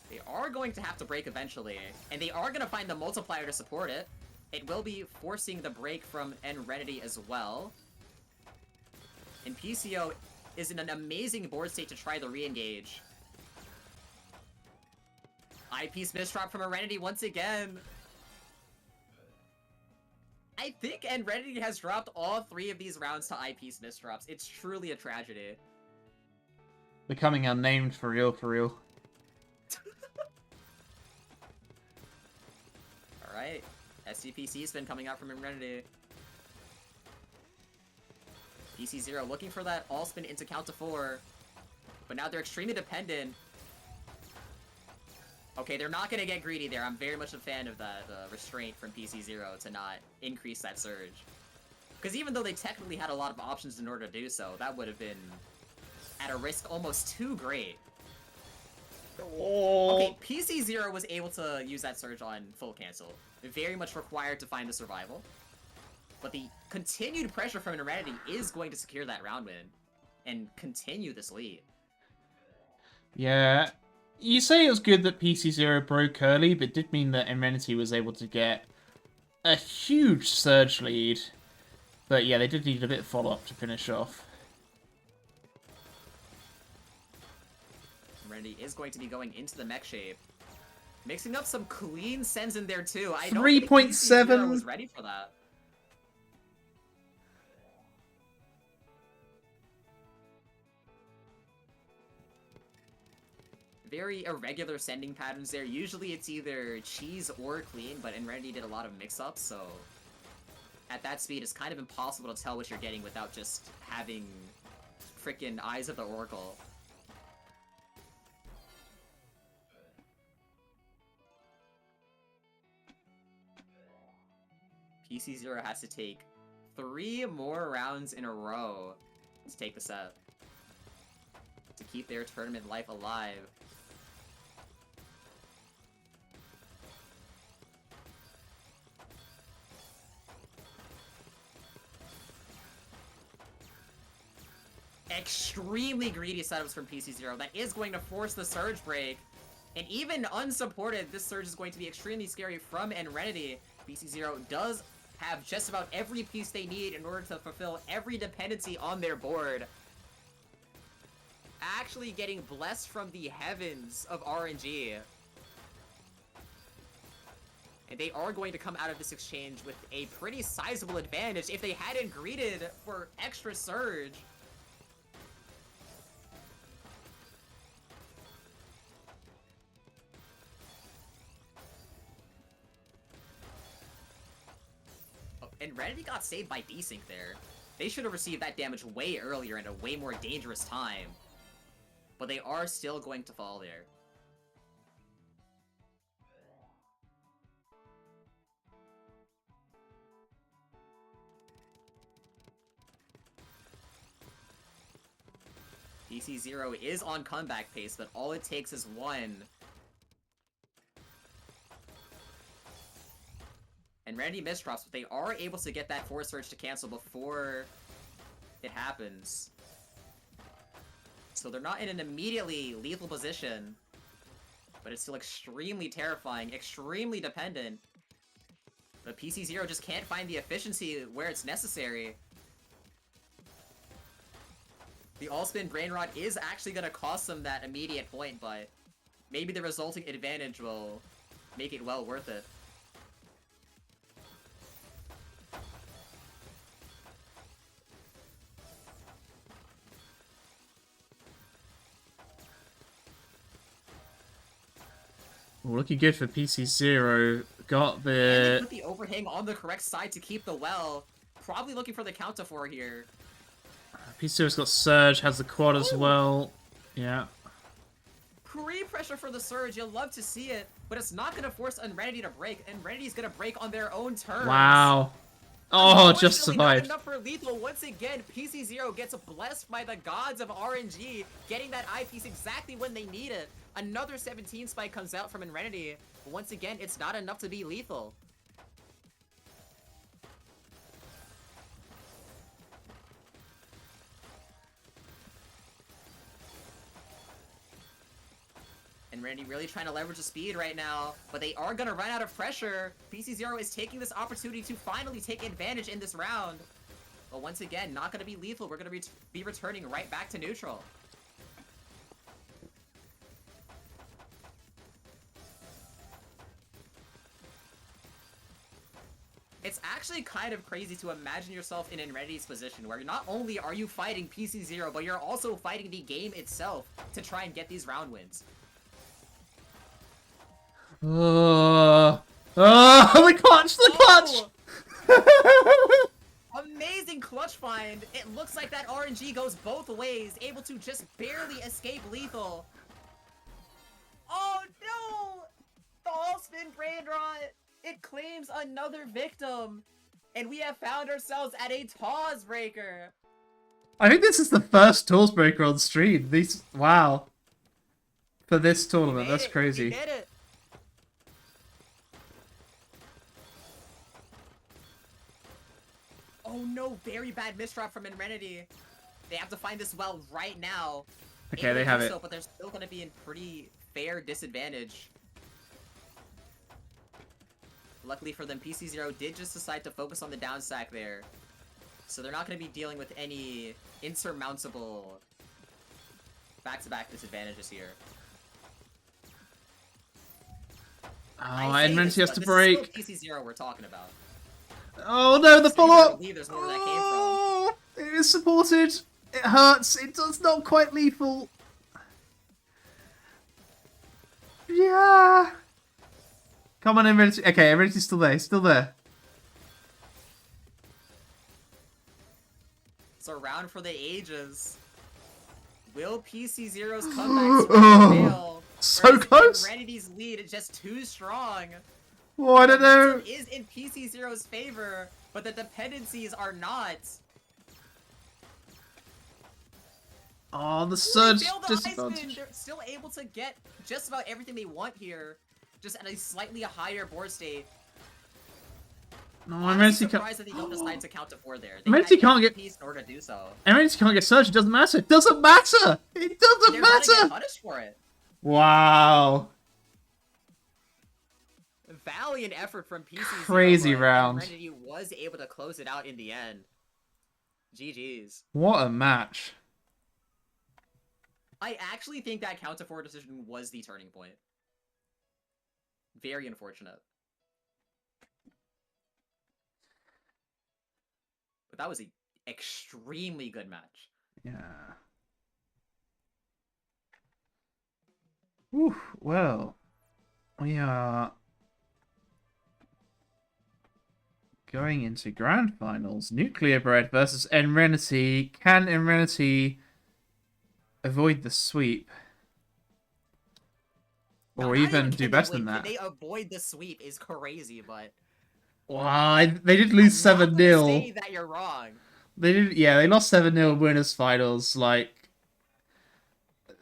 They are going to have to break eventually, and they are going to find the multiplier to support it. It will be forcing the break from Enrenity as well. And PCO is in an amazing board state to try the re-engage. Eyepiece misdrop from Enrenity once again. I think Enrenity has dropped all 3 of these rounds to eyepiece misdrops. It's truly a tragedy. Becoming unnamed for real, for real. Alright. SCPC spin coming out from Enrenity. PC Zero looking for that all spin into count to 4. But now they're extremely dependent. Okay, they're not gonna get greedy there. I'm very much a fan of that restraint from PC Zero to not increase that surge. Because even though they technically had a lot of options in order to do so, that would have been at a risk almost too great. Oh. Okay, PC Zero was able to use that surge on full cancel. Very much required to find the survival. But the continued pressure from Enrenity is going to secure that round win and continue this lead. Yeah. You say it was good that PC Zero broke early, but it did mean that Immunity was able to get a huge surge lead. But yeah, they did need a bit of follow-up to finish off. Enrenity is going to be going into the mech shape. Mixing up some clean sends in there too. I don't think PC Zero was ready for that. Very irregular sending patterns there. Usually it's either cheese or clean, but Enrenity did a lot of mix-ups, so at that speed it's kind of impossible to tell what you're getting without just having frickin' Eyes of the Oracle. PC Zero has to take 3 more rounds in a row to take the set. To keep their tournament life alive. Extremely greedy setups from PC Zero. That is going to force the surge break. And even unsupported, this surge is going to be extremely scary from Enrenity. PC Zero does have just about every piece they need in order to fulfill every dependency on their board. Actually getting blessed from the heavens of RNG. And they are going to come out of this exchange with a pretty sizable advantage if they hadn't greeted for extra surge. Oh, and Renity got saved by desync there. They should have received that damage way earlier in a way more dangerous time. But they are still going to fall there. PC0 is on comeback pace, but all it takes is one. And Randy misdrops, but they are able to get that force surge to cancel before it happens. So they're not in an immediately lethal position, but it's still extremely terrifying, extremely dependent. But PC0 just can't find the efficiency where it's necessary. The all-spin Brain Rot is actually going to cost them that immediate point, but maybe the resulting advantage will make it well worth it. Ooh, looking good for PC0. Got And the... they put the overhang on the correct side to keep the well. Probably looking for the counter for here. PC0's got Surge, has the quad as well. Yeah. Pre-pressure for the surge, you'll love to see it, but it's not going to force Unrenity to break, and Renity's going to break on their own terms. Wow. Oh, just Unfortunately, survived. Not enough for lethal. Once again, PC0 gets blessed by the gods of RNG, getting that eyepiece exactly when they need it. Another 17 spike comes out from Unrenity, but once again, it's not enough to be lethal. And Randy really trying to leverage the speed right now, but they are going to run out of pressure. PC0 is taking this opportunity to finally take advantage in this round. But once again, not going to be lethal. We're going to be returning right back to neutral. It's actually kind of crazy to imagine yourself in Enredity's position, where not only are you fighting PC0, but you're also fighting the game itself to try and get these round wins. The clutch! The clutch! Amazing clutch find. It looks like that RNG goes both ways, able to just barely escape lethal. Oh no! The all-spin Brain Rot! It claims another victim! And we have found ourselves at a TAWS breaker! I think this is the first TAWS breaker on stream. These... Wow. For this tournament, that's crazy. We did it! Oh no, very bad misdrop from Enrenity. They have to find this well right now. Okay, they have it. So, but they're still going to be in pretty fair disadvantage. Luckily for them, PC0 did just decide to focus on the down stack there. So they're not going to be dealing with any insurmountable back-to-back disadvantages here. Oh, Enrenity has to break. This is still PC0 we're talking about. Oh no, the follow-up! There's more where that came from. It is supported. It hurts. It's not quite lethal. Yeah. Come on, Enrenity. Okay, Enrenity's still there. He's still there. It's a round for the ages. Will PC0's comeback fail? So close. Enrenity's lead is just too strong. Oh, I don't know. It is in PC0's favor, but the dependencies are not. Oh, the surge They're disadvantage. still able to get just about everything they want here, just at a slightly higher board state. No, I'm Enrenity surprised that they don't decide to count to 4 there. Enrenity can't get piece in order to do so. Enrenity can't get surge. It doesn't matter. It doesn't matter. It doesn't They're gonna get matter. punished for it. Wow. Valiant effort from PC. Crazy round. Enrenity was able to close it out in the end. GG's. What a match. I actually think that counter 4 decision was the turning point. Very unfortunate. that was a extremely good match. Yeah. Whew, well, we are going into grand finals. Nuclear Bread versus Enrenity. Can Enrenity avoid the sweep? Or Not even even do can they better win. than Can that? they avoid the sweep is crazy, but Wow, they did lose I'm not gonna 7-0. say that you're wrong. They did, yeah, they lost 7-0 winners finals. Like,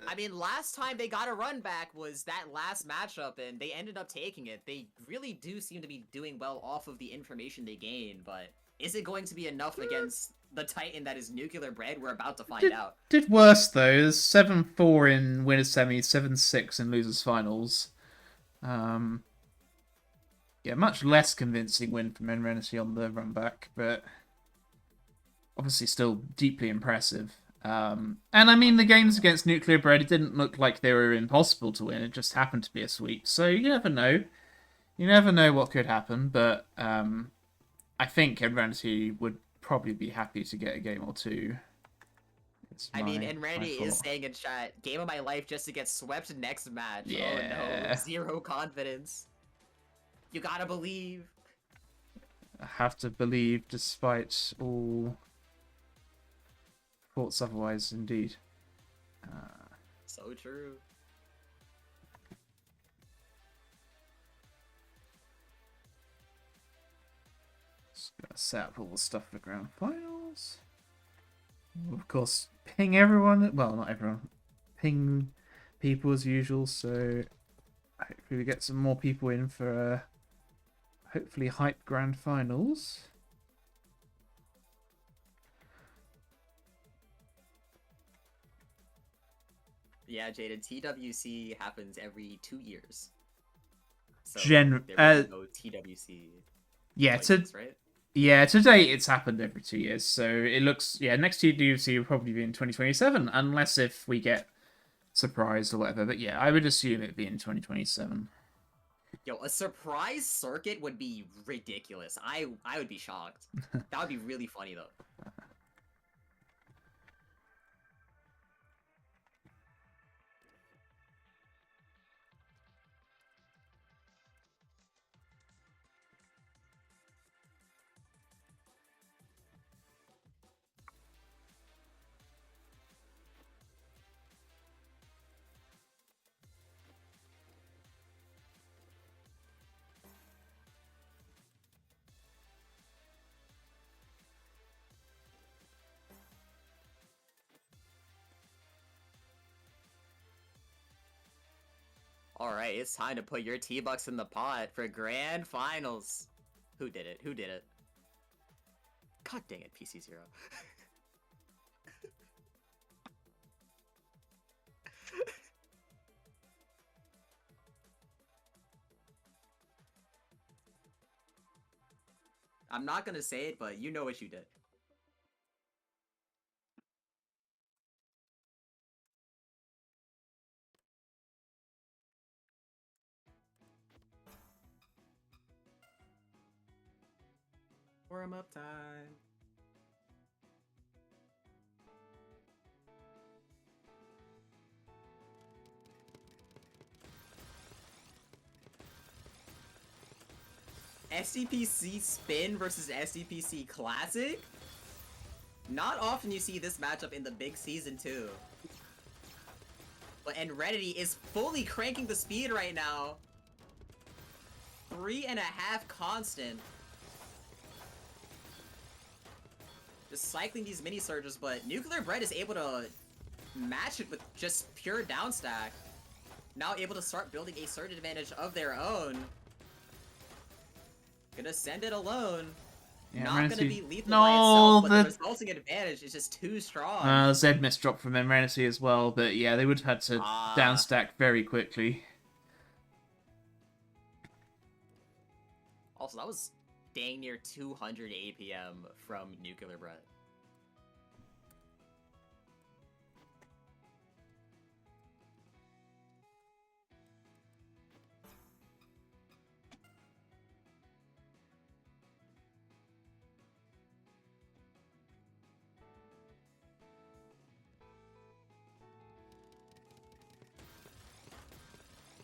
I mean, last time they got a run back was that last matchup, and they ended up taking it. They really do seem to be doing well off of the information they gain, but is it going to be enough against the Titan that is Nuclear Bread? We're about to find out. did worse though. There's 7-4 in winners semis, 7-6 in losers finals. Yeah, much less convincing win from Enrenity on the run back, but obviously still deeply impressive. And I mean, the games against Nuclear Bread, it didn't look like they were impossible to win. It just happened to be a sweep. So you never know. You never know what could happen, but I think Enrenity would probably be happy to get a game or two. I mean, My Enredy is thought. saying in chat, game of my life just to get swept next match. Yeah. Oh no, zero confidence. You gotta believe. I have to believe despite all thoughts otherwise, indeed. So true. Just gonna set up all the stuff for grand finals. Of course, ping everyone. Well, not everyone. Ping people as usual. So hopefully we get some more people in for hopefully hype grand finals. Yeah, Jaden, TWC happens every 2 years. So Gen- there will be no TWC. Yeah, Places, right? Yeah, to date it's happened every 2 years, so it looks next TWC will probably be in 2027, unless if we get surprised or whatever. But yeah, I would assume it'd be in 2027. Yo, a surprise circuit would be ridiculous. I would be shocked. That would be really funny though. Alright, it's time to put your T-Bucks in the pot for grand finals. Who did it? Who did it? God dang it, PC0. I'm not gonna say it, but you know what you did. Warm up time. SCPC Spin versus SCPC Classic? Not often you see this matchup in the big season 2. But Enredity is fully cranking the speed right now. 3.5 constant. Just cycling these mini surges, but Nuclear Bread is able to match it with just pure downstack. Now able to start building a surge advantage of their own. Gonna send it alone. Yeah, Not gonna be lethal no, by itself, but the resulting advantage is just too strong. Zed missed drop from Enrenity as well, but yeah, they would have had to downstack very quickly. Also, that was dang near 200 APM from Nuclear Bread.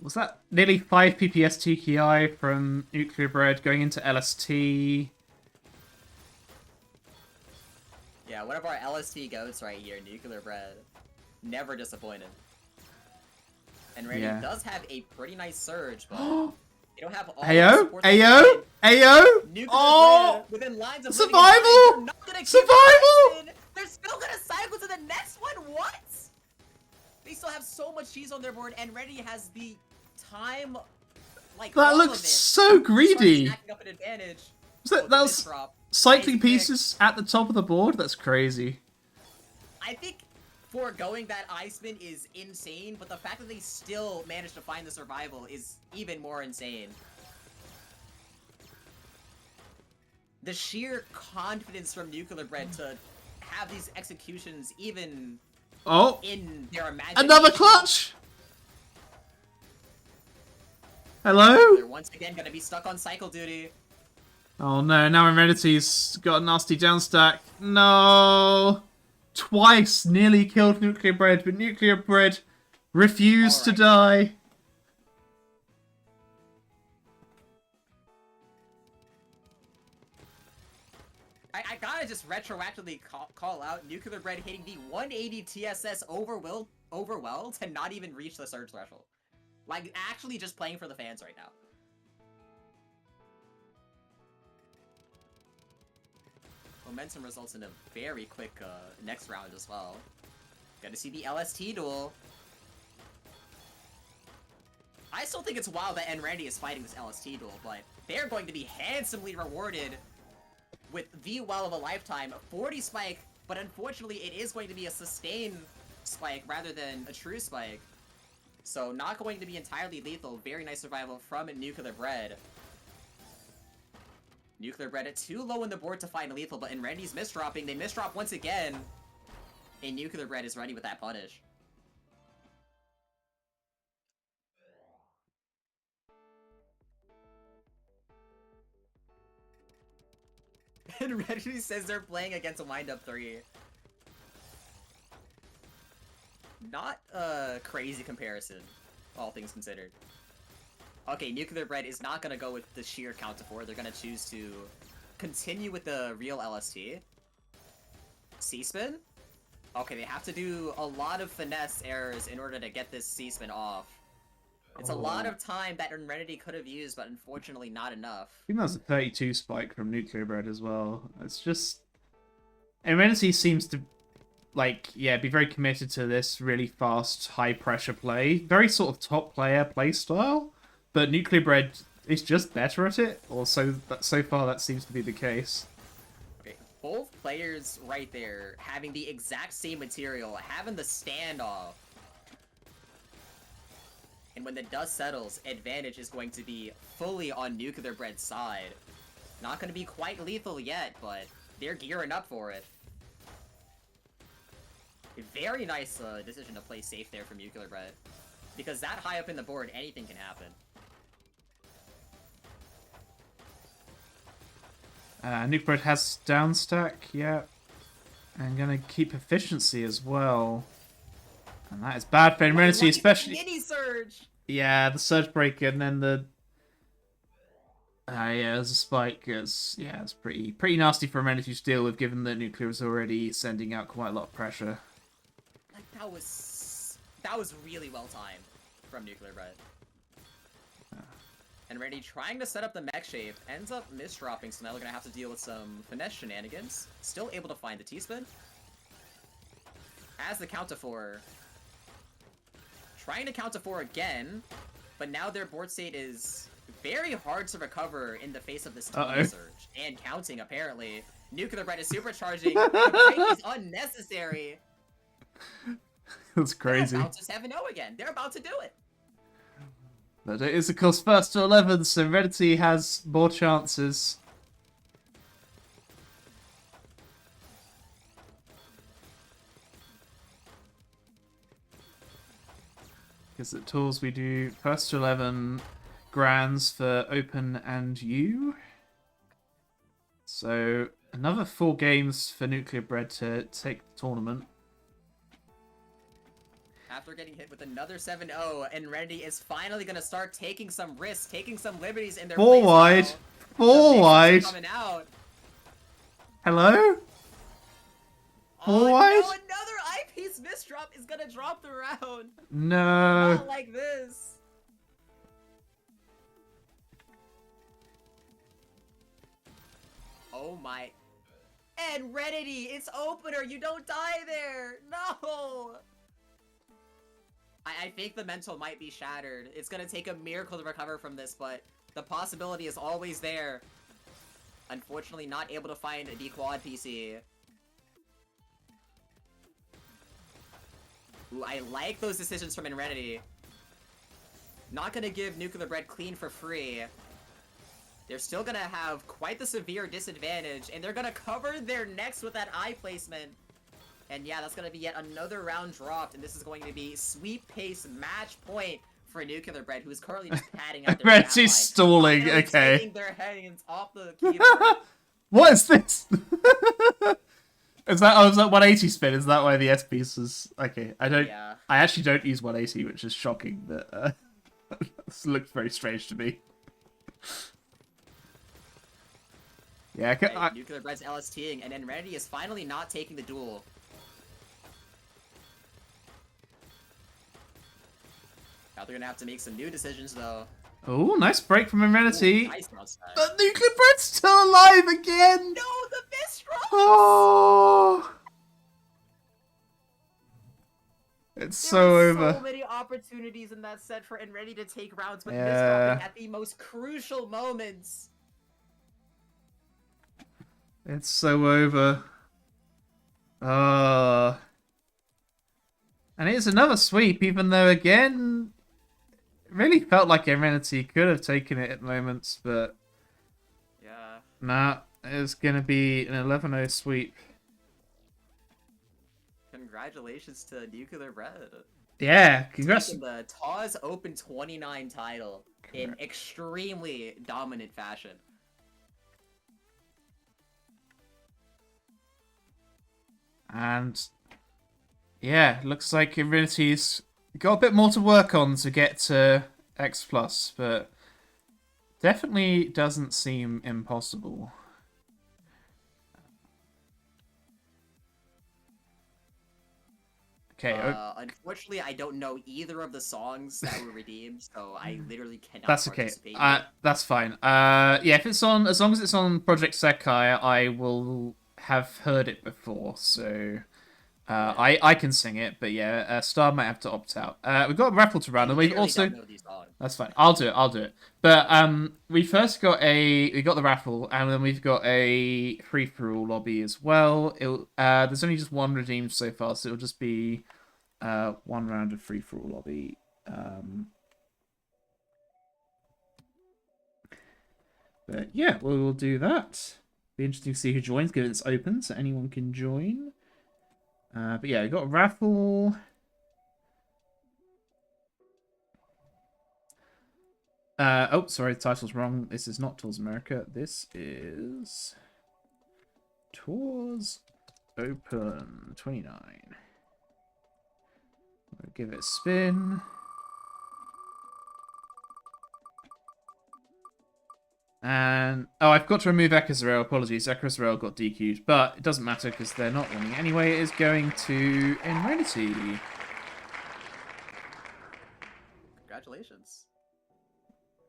Was that nearly 5 PPS TKI from Nuclear Bread going into LST? Yeah, one of our LST goats right here, Nuclear Bread. Never disappointed. And Randy does have a pretty nice surge, but they don't have all the support. Ayo! Nuclear Oh! Bread within lines of Survival! They're not gonna keep Survival! They're still gonna cycle to the next one. What? They still have so much cheese on their board, and Randy has the time. Like that looks so greedy. Stacking up an advantage. That was cycling pieces at the top of the board. That's crazy. I think foregoing that ice spin is insane, but the fact that they still managed to find the survival is even more insane. The sheer confidence from Nuclear Bread to have these executions even in their imagination. Another clutch! Hello? They're once again gonna be stuck on cycle duty. Oh no, now Amenity's got a nasty downstack. No! Twice nearly killed Nuclear Bread, but Nuclear Bread refused to die. I gotta just retroactively call out Nuclear Bread hitting the 180 TSS overwhelm to not even reach the surge threshold. Like, actually just playing for the fans right now. Momentum results in a very quick next round as well. Gonna see the LST duel. I still think it's wild that Randy is fighting this LST duel, but they're going to be handsomely rewarded with the well of a lifetime. 40 spike, but unfortunately it is going to be a sustained spike rather than a true spike. So not going to be entirely lethal. Very nice survival from Nuclear Bread. Nuclear Bread at too low on the board to find lethal, but in Randy's misdropping, they misdrop once again. And Nuclear Bread is ready with that punish. And Randy says they're playing against a wind-up 3. Not a crazy comparison, all things considered. Okay, Nuclear Bread is not gonna go with the sheer count to 4. They're gonna choose to continue with the real LST. C-spin? Okay, they have to do a lot of finesse errors in order to get this C-spin off. It's a lot of time that Serenity could have used, but unfortunately not enough. I think that's a 32 spike from Nuclear Bread as well. It's just... Serenity seems to, like, yeah, be very committed to this really fast, high-pressure play. Very sort of top-player play style, but Nuclear Bread is just better at it, or so far that seems to be the case. Okay, both players right there having the exact same material, having the standoff. And when the dust settles, advantage is going to be fully on Nuclear Bread's side. Not going to be quite lethal yet, but they're gearing up for it. A very nice decision to play safe there from Nuclear Bread. Because that high up in the board, anything can happen. Nuclear Bread has downstack, yeah. And gonna keep efficiency as well. And that is bad for Serenity, especially... Mini surge! Yeah, the surge break and then the... yeah, there's a spike. It's pretty nasty for Serenity to deal with, given that Nuclear is already sending out quite a lot of pressure. Like, that was really well timed from Nuclear Bread. And Randy trying to set up the mech shape, ends up misdropping, so now they're gonna have to deal with some finesse shenanigans. Still able to find the T-spin. As the count to 4. Trying to count to 4 again, but now their board state is very hard to recover in the face of this Tony surge. And counting, apparently. Nuclear Bread is supercharging. The break is unnecessary. That's crazy. They're about to 7-0 again. They're about to do it. But it is, of course, first to 11, so Serenity has more chances. Because at TAWS we do first to 11 grands for Open and U. So another 4 games for Nuclear Bread to take the tournament. After getting hit with another 7-0, and Rendy is finally gonna start taking some risks, taking some liberties in their Four playstyle. wide. The Four mixes are wide. coming out. Hello? Four Oh wide? no, another eyepiece misdrop is gonna drop the round. No. Not like this. Oh my. And Renedy, it's opener, you don't die there! No! I think the mental might be shattered. It's gonna take a miracle to recover from this, but the possibility is always there. Unfortunately, not able to find a D-Quad PC. Ooh, I like those decisions from Renedy. Not gonna give Nuclear Bread clean for free. They're still gonna have quite the severe disadvantage, and they're gonna cover their necks with that eye placement. And yeah, that's gonna be yet another round dropped, and this is going to be sweep pace match point for Nuclear Bread, who is currently just padding out their Red's stalling, finally okay. taking their hands off the keyboard. What is this? Is that 180 spin? Is that why the S piece is okay? Yeah. I actually don't use 180, which is shocking. But this looks very strange to me. Yeah, Nuclear Bread's LSTing, and then Renedy is finally not taking the duel. Now they're gonna have to make some new decisions, though. Oh, nice break from Amenity. Nice outside. But Nuclear Bread's still alive again! No, the Mistral! Oh! It's so over. So many opportunities in that set for Renedy to take rounds, but Yeah. misdropping at the most crucial moments. It's so over. Oh. And it's another sweep, even though, again, it really felt like Amenity could have taken it at moments, but Yeah. nah, it's going to be an 11-0 sweep. Congratulations to Nuclear Bread. Yeah, congrats. Taking the TAWS Open 29 title in extremely dominant fashion. And yeah, looks like Amenity's got a bit more to work on to get to X+, but definitely doesn't seem impossible. Okay. Unfortunately, I don't know either of the songs that were redeemed, so I literally cannot That's okay. participate. That's fine. Yeah, if it's on, as long as it's on Project Sekai, I will have heard it before, so I can sing it. But yeah, Star might have to opt out. We've got a raffle to run, and we've also. Don't know these songs. That's fine. I'll do it. But we first got we got the raffle, and then we've got a free for all lobby as well. There's only just one redeemed so far, so it'll just be one round of free for all lobby. But yeah, we will do that. Be interesting to see who joins, given it's open, so anyone can join. But yeah, we got a raffle. Oh, sorry, the title's wrong. This is not TAWS America. This is TAWS Open 29. I'll give it a spin. And oh, I've got to remove Ekazrael. Apologies, Ekazrael got DQ'd, but it doesn't matter because they're not winning anyway. It is going to Enredity. Congratulations.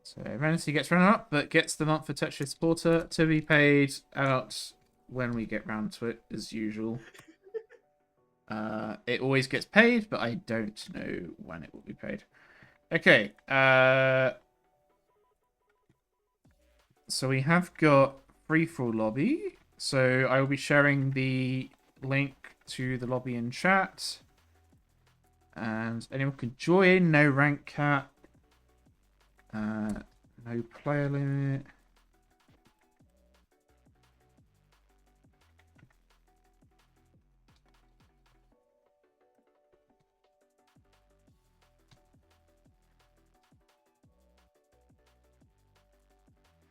So Renity gets runner up, but gets the month for Tetris supporter to be paid out when we get round to it, as usual. It always gets paid, but I don't know when it will be paid. Okay. So we have got free-for-all lobby. So I will be sharing the link to the lobby in chat. And anyone can join. No rank cap. No player limit.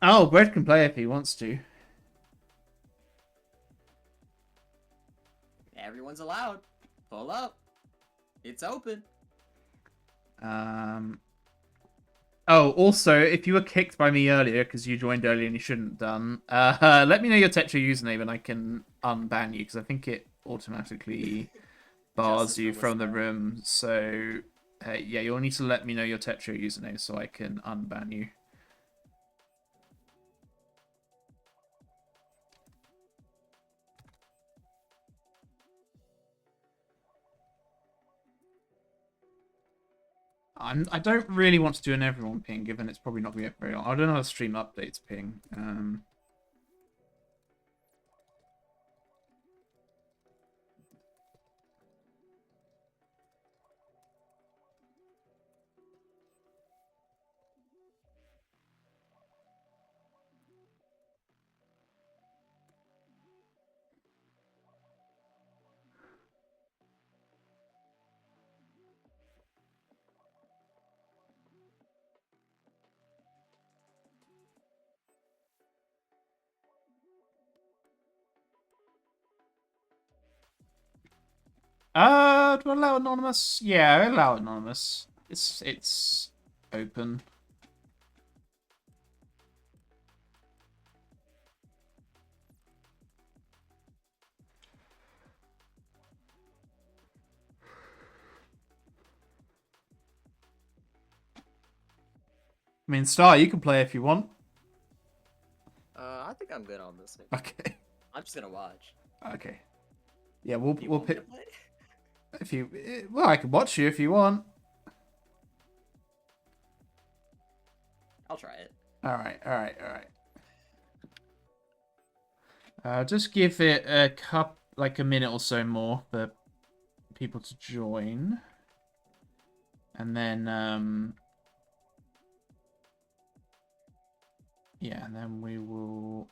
Oh, Brett can play if he wants to. Everyone's allowed. Pull up. It's open. Oh, also, if you were kicked by me earlier because you joined earlier and you shouldn't have done, let me know your Tetra username and I can unban you because I think it automatically bars Justice you for from the Whisper. room. So, yeah, you'll need to let me know your Tetra username so I can unban you. I don't really want to do an everyone ping, given it's probably not going to get very long. I don't know how to stream updates ping. Do I allow anonymous? Yeah, I allow anonymous. It's open. I mean, Star, you can play if you want. I think I'm good on this. Okay. I'm just gonna watch. Okay. Yeah, we'll You we'll want me to pick play? if you. Well, I can watch you if you want. I'll try it. All right. Just give it like a minute or so more for people to join, and then yeah, and then we will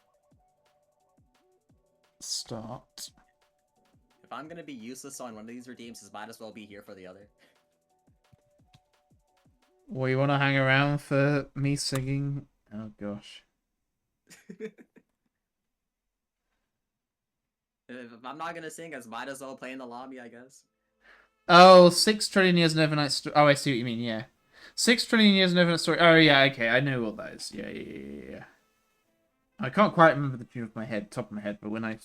start. If I'm gonna be useless on one of these redeems, it might as well be here for the other. Or you want to hang around for me singing? Oh gosh. If I'm not gonna sing, I might as well play in the lobby, I guess. Oh, 6 trillion years of overnight story. Oh, I see what you mean. Yeah, 6 trillion years of overnight story. Oh yeah, okay, I know what that is. Yeah. I can't quite remember the tune of my head, top of my head, but when I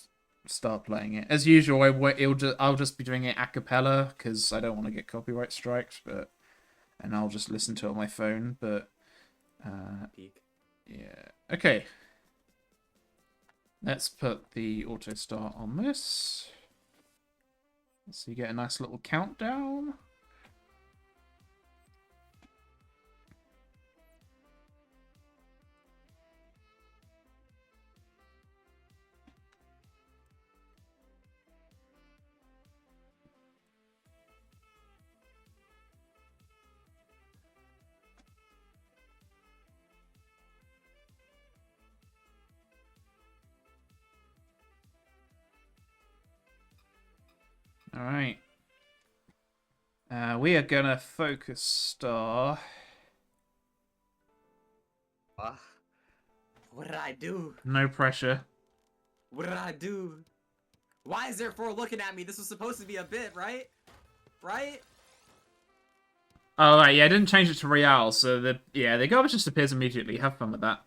start playing it, as usual, I'll just be doing it a cappella because I don't want to get copyright striked. And I'll just listen to it on my phone. But Peak. yeah, okay. Let's put the auto start on this. So you get a nice little countdown. All right. We are gonna focus star. What did I do? No pressure. What did I do? Why is there 4 looking at me? This was supposed to be a bit, right? Right? Oh right, yeah, I didn't change it to Real, so the garbage just appears immediately. Have fun with that.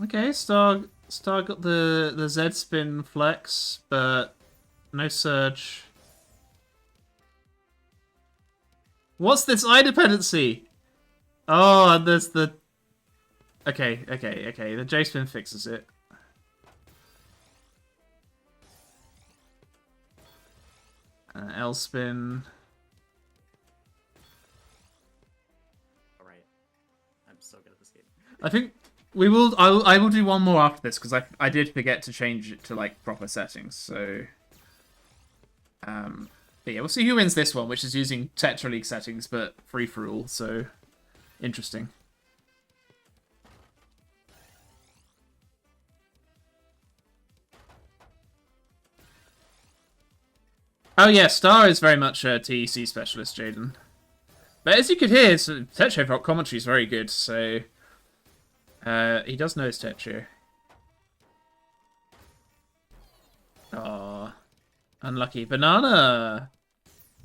Okay, Star got the Z spin flex, but no surge. What's this eye dependency? Oh, and there's the. Okay. The J spin fixes it. L spin. Alright. I'm so good at this game. I think we will. I will do one more after this because I did forget to change it to like proper settings. So, but yeah, we'll see who wins this one, which is using Tetra League settings but free for all. So, interesting. Oh yeah, Star is very much a TEC specialist, Jaden. But as you could hear, Techo Rock commentary is very good, so he does know his Techo. Aww. Unlucky. Banana!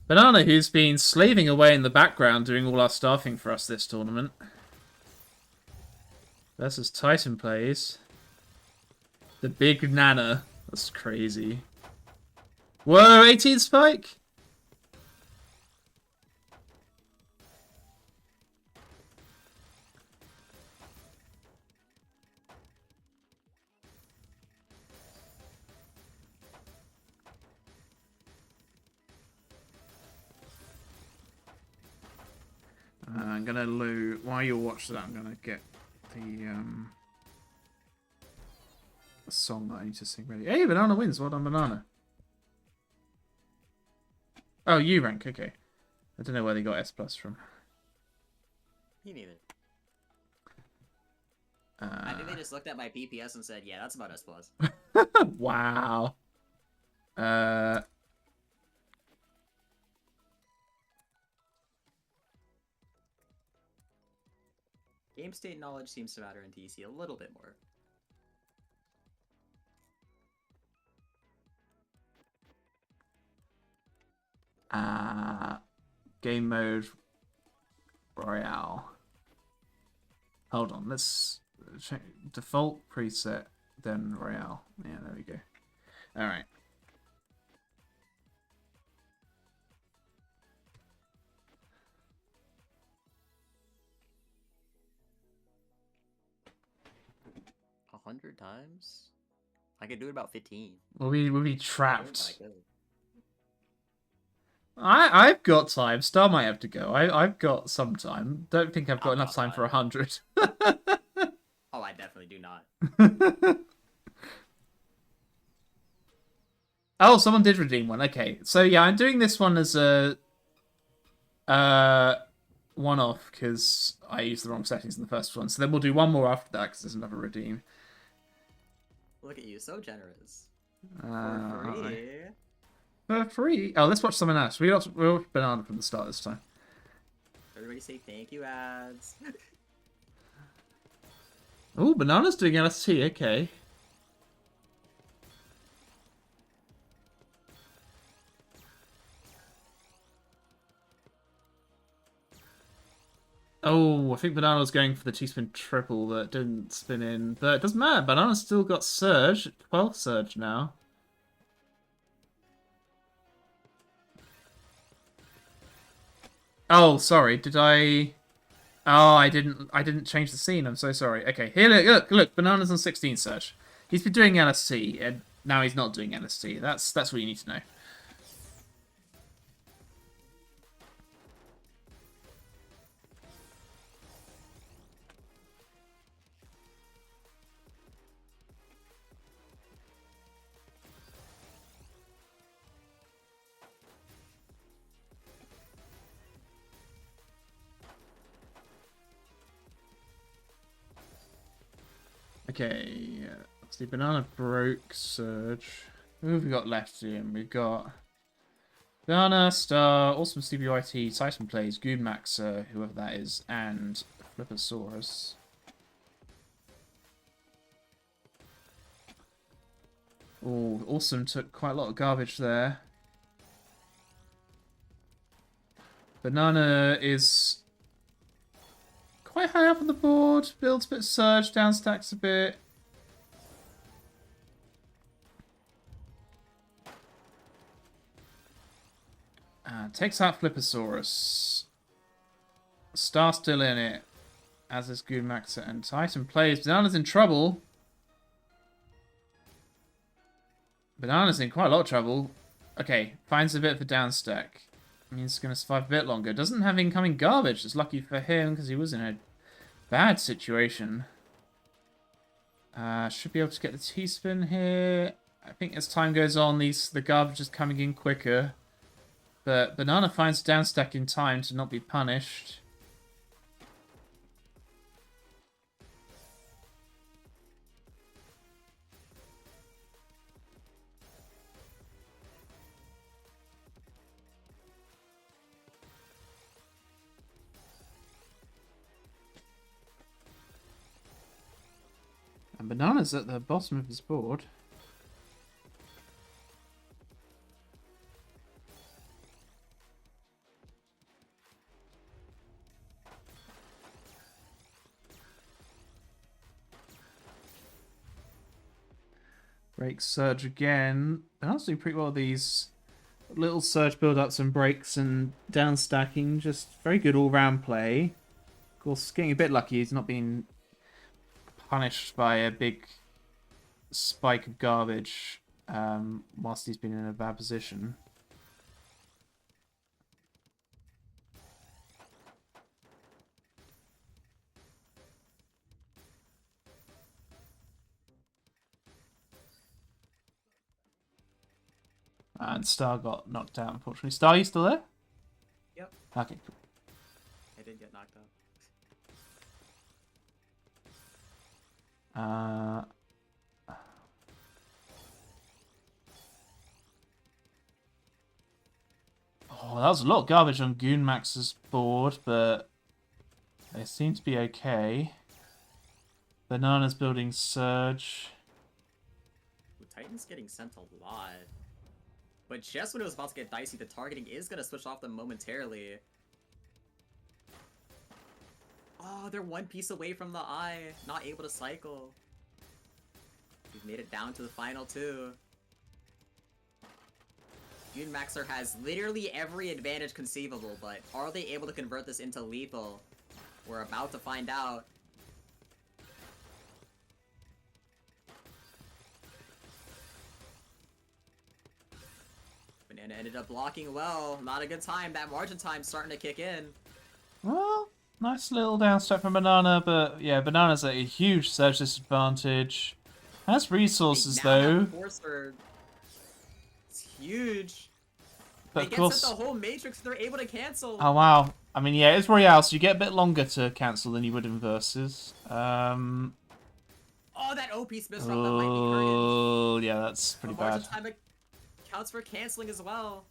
Banana, who's been slaving away in the background doing all our staffing for us this tournament. Versus Titan plays. The big Nana. That's crazy. Whoa, 18 spike? I'm gonna loot. While you watch that, I'm gonna get the song that I need to sing ready. Hey, Banana wins. Well done, Banana. Oh, U rank. Okay. I don't know where they got S plus from. Me neither. I think they just looked at my PPS and said, "Yeah, that's about S plus." Wow. Game state knowledge seems to matter in TEC a little bit more. Game mode Royale. Hold on, let's check default preset, then Royale. Yeah, there we go. All right. A 100 times? I could do it about 15. We'll be trapped. I've got time. Star might have to go. I've got some time. Don't think I've got enough time for 100. Oh, I definitely do not. Oh, someone did redeem one. Okay, so yeah, I'm doing this one as a one-off because I used the wrong settings in the first one. So then we'll do one more after that because there's another redeem. Look at you, so generous. For free. free. For free? Oh, let's watch someone else. We'll Banana from the start this time. Everybody say thank you, ads. Oh, Banana's doing LST. Okay. Oh, I think Banana was going for the T-spin triple that didn't spin in. But it doesn't matter. Banana's still got Surge. 12th Surge now. Oh, sorry. Did I... Oh, I didn't change the scene. I'm so sorry. Okay, here, look. Banana's on 16 Surge. He's been doing LST, and now he's not doing LST. That's what you need to know. Okay, let's see. Banana broke Surge. Who have we got left in? We've got Banana, Star, Awesome CBYT, Titan Plays, Goonmax, whoever that is, and Flippersaurus. Oh, Awesome took quite a lot of garbage there. Banana is quite high up on the board. Builds a bit of Surge, downstacks a bit. Takes out Flippersaurus. Star still in it. As is Goonmaxer and Titan Plays. Banana's in trouble. Banana's in quite a lot of trouble. Okay, finds a bit of a downstack. Means he's going to survive a bit longer. Doesn't have incoming garbage. It's lucky for him because he was in a bad situation. Should be able to get the T-spin here. I think as time goes on, the garbage is coming in quicker. But Banana finds downstack in time to not be punished. And Banana's at the bottom of his board. Break Surge again. Banana's doing pretty well with these little Surge build-ups and breaks and down stacking. Just very good all-round play. Of course, getting a bit lucky. He's not being punished by a big spike of garbage whilst he's been in a bad position. And Star got knocked out, unfortunately. Star, you still there? Yep. Okay, cool. I did get knocked out. Oh, that was a lot of garbage on Goonmax's board, but they seem to be okay. Banana's building Surge. Ooh, Titan's getting sent a lot. But just when it was about to get dicey, the targeting is going to switch off them momentarily. Oh, they're one piece away from the eye. Not able to cycle. We've made it down to the final two. Maxer has literally every advantage conceivable, but are they able to convert this into lethal? We're about to find out. Banana ended up blocking well. Not a good time. That margin time's starting to kick in. Well, nice little down step from Banana, but yeah, Banana's at a huge Surge disadvantage. Has resources, though. It's huge. But they of get course, sent the whole Matrix, they're able to cancel. Oh, wow. I mean, yeah, it's Royale, so you get a bit longer to cancel than you would in Versus. Oh, that OP Smith drop, that might be Oh, yeah, that's pretty bad. Margin time counts for canceling as well.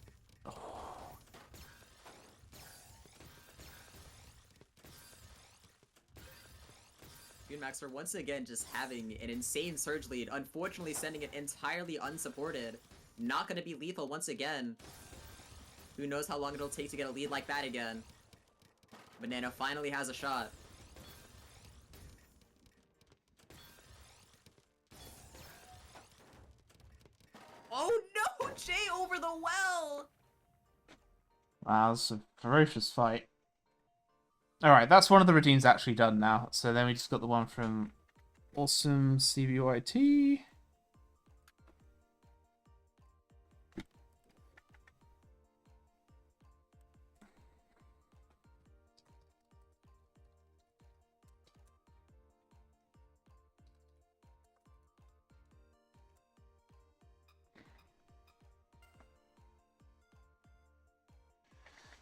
Maxer once again just having an insane surge lead, unfortunately sending it entirely unsupported. Not going to be lethal once again. Who knows how long it'll take to get a lead like that again. Banana finally has a shot. Oh no! Jay over the well! Wow, it's a ferocious fight. Alright, that's one of the redeems actually done now. So then we just got the one from Awesome CBYT.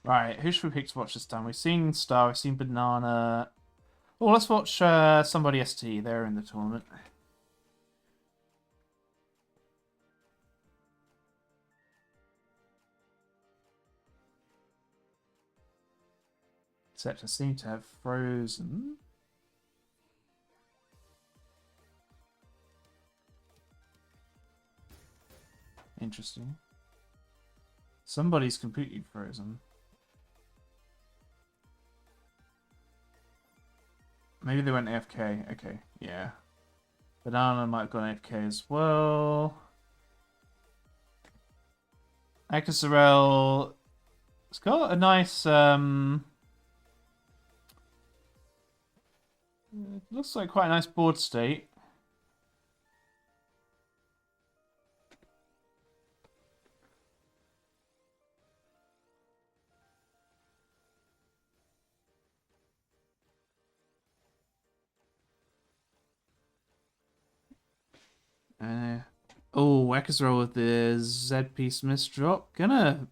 Right, who should we pick to watch this time? We've seen Star, we've seen Banana. Oh, let's watch somebody ST. They're in the tournament. Sector seem to have frozen. Interesting. Somebody's completely frozen. Maybe they went AFK. Okay, yeah. Banana might have gone AFK as well. Ekazarel, it's got a nice, it looks like quite a nice board state. Oh, Ekazarel with the Z piece misdrop. Gonna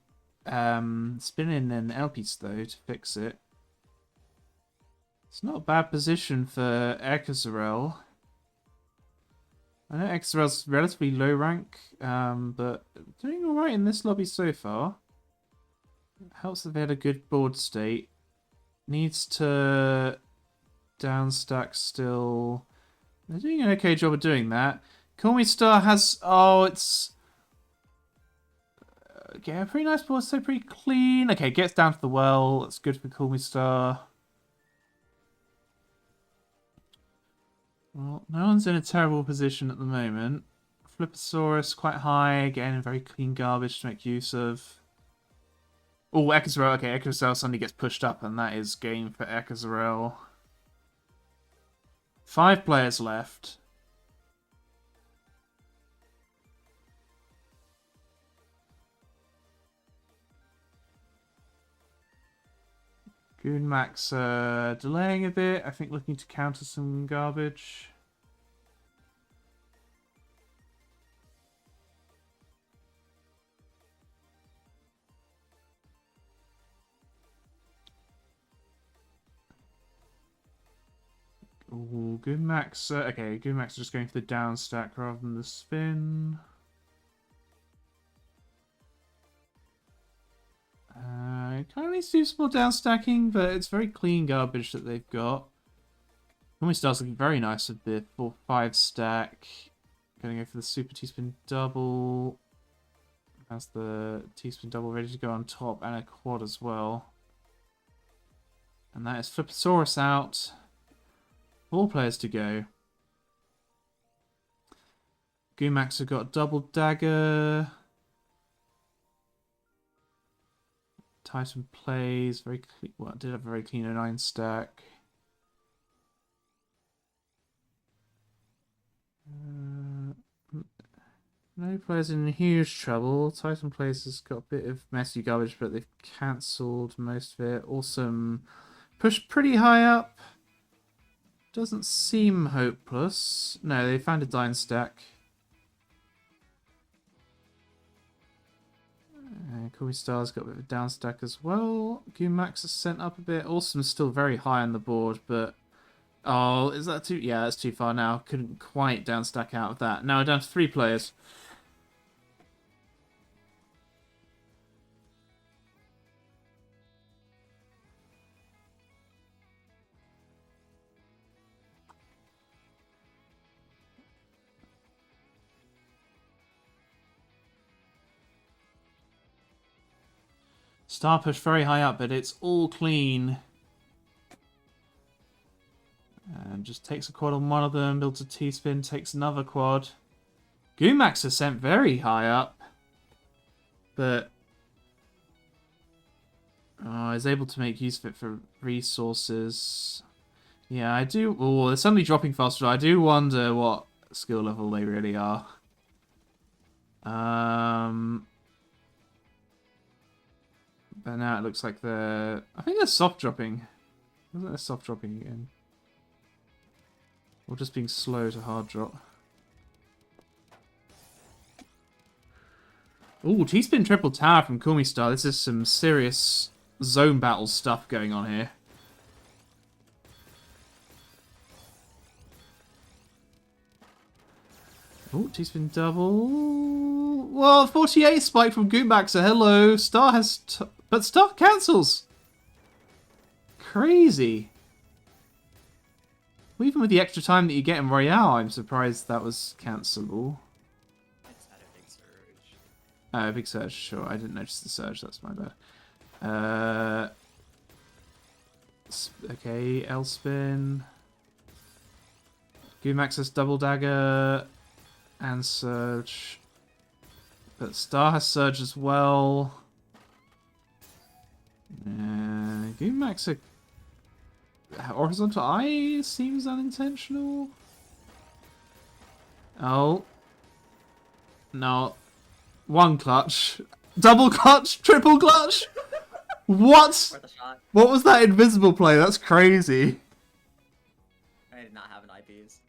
spin in an L piece though to fix it. It's not a bad position for Ekazarel. I know Ekazarel's relatively low rank, but doing alright in this lobby so far. Helps that they had a good board state. Needs to downstack still. They're doing an okay job of doing that. Call Me Star has... Oh, it's... Okay, a pretty nice ball, so pretty clean. Okay, gets down to the well. That's good for Call Me Star. Well, no one's in a terrible position at the moment. Flipposaurus quite high. Again, very clean garbage to make use of. Oh, Echazarel. Okay, Echazarel suddenly gets pushed up, and that is game for Echazarel. 5 players left. Goonmax delaying a bit. I think looking to counter some garbage. Ooh, Goonmax. Okay, Goonmax is just going for the down stack rather than the spin. Kind of needs to do some more down stacking, but it's very clean garbage that they've got. Normally starts looking very nice with the 4-5 stack. Gonna go for the super T-spin double. Has the T-spin double ready to go on top and a quad as well. And that is Flipposaurus out. 4 players to go. Goomax have got double dagger. Titan plays very clean. Well, did have a very clean 09 stack. No players in huge trouble. Titan plays has got a bit of messy garbage, but they've cancelled most of it. Awesome. Pushed pretty high up. Doesn't seem hopeless. No, they found a dying stack. Cool Star's got a bit of a down stack as well. Goomax is sent up a bit. Awesome's still very high on the board, but... Oh, is that too... Yeah, that's too far now. Couldn't quite down stack out of that. Now we're down to 3 players. Star push very high up, but it's all clean. And just takes a quad on one of them, builds a T-spin, takes another quad. Goomax is sent very high up. But... Oh, is able to make use of it for resources. Yeah, I do... Oh, they're suddenly dropping faster. I do wonder what skill level they really are. But now it looks like they're... I think they're soft dropping. Wasn't there soft dropping again? Or just being slow to hard drop. Ooh, T-spin triple tower from Kumi Star. This is some serious zone battle stuff going on here. Oh, T-spin double. Well, 48 spike from Goombaxer. Hello. Star has... But Star cancels. Crazy. Well, even with the extra time that you get in Royale, I'm surprised that was cancelable. I just had a big surge. Oh, big surge, sure. I didn't notice the surge. That's my bad. Okay, L-spin. Goomax has double dagger and surge. But Star has surge as well. Goomax horizontal eye seems unintentional. Oh. No. One clutch. Double clutch? Triple clutch? What? Worth a shot. What was that invisible play? That's crazy. I did not have an IPs.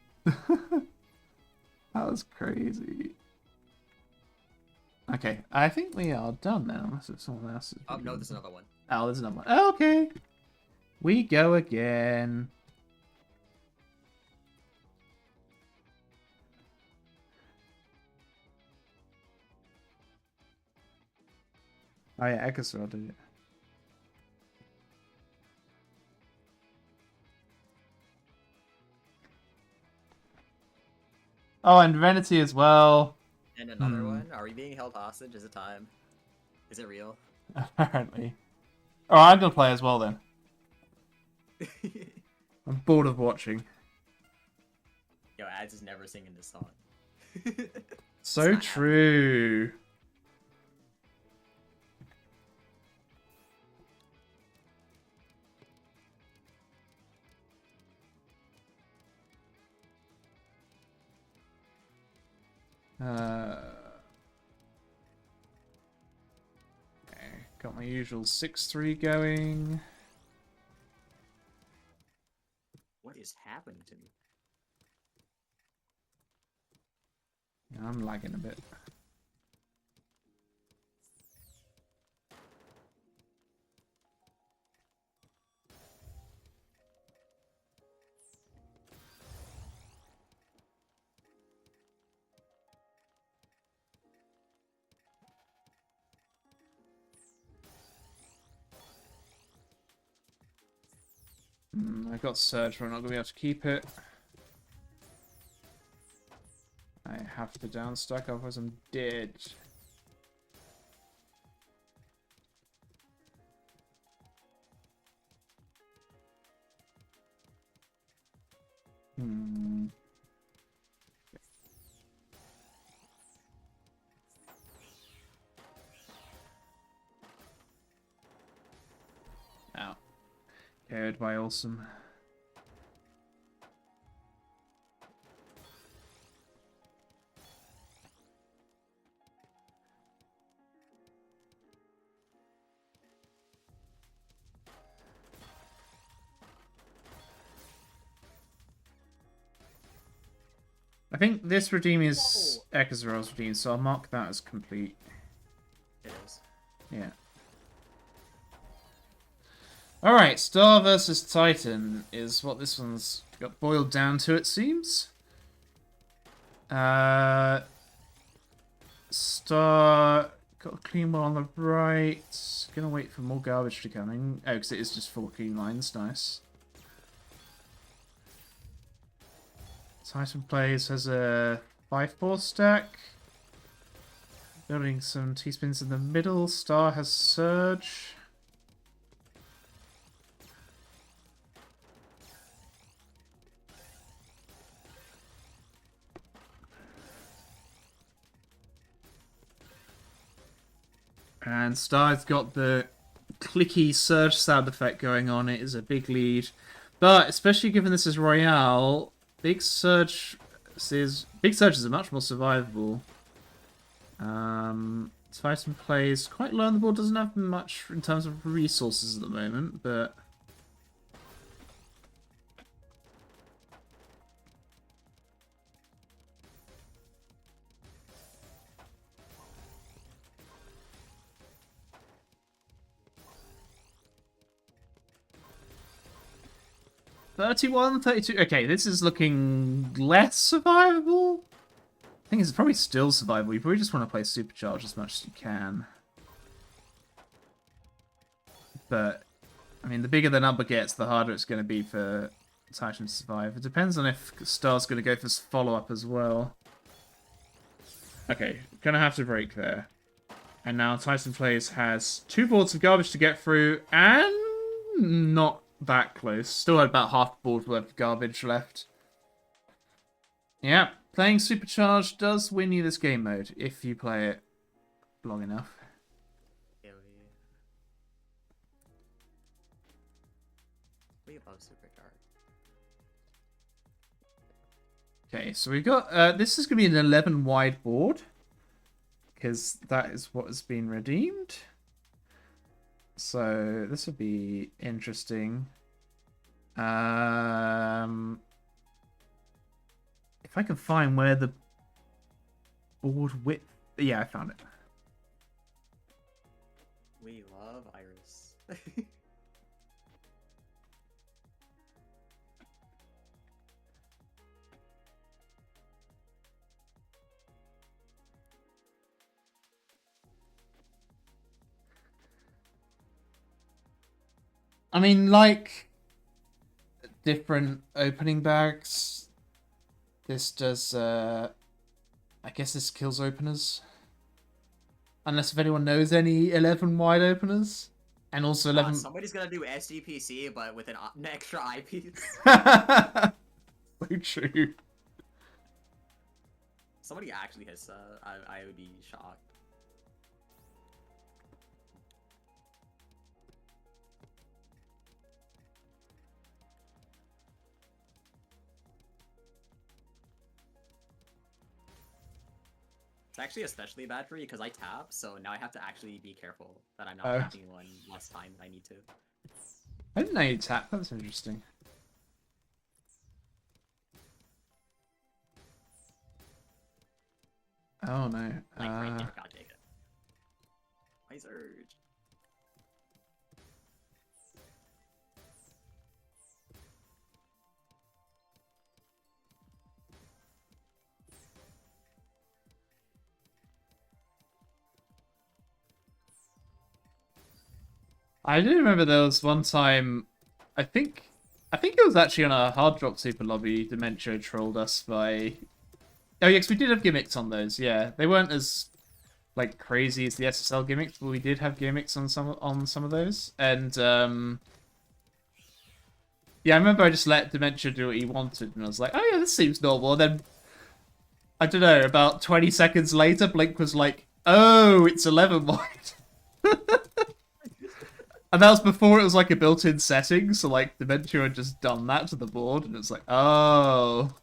That was crazy. Okay, I think we are done now. Unless it's someone else. Oh, no, there's another one. Oh, there's another one. Okay. We go again. Oh yeah, Echosor did it. Oh, and Divinity as well. And another one? Are we being held hostage? Is it time? Is it real? Apparently. Alright, I'm gonna play as well then. I'm bored of watching. Yo, Ads is never singing this song. So true. Okay, got my usual 6-3 going. What is happening to me? Yeah, I'm lagging a bit. I got Surge, but I'm not going to be able to keep it. I have to downstack, otherwise I'm dead. Ow. KO'd by Awesome. I think this redeem is Ekazarel's redeem, so I'll mark that as complete. It is. Yeah. Alright, Star versus Titan is what this one's got boiled down to, it seems. Star got a clean one on the right. Gonna wait for more garbage to come in. Oh, because it is just 4 clean lines. Nice. Titan plays has a 5-4 stack. Building some T-spins in the middle. Star has Surge. And Star's got the clicky Surge sound effect going on. It is a big lead. But, especially given this is Royale, Big Surge is a much more survivable. Titan plays quite low on the board, doesn't have much in terms of resources at the moment, but 31, 32. Okay, this is looking less survivable. I think it's probably still survivable. You probably just want to play Supercharge as much as you can. But, I mean, the bigger the number gets, the harder it's going to be for Titan to survive. It depends on if Star's going to go for follow-up as well. Okay, gonna have to break there. And now Titan Plays has 2 boards of garbage to get through, and not that close. Still had about half the board worth of garbage left. Yeah, playing Supercharged does win you this game mode, if you play it long enough. Yeah, we love Supercharged. Okay, so we've got... this is going to be an 11 wide board, because that is what has been redeemed. So this would be interesting. If I can find where the board width... Yeah, I found it. We love Iris. I mean, like different opening bags, This does, I guess this kills openers. Unless if anyone knows any 11 wide openers. And also 11... Somebody's gonna do SDPC, but with an extra eyepiece. So true. Somebody actually has, I would be shocked. It's actually especially bad for me because I tap, so now I have to actually be careful that I'm not tapping one less time than I need to. I didn't know you tap. That's interesting. Oh no. Like right there, gotta take it. My surge. I do remember there was one time, I think it was actually on a hard drop super lobby. Dementia trolled us by. Oh yeah, 'cause we did have gimmicks on those. Yeah, they weren't as like crazy as the SSL gimmicks, but we did have gimmicks on some of those. And yeah, I remember I just let Dementia do what he wanted, and I was like, oh yeah, this seems normal. And then I don't know, about 20 seconds later, Blink was like, oh, it's 11 wide. And that was before it was like a built-in setting, so like Dementia had just done that to the board, and it's like, oh.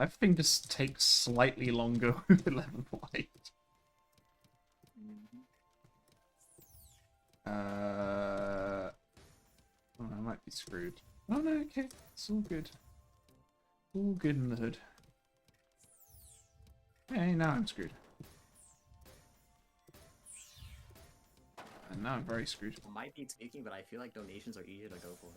Everything just takes slightly longer with 11 wide. Oh, I might be screwed. Oh no, okay. It's all good. All good in the hood. Hey, now I'm screwed. And now I'm very screwed. I might be tweaking, but I feel like donations are easier to go for.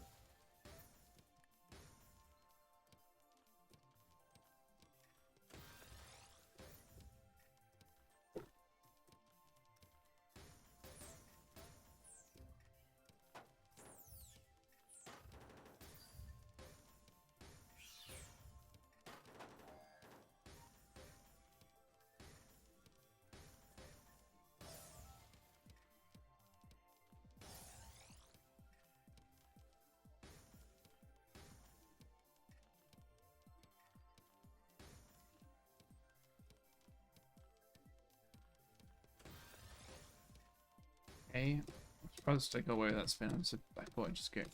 Okay. I'm surprised I got away with that spin. I thought I'd just get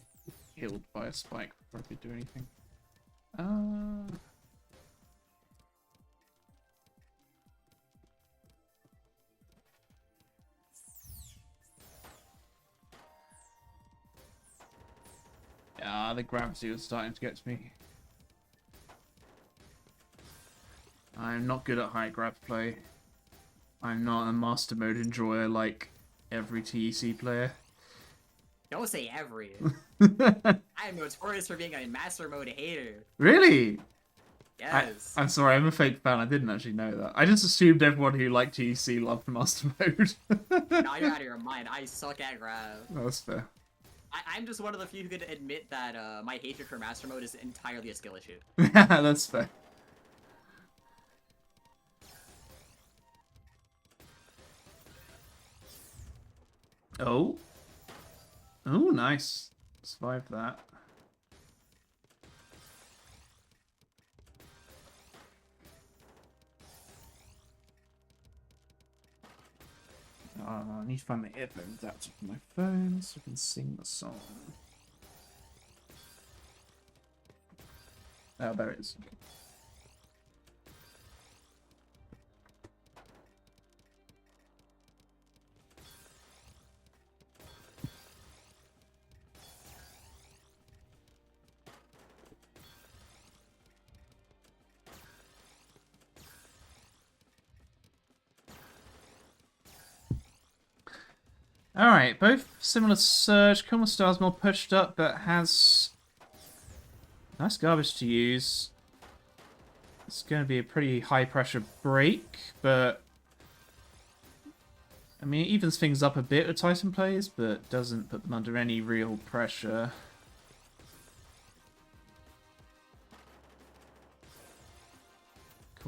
killed by a spike before I could do anything. Yeah, the gravity was starting to get to me. I'm not good at high grab play. I'm not a master mode enjoyer like every TEC player. Don't say every. I'm notorious for being a master mode hater. Really? Yes. I'm sorry, I'm a fake fan. I didn't actually know that. I just assumed everyone who liked TEC loved master mode. Now you're out of your mind. I suck at grab. Oh, that's fair. I'm just one of the few who could admit that my hatred for master mode is entirely a skill issue. That's fair. Oh. Oh, nice. Survived that. I need to find the earphone adapter for my phone so I can sing the song. Oh, there it is. Okay. Alright, both similar to Surge. Common Star's more pushed up, but has nice garbage to use. It's going to be a pretty high pressure break, but I mean, it evens things up a bit with Titan plays, but doesn't put them under any real pressure.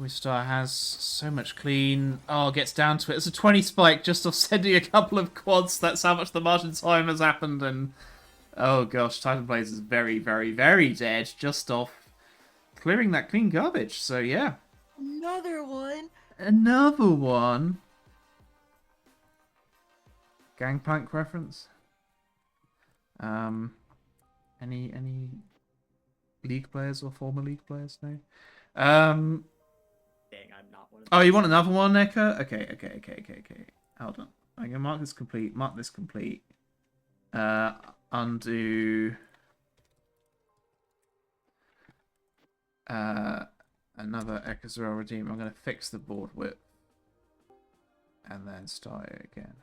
Star has so much clean. Oh, gets down to it. It's a 20 spike just off sending a couple of quads. That's how much the Martian time has happened. And oh gosh, Titan Blaze is very, very, very dead just off clearing that clean garbage. So yeah. Another one. Another one. Gangplank reference. Any League players or former League players? No. Dang, I'm not one of Oh, those. you want another one, Eka? Okay. Hold on. I'm gonna mark this complete. Mark this complete. Undo. Another Eka redeem. I'm gonna fix the board width. And then start it again.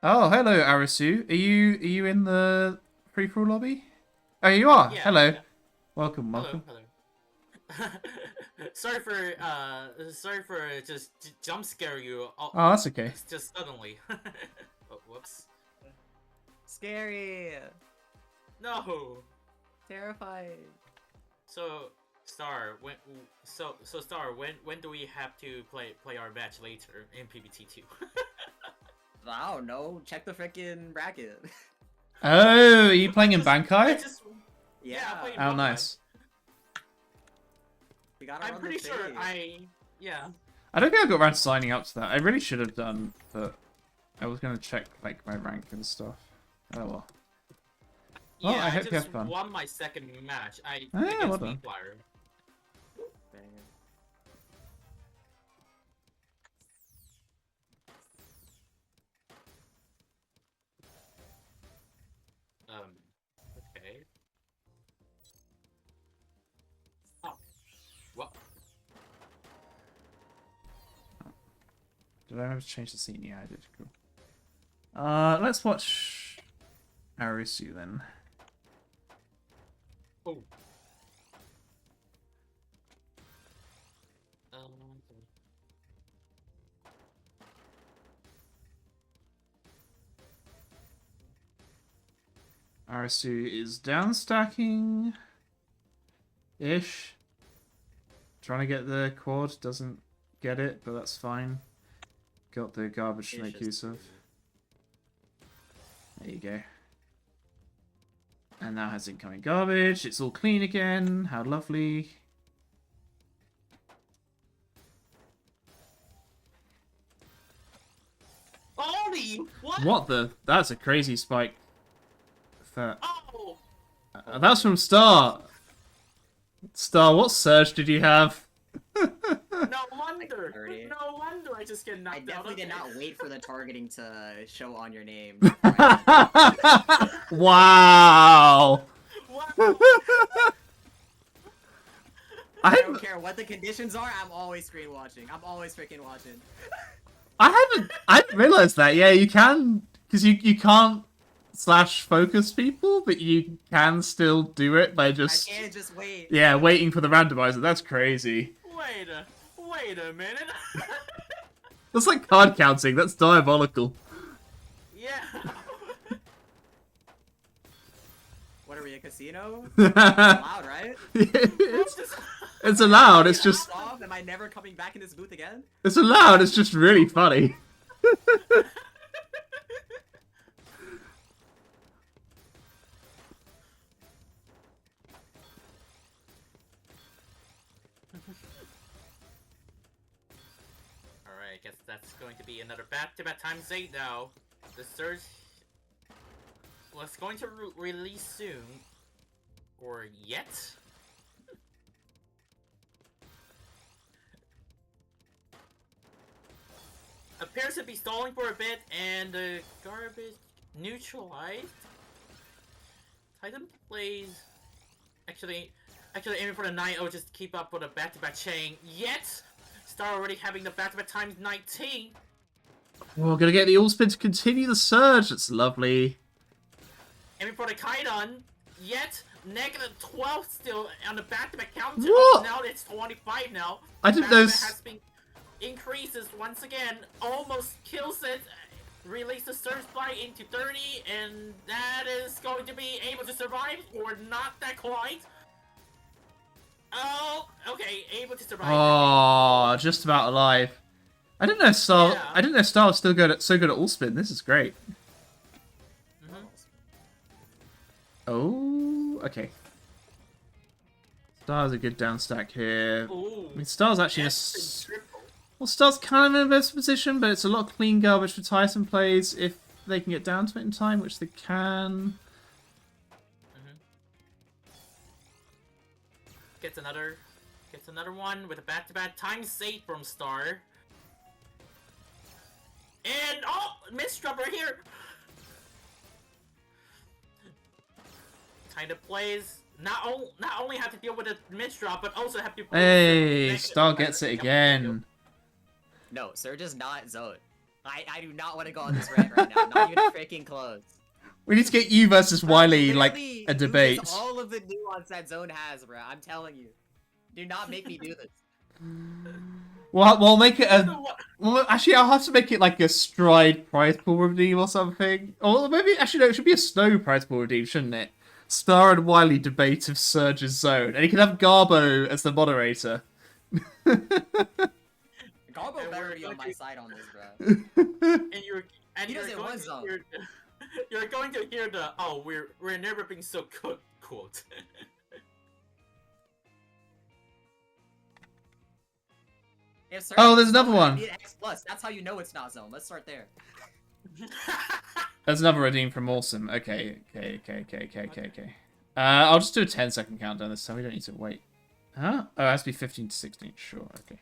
Oh, hello, Arisu. Are you in the free-for-all lobby? Oh, you are. Yeah, Hello. yeah. Welcome. Hello. sorry for just jump scare you. Oh, that's okay. Just suddenly. Oh, whoops. Scary. No. Terrifying. So Star, when do we have to play our match later in PBT2? I don't know. Check the frickin' bracket. Oh, are you playing in I Bankai? just, Yeah. I play in Oh, Bankai. nice. We gotta I'm run pretty the sure thing. yeah. I don't think I got around to signing up to that. I really should have done, but I was gonna check like my rank and stuff. Oh well. Well, Yeah, I hope just you have fun. won my second match. Yeah, Against well done. Flyer. Dang it. Okay. Oh. What? Did I ever change the scene? Yeah, I did. Cool. Let's watch Arisu then. Oh. Arisu is down stacking ish. Trying to get the quad, doesn't get it, but that's fine. Got the garbage to make use of. There you go. And now has incoming garbage. It's all clean again. How lovely. Ollie! What? What the? That's a crazy spike. Oh! That's from Star. Star, what surge did you have? No wonder! 30. No wonder I just get knocked I out. definitely did Okay. not wait for the targeting to show on your name. Wow. Wow. I don't care what the conditions are, I'm always screen watching. I'm always freaking watching. I didn't realize that. Yeah, you can, because you can't slash focus people, but you can still do it by just I can't just wait. waiting for the randomizer. That's crazy. Wait a minute. That's like card counting. That's diabolical. Yeah. What are we, a casino? It's allowed, right? It's allowed. It's just Off? Am I never coming back in this booth again? it's allowed. It's just really funny. Alright, I guess that's going to be another back-to-back times 8 now. The Surge was going to release soon. Or yet? Appears to be stalling for a bit, and the garbage neutralized. Titan plays actually aiming for the 9-0 just to keep up with a back-to-back chain. Yet, Star already having the back-to-back times 19. We're gonna get the all spin to continue the surge. That's lovely. And for the Kaidan, yet negative 12 still on the back-to-back counter. What? Now it's 25 now. I didn't know. Has been increases once again. Almost kills it. Release the surge fly into 30, and that is going to be able to survive, or not that quite. Oh, okay, able to survive. Oh, just about alive. I didn't know Star. Yeah. I didn't know Star was still so good at all spin. This is great. Oh, okay. Star's a good down stack here. Ooh, I mean, Star's actually in a... triple. Well, Star's kind of in a best position, but it's a lot of clean garbage for Tyson plays if they can get down to it in time, which they can. Gets another one with a back-to-back times 8 from Star. And oh, missed drop right here. Kind of plays not only have to deal with a missed drop, but also have to. Hey, Star gets it again. No, Surge is not Zone. I do not want to go on this rant right now. Not even freaking close. We need to get you versus Wily, like, a debate. Loses all of the nuance that Zone has, bro. I'm telling you. Do not make me do this. Well, we'll make it a... Well, actually, I'll have to make it like a stride prize pool redeem or something. Or maybe, actually, no, it should be a snow prize pool redeem, shouldn't it? Star and Wily debate of Surge's Zone. And you can have Garbo as the moderator. Garbo better be on my side on this, bro. And you're going to hear the "oh, we're never been so good" quote. Oh, there's another one. X+. That's how you know it's not Zone. Let's start there. There's another redeem from Awesome. Okay. I'll just do a 10-second countdown this time. We don't need to wait. Huh? Oh, it has to be 15 to 16. Sure, okay.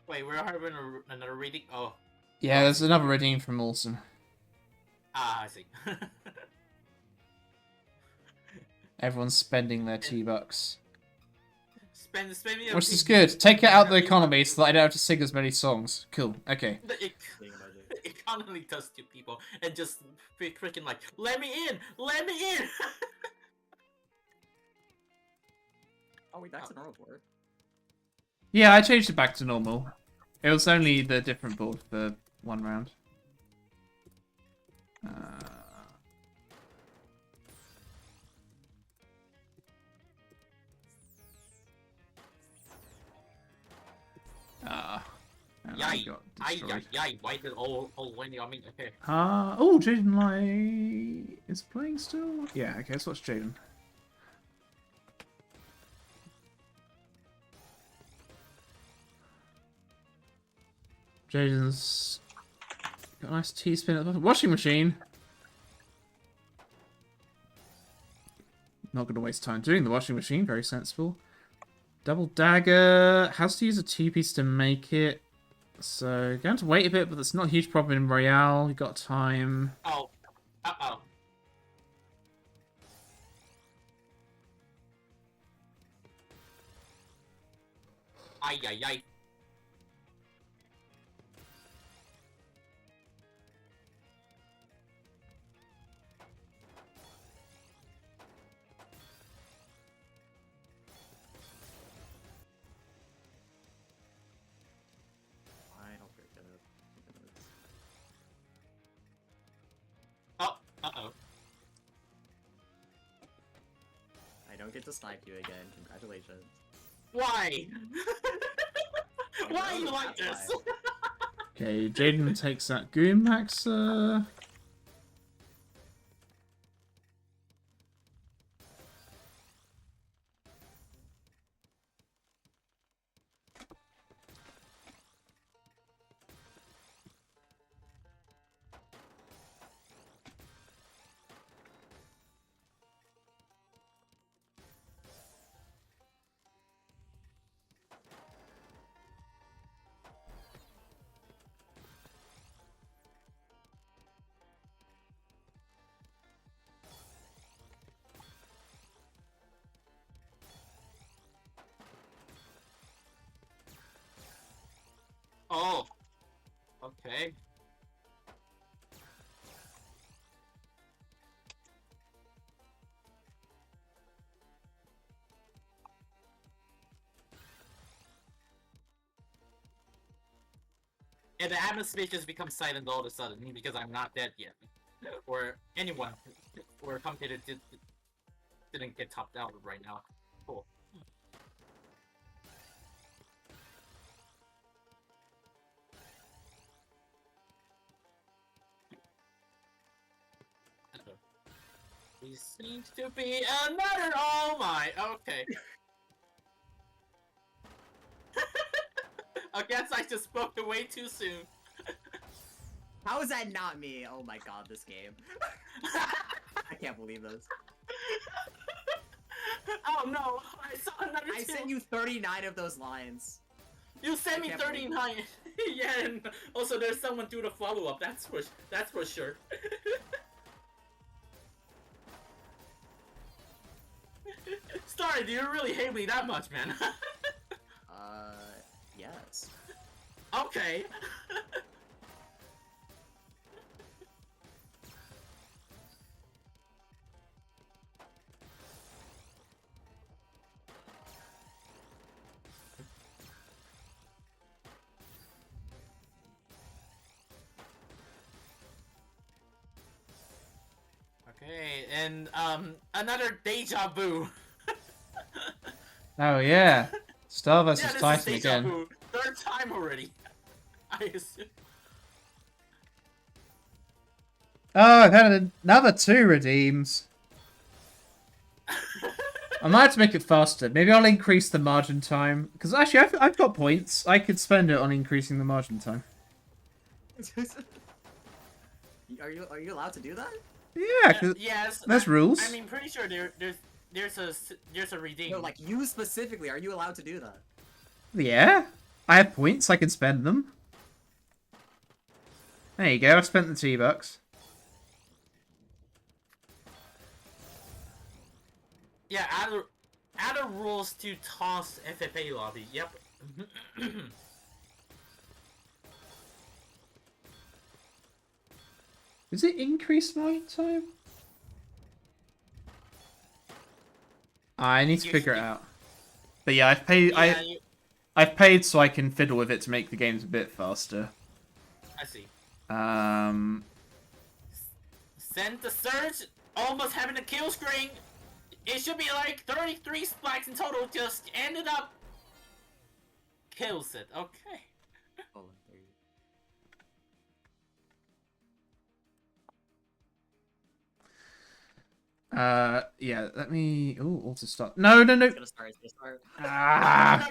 Wait, we're having another reading? Oh. Yeah, there's another redeem from Awesome. Ah, I see. Everyone's spending their T-Bucks. Spend Which is good. Take it out of the economy so that I don't have to sing as many songs. Cool. Okay. The economy does to people and just freaking like, let me in! Let me in! Oh, wait, that's a normal board. Yeah, I changed it back to normal. It was only the different board for one round. Yay, why did all winning? I mean, okay. Oh, Jaden Lai is playing still? Yeah, okay, let's watch Jaden. Jaden's got a nice T-spin at the washing machine. Not going to waste time doing the washing machine, very sensible. Double dagger, has to use a two-piece to make it. So, going to wait a bit, but that's not a huge problem in Royale. We've got time. Oh. Uh-oh. Ay. Oh, uh-oh. I don't get to snipe you again. Congratulations. Why? Why are you like this? Okay, Jaden takes that Goon Maxer. Okay. And the atmosphere just becomes silent all of a sudden because I'm not dead yet. Or anyone or commentator didn't get topped out right now. Cool. He seems to be another. Oh my. Okay. I guess I just spoke way too soon. How is that not me? Oh my god, this game. I can't believe this. Oh no, I saw another I two. sent you 39 of those lines. You sent me can't believe 39. Yeah, and also there's someone do the follow-up. That's for sure. Sorry, do you really hate me that much, man? Yes. Okay. Okay, and another deja vu. Oh yeah, Star Yeah, versus this Titan is deja again. vu. Third time already. I assume. Oh, I've had another 2 redeems. I might have to make it faster. Maybe I'll increase the margin time. Because actually, I've got points. I could spend it on increasing the margin time. Are you allowed to do that? Yeah, 'cause Yes. there's rules. I mean, pretty sure there's a redeem. No, like you specifically. Are you allowed to do that? Yeah, I have points. I can spend them. There you go. I spent the T-Bucks. Yeah, add the rules to TAWS FFA lobby. Yep. Does it increase my time? I need to figure it out. But yeah, I've paid. Yeah, I've paid so I can fiddle with it to make the games a bit faster. I see. Send the surge, almost having a kill screen. It should be like 33 spikes in total. Just ended up kills it. Okay. Hold on, there you Yeah, let me... Oh, auto start. No, no, no. It's gonna start. It's gonna start. Ah!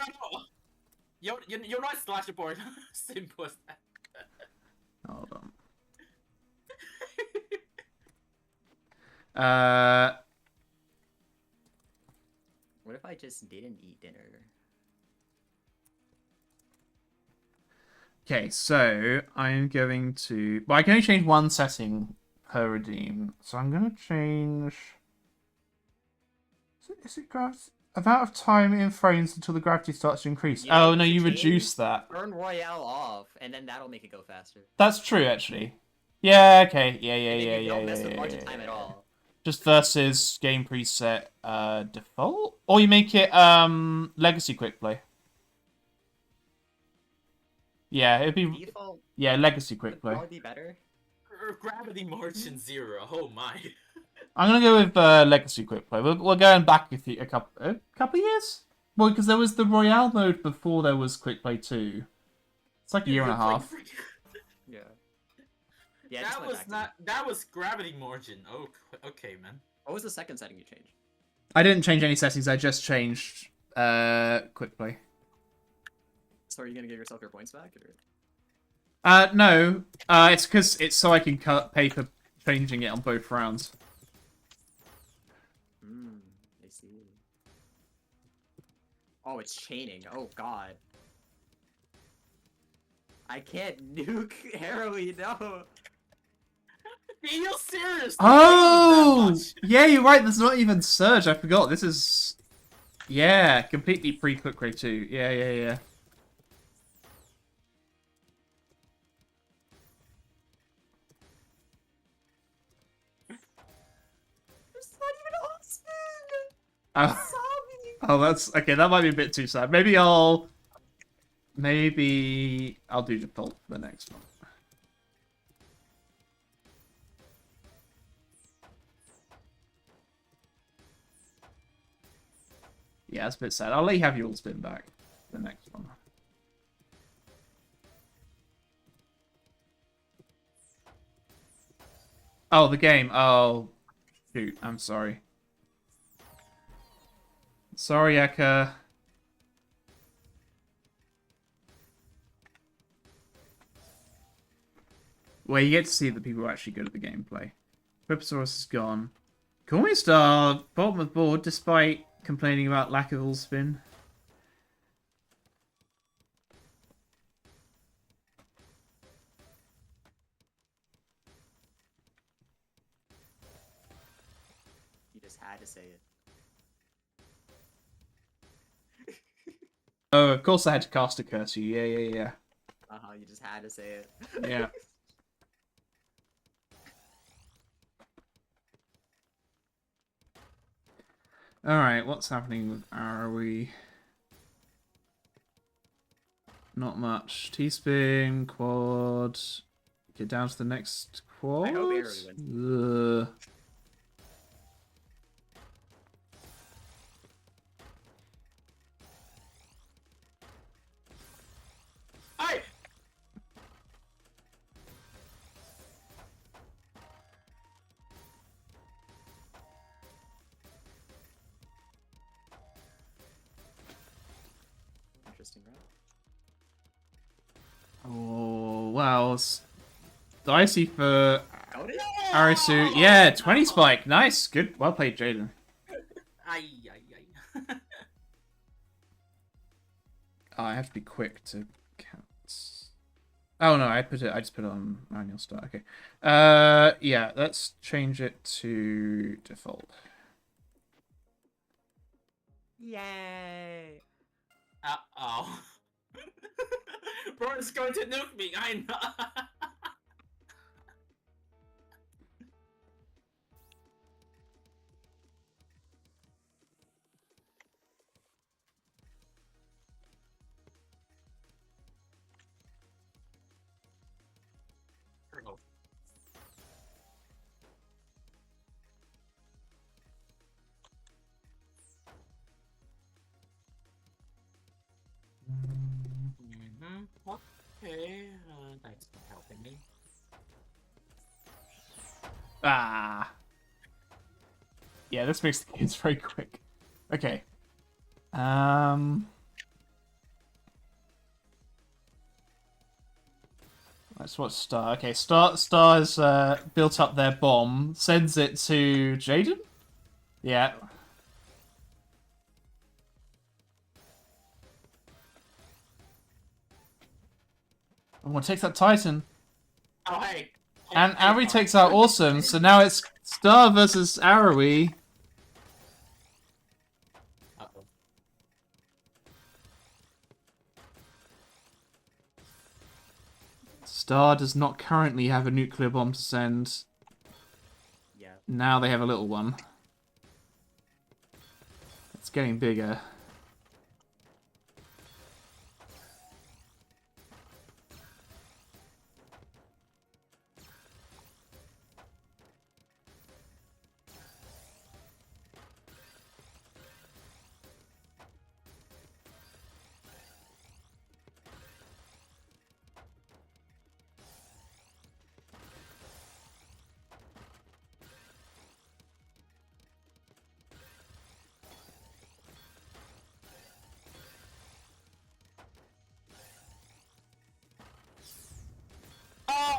No. You're not slash the board. Simple as that. Hold on. What if I just didn't eat dinner? Okay, so I'm going to... Well, I can only change one setting per redeem. So I'm going to change... Is it gravity? Amount of time in frames until the gravity starts to increase. You know, Oh, no, you you should reduce change that. Burn Royale off, and then that'll make it go faster. That's true, actually. Yeah, okay. Yeah, And then you don't mess with margin time at yeah. all. Just versus game preset default? Or you make it legacy quick play. Yeah, it'd be... Default Yeah, legacy quick would play. probably be better. Gravity margin 0. Oh my. I'm gonna go with legacy quick play. We're going back a couple years. Well, because there was the Royale mode before there was quick play 2. It's like a year and a half. Yeah. Yeah. I just That went was back to not. That was gravity margin. Oh, okay, man. What was the second setting you changed? I didn't change any settings. I just changed quick play. So are you gonna give yourself your points back? Or... No. It's because it's so I can pay for changing it on both rounds. I see. Oh, it's chaining. Oh god. I can't nuke Harrowly, no. Are you serious? Oh! Yeah, you're right. There's not even Surge. I forgot. This is... Yeah, completely pre-quick play 2. Yeah. Oh, oh, that's okay. That might be a bit too sad. Maybe I'll do default for the next one. Yeah, that's a bit sad. I'll let you have your spin back for the next one. Oh, the game. Oh, shoot. I'm sorry. Sorry, Eka. Well, you get to see the people who are actually good at the gameplay. Cryptosaurus is gone. Corny Star, bottom of the board, despite complaining about lack of all spin. You just had to say it. Oh, of course I had to cast a curse you. Yeah. You just had to say it. Yeah. Alright, what's happening with Arawi? Not much. T-spin, quad. Get down to the next quad. I hope Arawi wins. Hey! Interesting, right? Oh, wow. It's dicey for Got it? Arisu. Yeah, 20 spike. Nice. Good. Well played, Jaden. Ay. Oh, I have to be quick to count. Oh no, I just put it on manual start. Okay. Yeah, let's change it to default. Yay! Uh-oh. Bro is going to nuke me, I know. Oh. Okay, thanks for helping me. Ah. Yeah, this makes the games very quick. Okay. Let's watch Star. Okay, Star has built up their bomb, sends it to Jaden? Yeah. I'm gonna take that Titan. Oh, hey! And Arawi takes out Awesome, so now it's Star versus Arawi. Uh-oh. Star does not currently have a nuclear bomb to send. Yeah. Now they have a little one. It's getting bigger.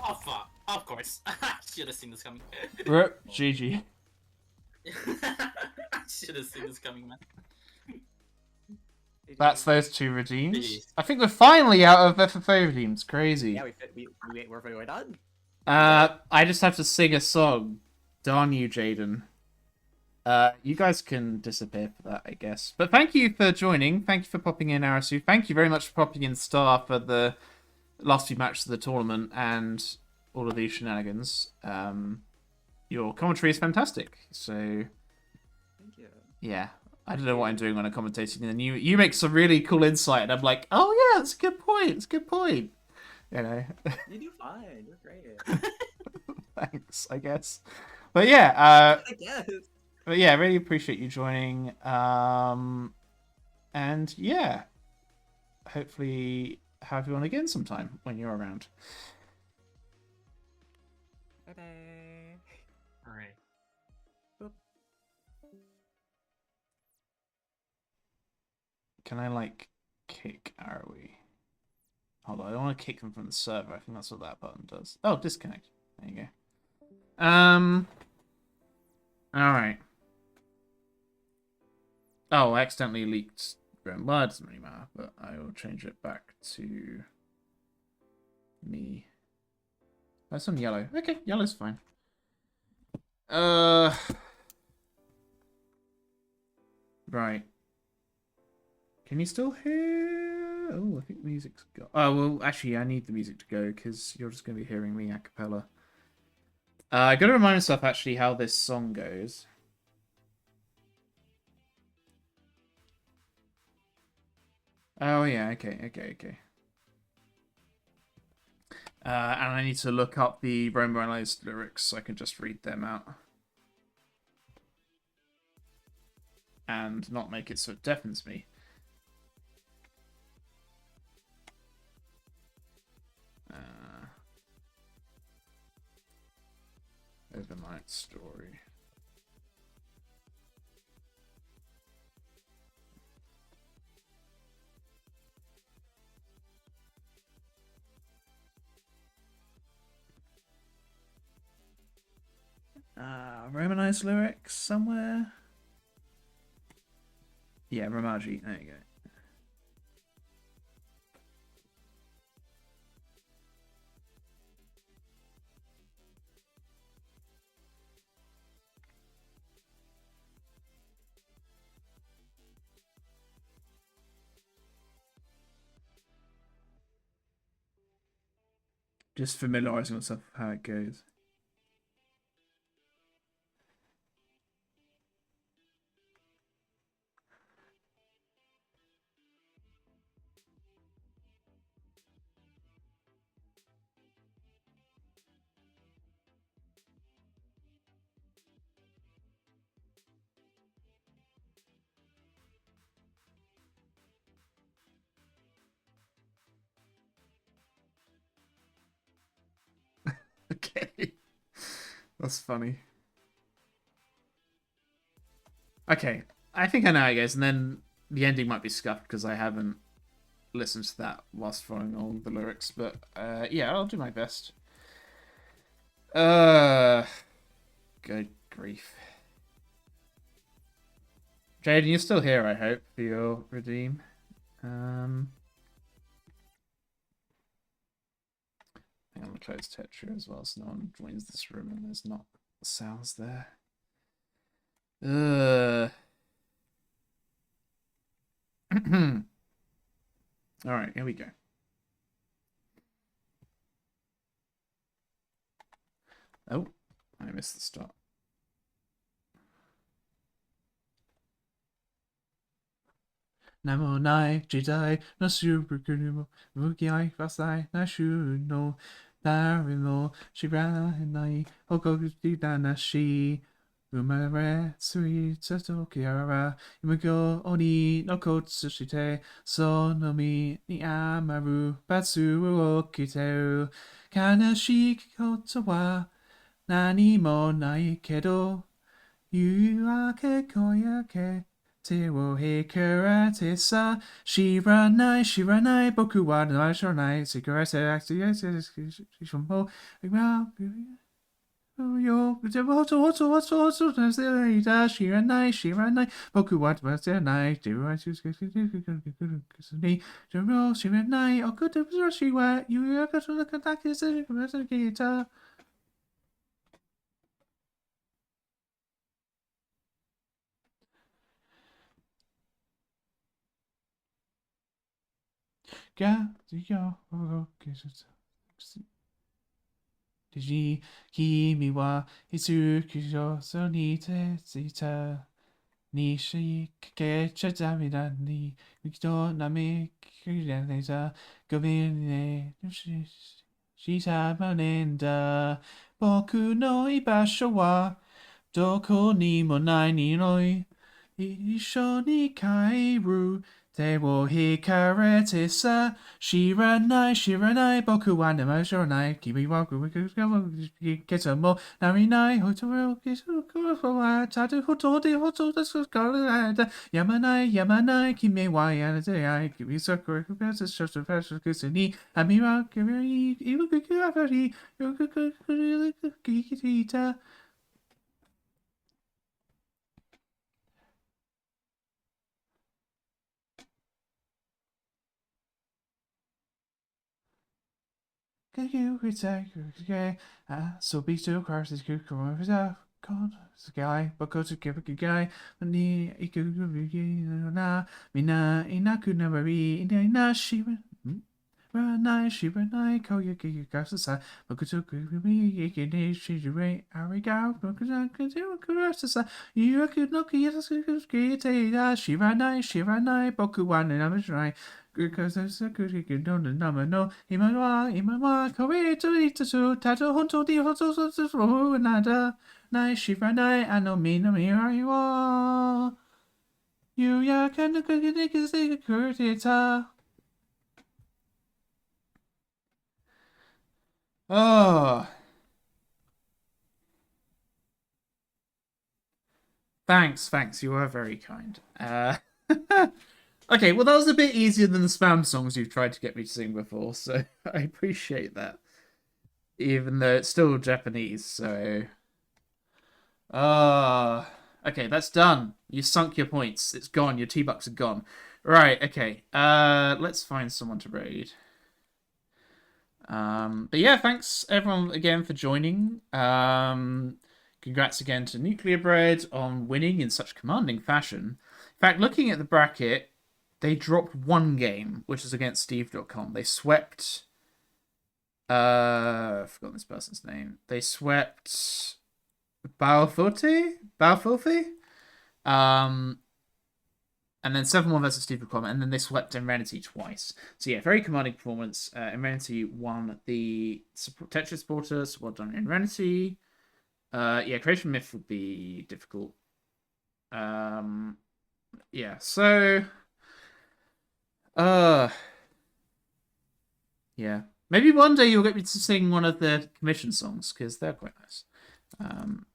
Oh, fuck! Of course. I should have seen this coming. Rip, GG. I should have seen this coming, man. That's those two redeems. Jeez. I think we're finally out of FFA redeems. Crazy. Yeah, we're done. I just have to sing a song. Darn you, Jaden. You guys can disappear for that, I guess. But thank you for joining. Thank you for popping in, Arasu. Thank you very much for popping in Star for the last few matches of the tournament and all of these shenanigans. Your commentary is fantastic. So, Thank you. yeah. I don't know what I'm doing when I'm commentating, and then you make some really cool insight, and I'm like, oh yeah, that's a good point. It's a good point. You know. You do fine. You're great. Thanks, I guess. But yeah, I guess. but yeah, really appreciate you joining. And yeah, hopefully have you on again sometime when you're around. Bye bye. All right. Can I like kick Arrowy? Hold on, I don't want to kick them from the server. I think that's what that button does. Oh, disconnect. There you go. All right. Oh, I accidentally leaked. Well, it doesn't really matter, but I will change it back to me. That's on yellow. Okay, yellow's fine. Right. Can you still hear? Oh, I think the music's got. Oh, well, actually, I need the music to go because you're just going to be hearing me a cappella. I got to remind myself actually how this song goes. Oh yeah, okay. And I need to look up the Romanized lyrics so I can just read them out. And not make it so it deafens me. Overnight story. Romanized lyrics somewhere. Yeah, Ramaji. There you go. Just familiarizing myself with how it goes. Okay. That's funny. Okay. I think I know how it goes, and then the ending might be scuffed because I haven't listened to that whilst following all the lyrics. But yeah, I'll do my best. Good grief. Jaden, you're still here, I hope, for your redeem. I'm gonna close Tetra as well, so no one joins this room and there's not sounds there. All right, here we go. Oh, I missed the start. Namo nai jidai no superkurumo mugiai vasai na shu no darimo shira nai hokoguti danashi umare sui tatokiara imugo oni no kotsushite sonomi ni amaru batsu wo okiteu kanashi koto wa nani mo nai kedo yuake koyake te wo he karate sa shiranai boku wa nai shiranai sikurase actually shombo yo shiranai boku wa nai shiranai okuto shiwa you got to look at that Diji kimi wa itsukusho so ni te zita Nishi ke chadamida ni Victor nami kiryaneza govine shita manenda boku no ibasho wa doko ni monai ni noi isho ni kairu te wo hikarete sa shiranai boku wa namashoranai kibi wa keto mo narinai hotoro kisu wa tatu hoto desu kara yamanai kime wa yanai kibi sakura kubesu shosu fasu kusuni amira kiri ibu kuku afari kikita. So be still cars is good God sky but go to give a good guy ni iku na mina inaku never be ina shiva Ranai shiranai koya kiki kasasa bakuto kuri ikine shijure ariga bakuto kurasa you could not get us shiranai bokuwan and amashrai because there's a good you don't number no imanwa kore to eat to tato honto di honto nada nai shiranai ano mina mira you ya can look at it is a curtita. Oh, thanks. You are very kind. Okay, well, that was a bit easier than the spam songs you've tried to get me to sing before, so I appreciate that. Even though it's still Japanese, so. Okay, that's done. You sunk your points. It's gone. Your T-Bucks are gone. Right, okay. Let's find someone to raid. But yeah, thanks everyone again for joining. Congrats again to Nuclear Bread on winning in such commanding fashion. In fact, looking at the bracket, they dropped one game, which was against Steve.com. They swept. I've forgotten this person's name. They swept Balfote. And then 7-1 versus Steve.com, and then they swept Imrenity twice. So yeah, very commanding performance. Imrenity won the Tetris supporter, so well done, Imrenity. Yeah, Creation Myth would be difficult. Yeah, so yeah. Maybe one day you'll get me to sing one of the commission songs, because they're quite nice.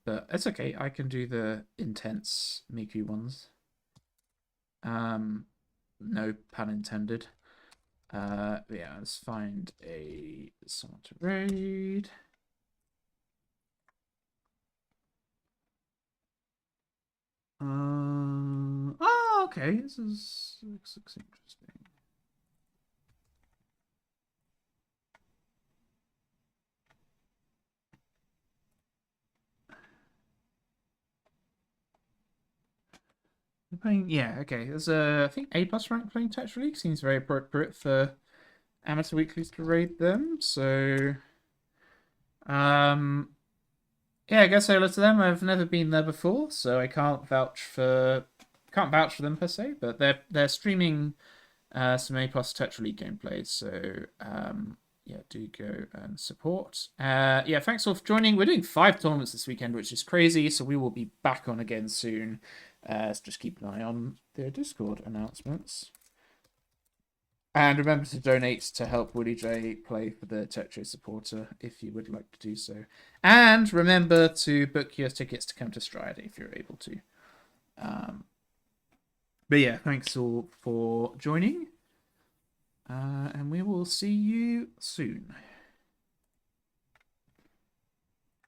But it's okay, I can do the intense Miku ones. No pun intended. Yeah, let's find someone to raid. Oh, okay. This looks interesting. They're playing, yeah, okay. There's I think A+ rank playing Tetra League seems very appropriate for amateur weeklies to raid them. So, yeah, I guess hello to them. I've never been there before, so I can't vouch for them per se. But they're streaming some A+ Tetra League gameplay, so yeah, do go and support. Yeah, thanks all for joining. We're doing 5 tournaments this weekend, which is crazy, so we will be back on again soon. So just keep an eye on the Discord announcements. And remember to donate to help Woody J play for the Tetris supporter if you would like to do so. And remember to book your tickets to come to Stride if you're able to. But yeah, thanks all for joining. And we will see you soon.